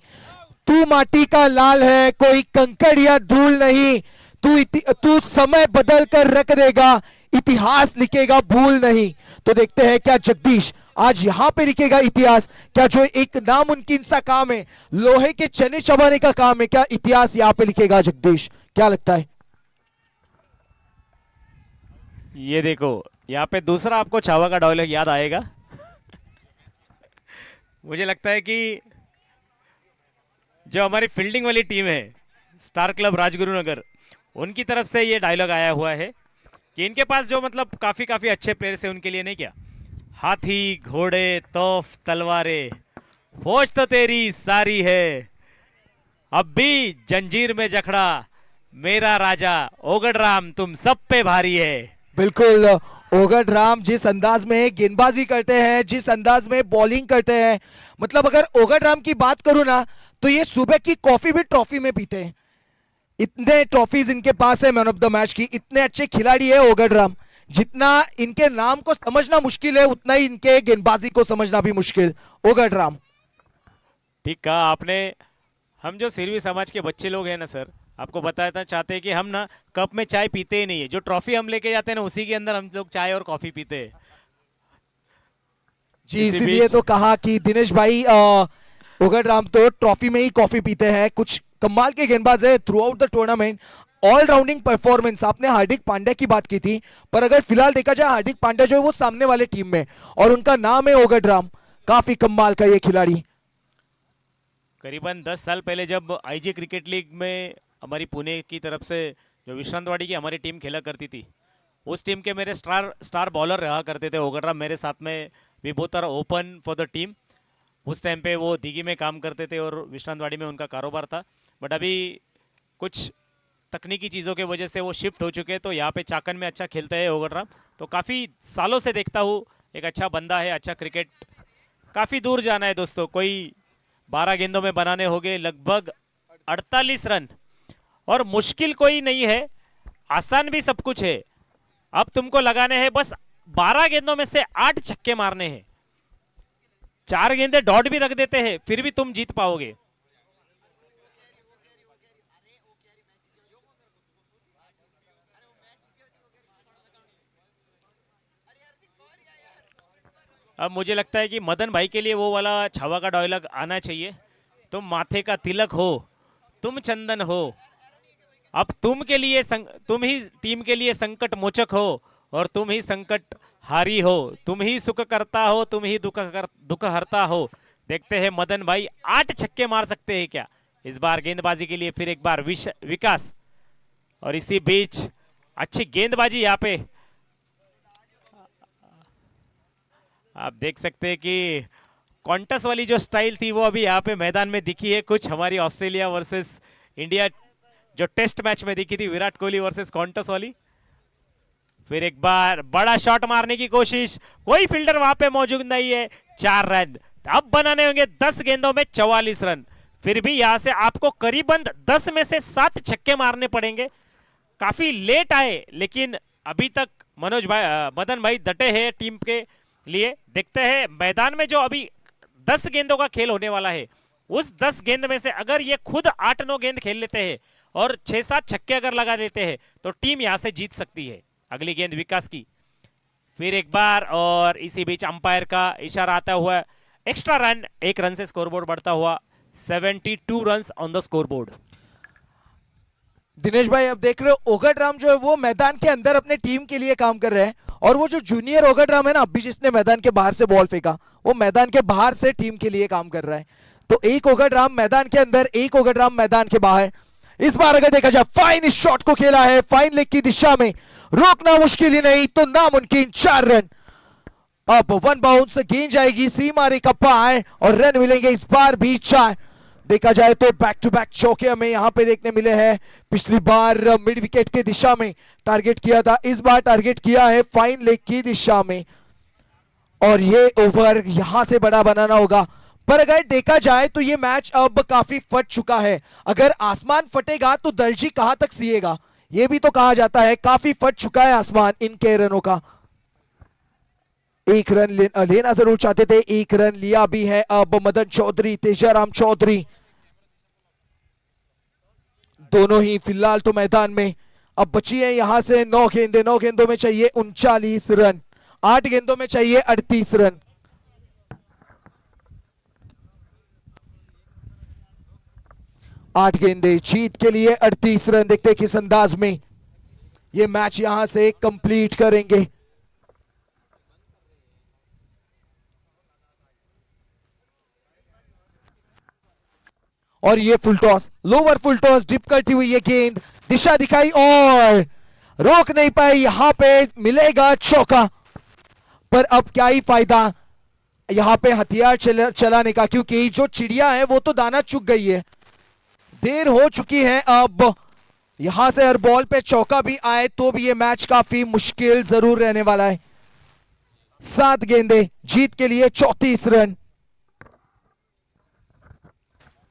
[SPEAKER 1] तू माटी का लाल है कोई कंकड़ या धूल नहीं, तू समय बदल कर रख देगा, इतिहास लिखेगा भूल नहीं। तो देखते हैं क्या जगदीश आज यहां पे लिखेगा इतिहास। क्या जो एक नामुमकिन सा काम है, लोहे के चने चबाने का काम है, क्या इतिहास यहां पे लिखेगा जगदीश? क्या लगता है?
[SPEAKER 2] ये देखो यहाँ पे दूसरा आपको छावा का डायलॉग याद आएगा। मुझे लगता है कि जो हमारी फील्डिंग वाली टीम है स्टार क्लब राजगुरुनगर, उनकी तरफ से ये डायलॉग आया हुआ है कि इनके पास जो मतलब काफी काफी अच्छे प्लेयर्स हैं उनके लिए, नहीं क्या, हाथी घोड़े तोफ तलवारें, फौज तो तेरी सारी है, अब भी जंजीर में जखड़ा मेरा राजा ओगड राम तुम सब पे भारी है।
[SPEAKER 1] बिल्कुल, ओगड राम जिस अंदाज में गेंदबाजी करते हैं, जिस अंदाज में बॉलिंग करते हैं, मतलब अगर ओगड राम की बात करूं ना तो ये सुबह की कॉफी भी ट्रॉफी में पीते हैं। इतने ट्रॉफीज इनके पास है मैन ऑफ द मैच की, इतने अच्छे खिलाड़ी है ओगड राम। जितना इनके नाम को समझना मुश्किल है उतना ही इनके गेंदबाजी को समझना भी मुश्किल। ओगड राम,
[SPEAKER 2] ठीक कहा आपने। हम जो सिरवी समाज के बच्चे लोग हैं ना सर, आपको बताना चाहते हैं कि हम ना कप में चाय पीते ही नहीं है, जो ट्रॉफी हम लेके जाते हैं ना उसी के अंदर हम लोग चाय और कॉफी पीते हैं।
[SPEAKER 1] जी इसीलिए तो कहा कि दिनेश भाई ओगड राम तो ट्रॉफी में ही कॉफी पीते हैं। कुछ कमाल के गेंदबाज है through out the tournament, all-rounding performance. आपने हार्दिक पांड्या की बात की थी, पर अगर फिलहाल देखा जाए हार्दिक पांड्या जो है वो सामने वाले टीम में, और उनका नाम है ओगड राम। काफी कमाल का ये खिलाड़ी।
[SPEAKER 2] करीबन 10 साल पहले जब आईजी क्रिकेट लीग में हमारी पुणे की तरफ से जो विश्रांतवाड़ी की हमारी टीम खेला करती थी, उस टीम के मेरे स्टार बॉलर रहा करते थे ओगड राम। मेरे साथ में we both are open for the team. उस टाइम पे वो दिघी में काम करते थे और विश्रांतवाड़ी में उनका कारोबार था, बट अभी कुछ तकनीकी चीज़ों की वजह से वो शिफ्ट हो चुके हैं, तो यहाँ पे चाकन में अच्छा खेलते हैं ओगटराम। तो काफ़ी सालों से देखता हूँ, एक अच्छा बंदा है, अच्छा क्रिकेट। काफ़ी दूर जाना है दोस्तों, कोई 12 गेंदों में बनाने होंगे लगभग 48 रन, और मुश्किल कोई नहीं है, आसान भी सब कुछ है। अब तुमको लगाने हैं बस 12 गेंदों में से 8 छक्के मारने हैं। 4 गेंदे डॉट भी रख देते हैं फिर भी तुम जीत पाओगे। अब मुझे लगता है कि मदन भाई के लिए वो वाला छावा का डायलॉग आना चाहिए, तुम माथे का तिलक हो, तुम चंदन हो, अब तुम के लिए तुम ही टीम के लिए संकट मोचक हो और तुम ही संकट हारी हो, तुम ही सुख करता हो, तुम ही दुख हरता हो। देखते हैं मदन भाई 8 छक्के मार सकते हैं क्या इस बार गेंदबाजी के लिए। फिर एक बार विकास, और इसी बीच अच्छी गेंदबाजी यहाँ पे आप देख सकते हैं कि कॉन्टस वाली जो स्टाइल थी वो अभी यहाँ पे मैदान में दिखी है कुछ हमारी ऑस्ट्रेलिया वर्सेस इंडिया जो टेस्ट मैच में दिखी थी, विराट कोहली वर्सेस कॉन्टस वाली। फिर एक बार बड़ा शॉट मारने की कोशिश, कोई फील्डर वहां पे मौजूद नहीं है, 4 रन। अब बनाने होंगे 10 गेंदों में 44 रन। फिर भी यहां से आपको करीबन 10 में से 7 छक्के मारने पड़ेंगे। काफी लेट आए लेकिन अभी तक मदन भाई डटे हैं टीम के लिए। देखते हैं मैदान में जो अभी 10 गेंदों का खेल होने वाला है, उस 10 गेंद में से अगर ये खुद 8-9 गेंद खेल लेते हैं और 6-7 छक्के अगर लगा देते हैं तो टीम यहां से जीत सकती है। अगली गेंद विकास की, फिर एक बार, और इसी बीच अंपायर का इशारा आता हुआ एक्स्ट्रा रन, 1 रन से स्कोरबोर्ड बढ़ता हुआ 72 run on the scoreboard.
[SPEAKER 1] Dinesh भाई अब देख रहे हो ओगटराम जो है वो मैदान के अंदर अपने टीम के लिए काम कर रहे हैं, और वो जो जूनियर ओगटराम है ना अभी जिसने मैदान के बाहर से बॉल फेंका, वो मैदान के बाहर से टीम के लिए काम कर रहा है। तो एक ओगटराम मैदान के अंदर, एक ओगटराम मैदान के बाहर। इस बार अगर देखा जाए फाइन इस शॉट को खेला है, फाइन लेग की दिशा में, रोकना मुश्किल ही नहीं तो नामुमकिन। 4 रन। अब 1 बाउंस गेंद जाएगी सीमा रेखा पार और रन मिलेंगे इस बार भी 4। देखा जाए तो बैक टू बैक चौके हमें यहां पे देखने मिले हैं। पिछली बार मिड विकेट की दिशा में टारगेट किया था, इस बार टारगेट किया है फाइन लेग की दिशा में, और ये ओवर यहां से बड़ा बनाना होगा। पर अगर देखा जाए तो ये मैच अब काफी फट चुका है। अगर आसमान फटेगा तो दर्जी कहां तक सिएगा, ये भी तो कहा जाता है। काफी फट चुका है आसमान इनके रनों का। 1 रन लेना जरूर चाहते थे, 1 रन लिया भी है अब मदन चौधरी, तेजाराम चौधरी, दोनों ही फिलहाल तो मैदान में। अब बची है यहां से 9 गेंदें, 9 गेंदों में चाहिए 39 रन, 8 गेंदों में चाहिए 38 रन। 8 गेंदे जीत के लिए 38 रन। देखते हैं किस अंदाज में ये मैच यहां से कंप्लीट करेंगे। और ये full toss, lower full toss, dip करती हुई ये गेंद, दिशा दिखाई और रोक नहीं पाई। यहां पे मिलेगा चौका, पर अब क्या ही फायदा यहां पे हथियार चलाने का, क्योंकि जो चिड़िया है वो तो दाना चुग गई है, देर हो चुकी है। अब यहां से हर बॉल पे चौका भी आए तो भी ये मैच काफी मुश्किल जरूर रहने वाला है। 7 गेंदे जीत के लिए 34 रन।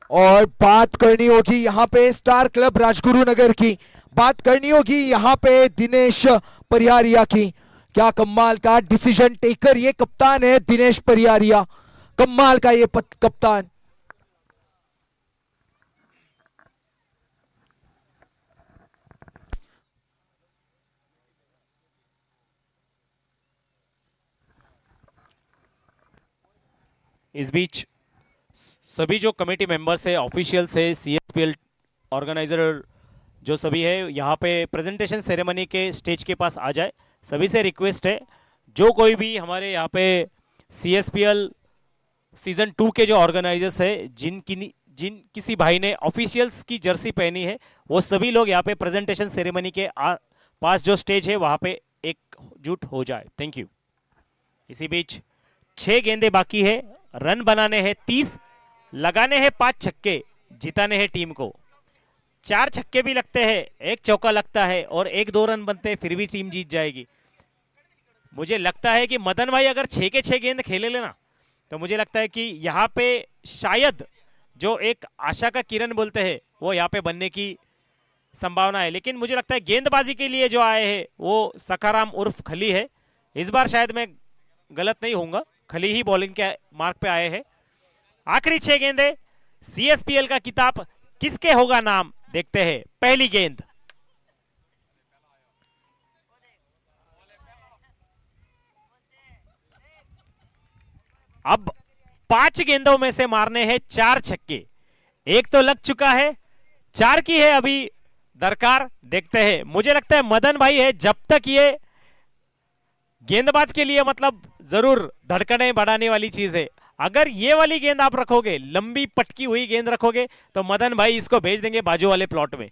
[SPEAKER 1] और बात करनी होगी यहां पे स्टार क्लब राजगुरुनगर की, बात करनी होगी यहां पे दिनेश परिहारिया की। क्या कमाल का डिसीजन टेकर ये कप्तान है दिनेश परिहारिया, कमाल का ये कप्तान।
[SPEAKER 2] इस बीच सभी जो कमेटी मेंबर्स है, ऑफिशियल्स है, सीएसपीएल ऑर्गेनाइजर जो सभी है यहाँ पे प्रेजेंटेशन सेरेमनी के स्टेज के पास आ जाए। सभी से रिक्वेस्ट है, जो कोई भी हमारे यहाँ पे सीएसपीएल सीजन 2 के जो ऑर्गेनाइजर्स है, जिन किसी भाई ने ऑफिशियल्स की जर्सी पहनी है, वो सभी लोग यहाँ पे प्रेजेंटेशन सेरेमनी के पास जो स्टेज है वहाँ पे एकजुट हो जाए। Thank you. इसी बीच 6 गेंदे बाकी है रन बनाने हैं 30, लगाने हैं 5 छक्के, जिताने हैं टीम को। 4 छक्के भी लगते हैं, 1 चौका लगता है और 1-2 रन बनते हैं, फिर भी टीम जीत जाएगी। मुझे लगता है कि मदन भाई अगर 6 के 6 गेंद खेले लेना तो मुझे लगता है कि यहाँ पे शायद जो एक आशा का किरण बोलते हैं वो यहाँ पे बनने की संभावना है। लेकिन मुझे लगता है गेंदबाजी के लिए जो आए हैं वो सखाराम उर्फ खली है। इस बार शायद मैं गलत नहीं होऊंगा, खली ही बॉलिंग के मार्क पे आए हैं। आखिरी 6 गेंदे, CSPL का किताब किसके होगा नाम, देखते हैं। पहली गेंद, अब 5 गेंदों में से मारने हैं 4 छक्के। एक तो लग चुका है, 4 की है अभी दरकार, देखते हैं। मुझे लगता है मदन भाई है, जब तक ये गेंदबाज के लिए मतलब जरूर धड़कने बढ़ाने वाली चीज है। अगर ये वाली गेंद आप रखोगे, लंबी पटकी हुई गेंद रखोगे, तो मदन भाई इसको भेज देंगे बाजू वाले प्लॉट में।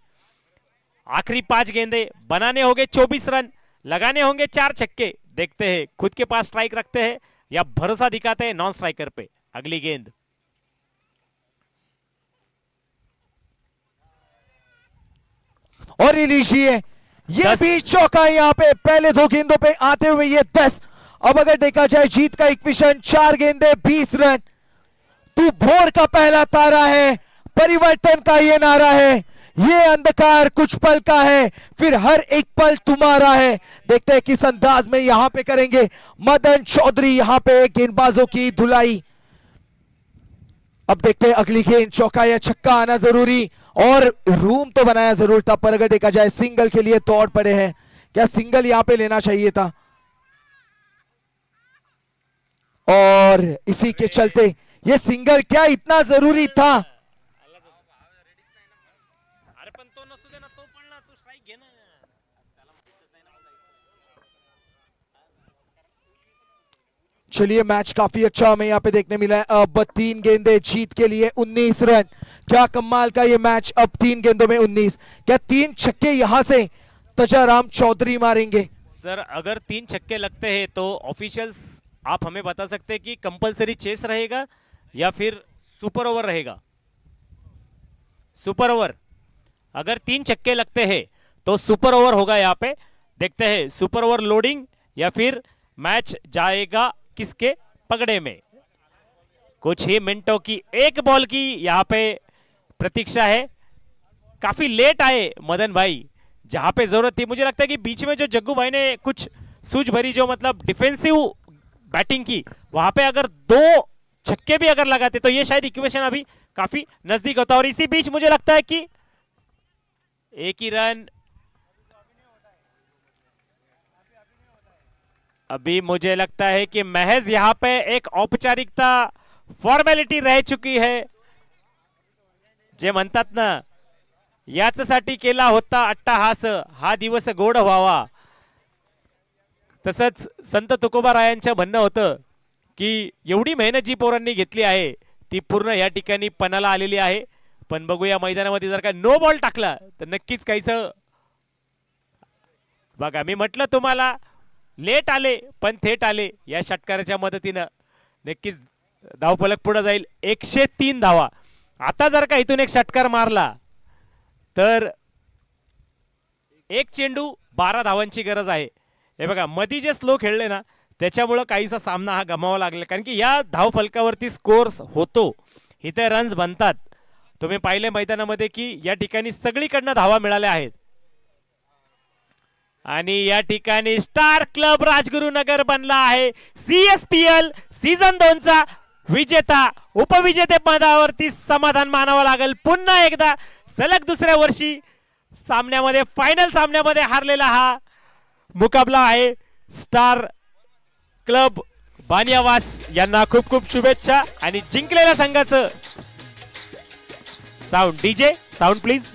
[SPEAKER 2] आखिरी 5 गेंदे, बनाने होंगे 24 रन, लगाने होंगे 4 छक्के। देखते हैं खुद के पास स्ट्राइक रखते हैं या भरोसा दिखाते हैं नॉन स्ट्राइकर पे। अगली गेंद,
[SPEAKER 1] और ये लीजिए, ये
[SPEAKER 2] 10।
[SPEAKER 1] भी चौका यहाँ पे। पहले 2 गेंदों पे आते हुए ये 10। अब अगर देखा जाए जीत का इक्वेशन, 4 गेंदे 20 रन। तू भोर का पहला तारा है, परिवर्तन का ये नारा है। ये अंधकार कुछ पल का है, फिर हर एक पल तुम्हारा है। देखते हैं किस अंदाज में यहां पे करेंगे मदन चौधरी यहां पे गेंदबाजों की धुलाई। अब देखते हैं अगली गेंद, चौका या छक्का आना जरूरी, और रूम तो बनाया जरूर था, पर अगर देखा जाए सिंगल के लिए तोड़ पड़े हैं। क्या सिंगल यहां पे लेना चाहिए था, और इसी के चलते ये सिंगल क्या इतना जरूरी था। चलिए, मैच काफी अच्छा हमें यहाँ पे देखने मिला है। अब 3 गेंदे, जीत के लिए 19 रन। क्या कमाल का ये मैच। अब 3 गेंदों में 19, क्या 3 छक्के यहां से तजाराम चौधरी मारेंगे?
[SPEAKER 2] सर अगर 3 छक्के लगते हैं तो ऑफिशियल्स आप हमें बता सकते हैं कि कंपलसरी चेस रहेगा या फिर सुपर ओवर रहेगा। सुपर ओवर, अगर 3 छक्के लगते हैं तो सुपर ओवर होगा यहाँ पे। देखते हैं सुपर ओवर लोडिंग या फिर मैच जाएगा किसके पगड़े में। कुछ ही मिनटों की, एक बॉल की यहाँ पे प्रतीक्षा है। काफी लेट आए मदन भाई, जहां पे जरूरत थी। मुझे लगता है कि बीच में जो जग्गू भाई ने कुछ सूझ भरी जो मतलब डिफेंसिव बैटिंग की, वहां पे अगर 2 छक्के भी अगर लगाते तो ये शायद इक्वेशन अभी काफी नजदीक होता। और इसी बीच मुझे लगता है कि एक ही रन अभी, मुझे लगता है कि महज यहां पे एक औपचारिकता, फॉर्मॅलिटी रह चुकी है। जे म्हणतात ना, याच्यासाठी केला होता अट्टाहास, हा दिवस गोड व्हावा। तसंच संत तुकोबारायांचं म्हणणं होतं की एवढी मेहनत जी पोरांनी घेतली आहे ती पूर्ण या ठिकाणी पणाला आलेली आहे। पण बघूया मैदानामध्ये जर का नो बॉल टाकला तर नक्कीच काहीच, बघा मी म्हटलं तुम्हाला लेट आले पण थेट आले। या षटकाराच्या मदतीनं नक्कीच धावफलक पुढे जाईल। 103 धावा। आता जर का इथून एक षटकार मारला तर एक चेंडू 12 धावांची गरज आहे। हे बघा मधी जे स्लो खेळले ना त्याच्यामुळे काहीसा सामना हा गमावा लागला, कारण की या धावफलकावरती स्कोर्स होतो, इथे रन्स बनतात। तुम्ही पाहिले मैदानामध्ये की या ठिकाणी सगळीकडनं धावा मिळाल्या आहेत आणि या ठिकाणी स्टार क्लब राजगुरुनगर बनला आहे CSPL सीझन 2 चा विजेता। उपविजेते पदावरती समाधान मानावं लागेल पुन्हा एकदा सलग दुसऱ्या वर्षी सामन्यामध्ये, फायनल सामन्यामध्ये हारलेला हा मुकाबला आहे। स्टार क्लब बानियावास यांना खूप खूप शुभेच्छा आणि जिंकलेल्या संघाचं साऊंड, DJ साऊंड प्लीज।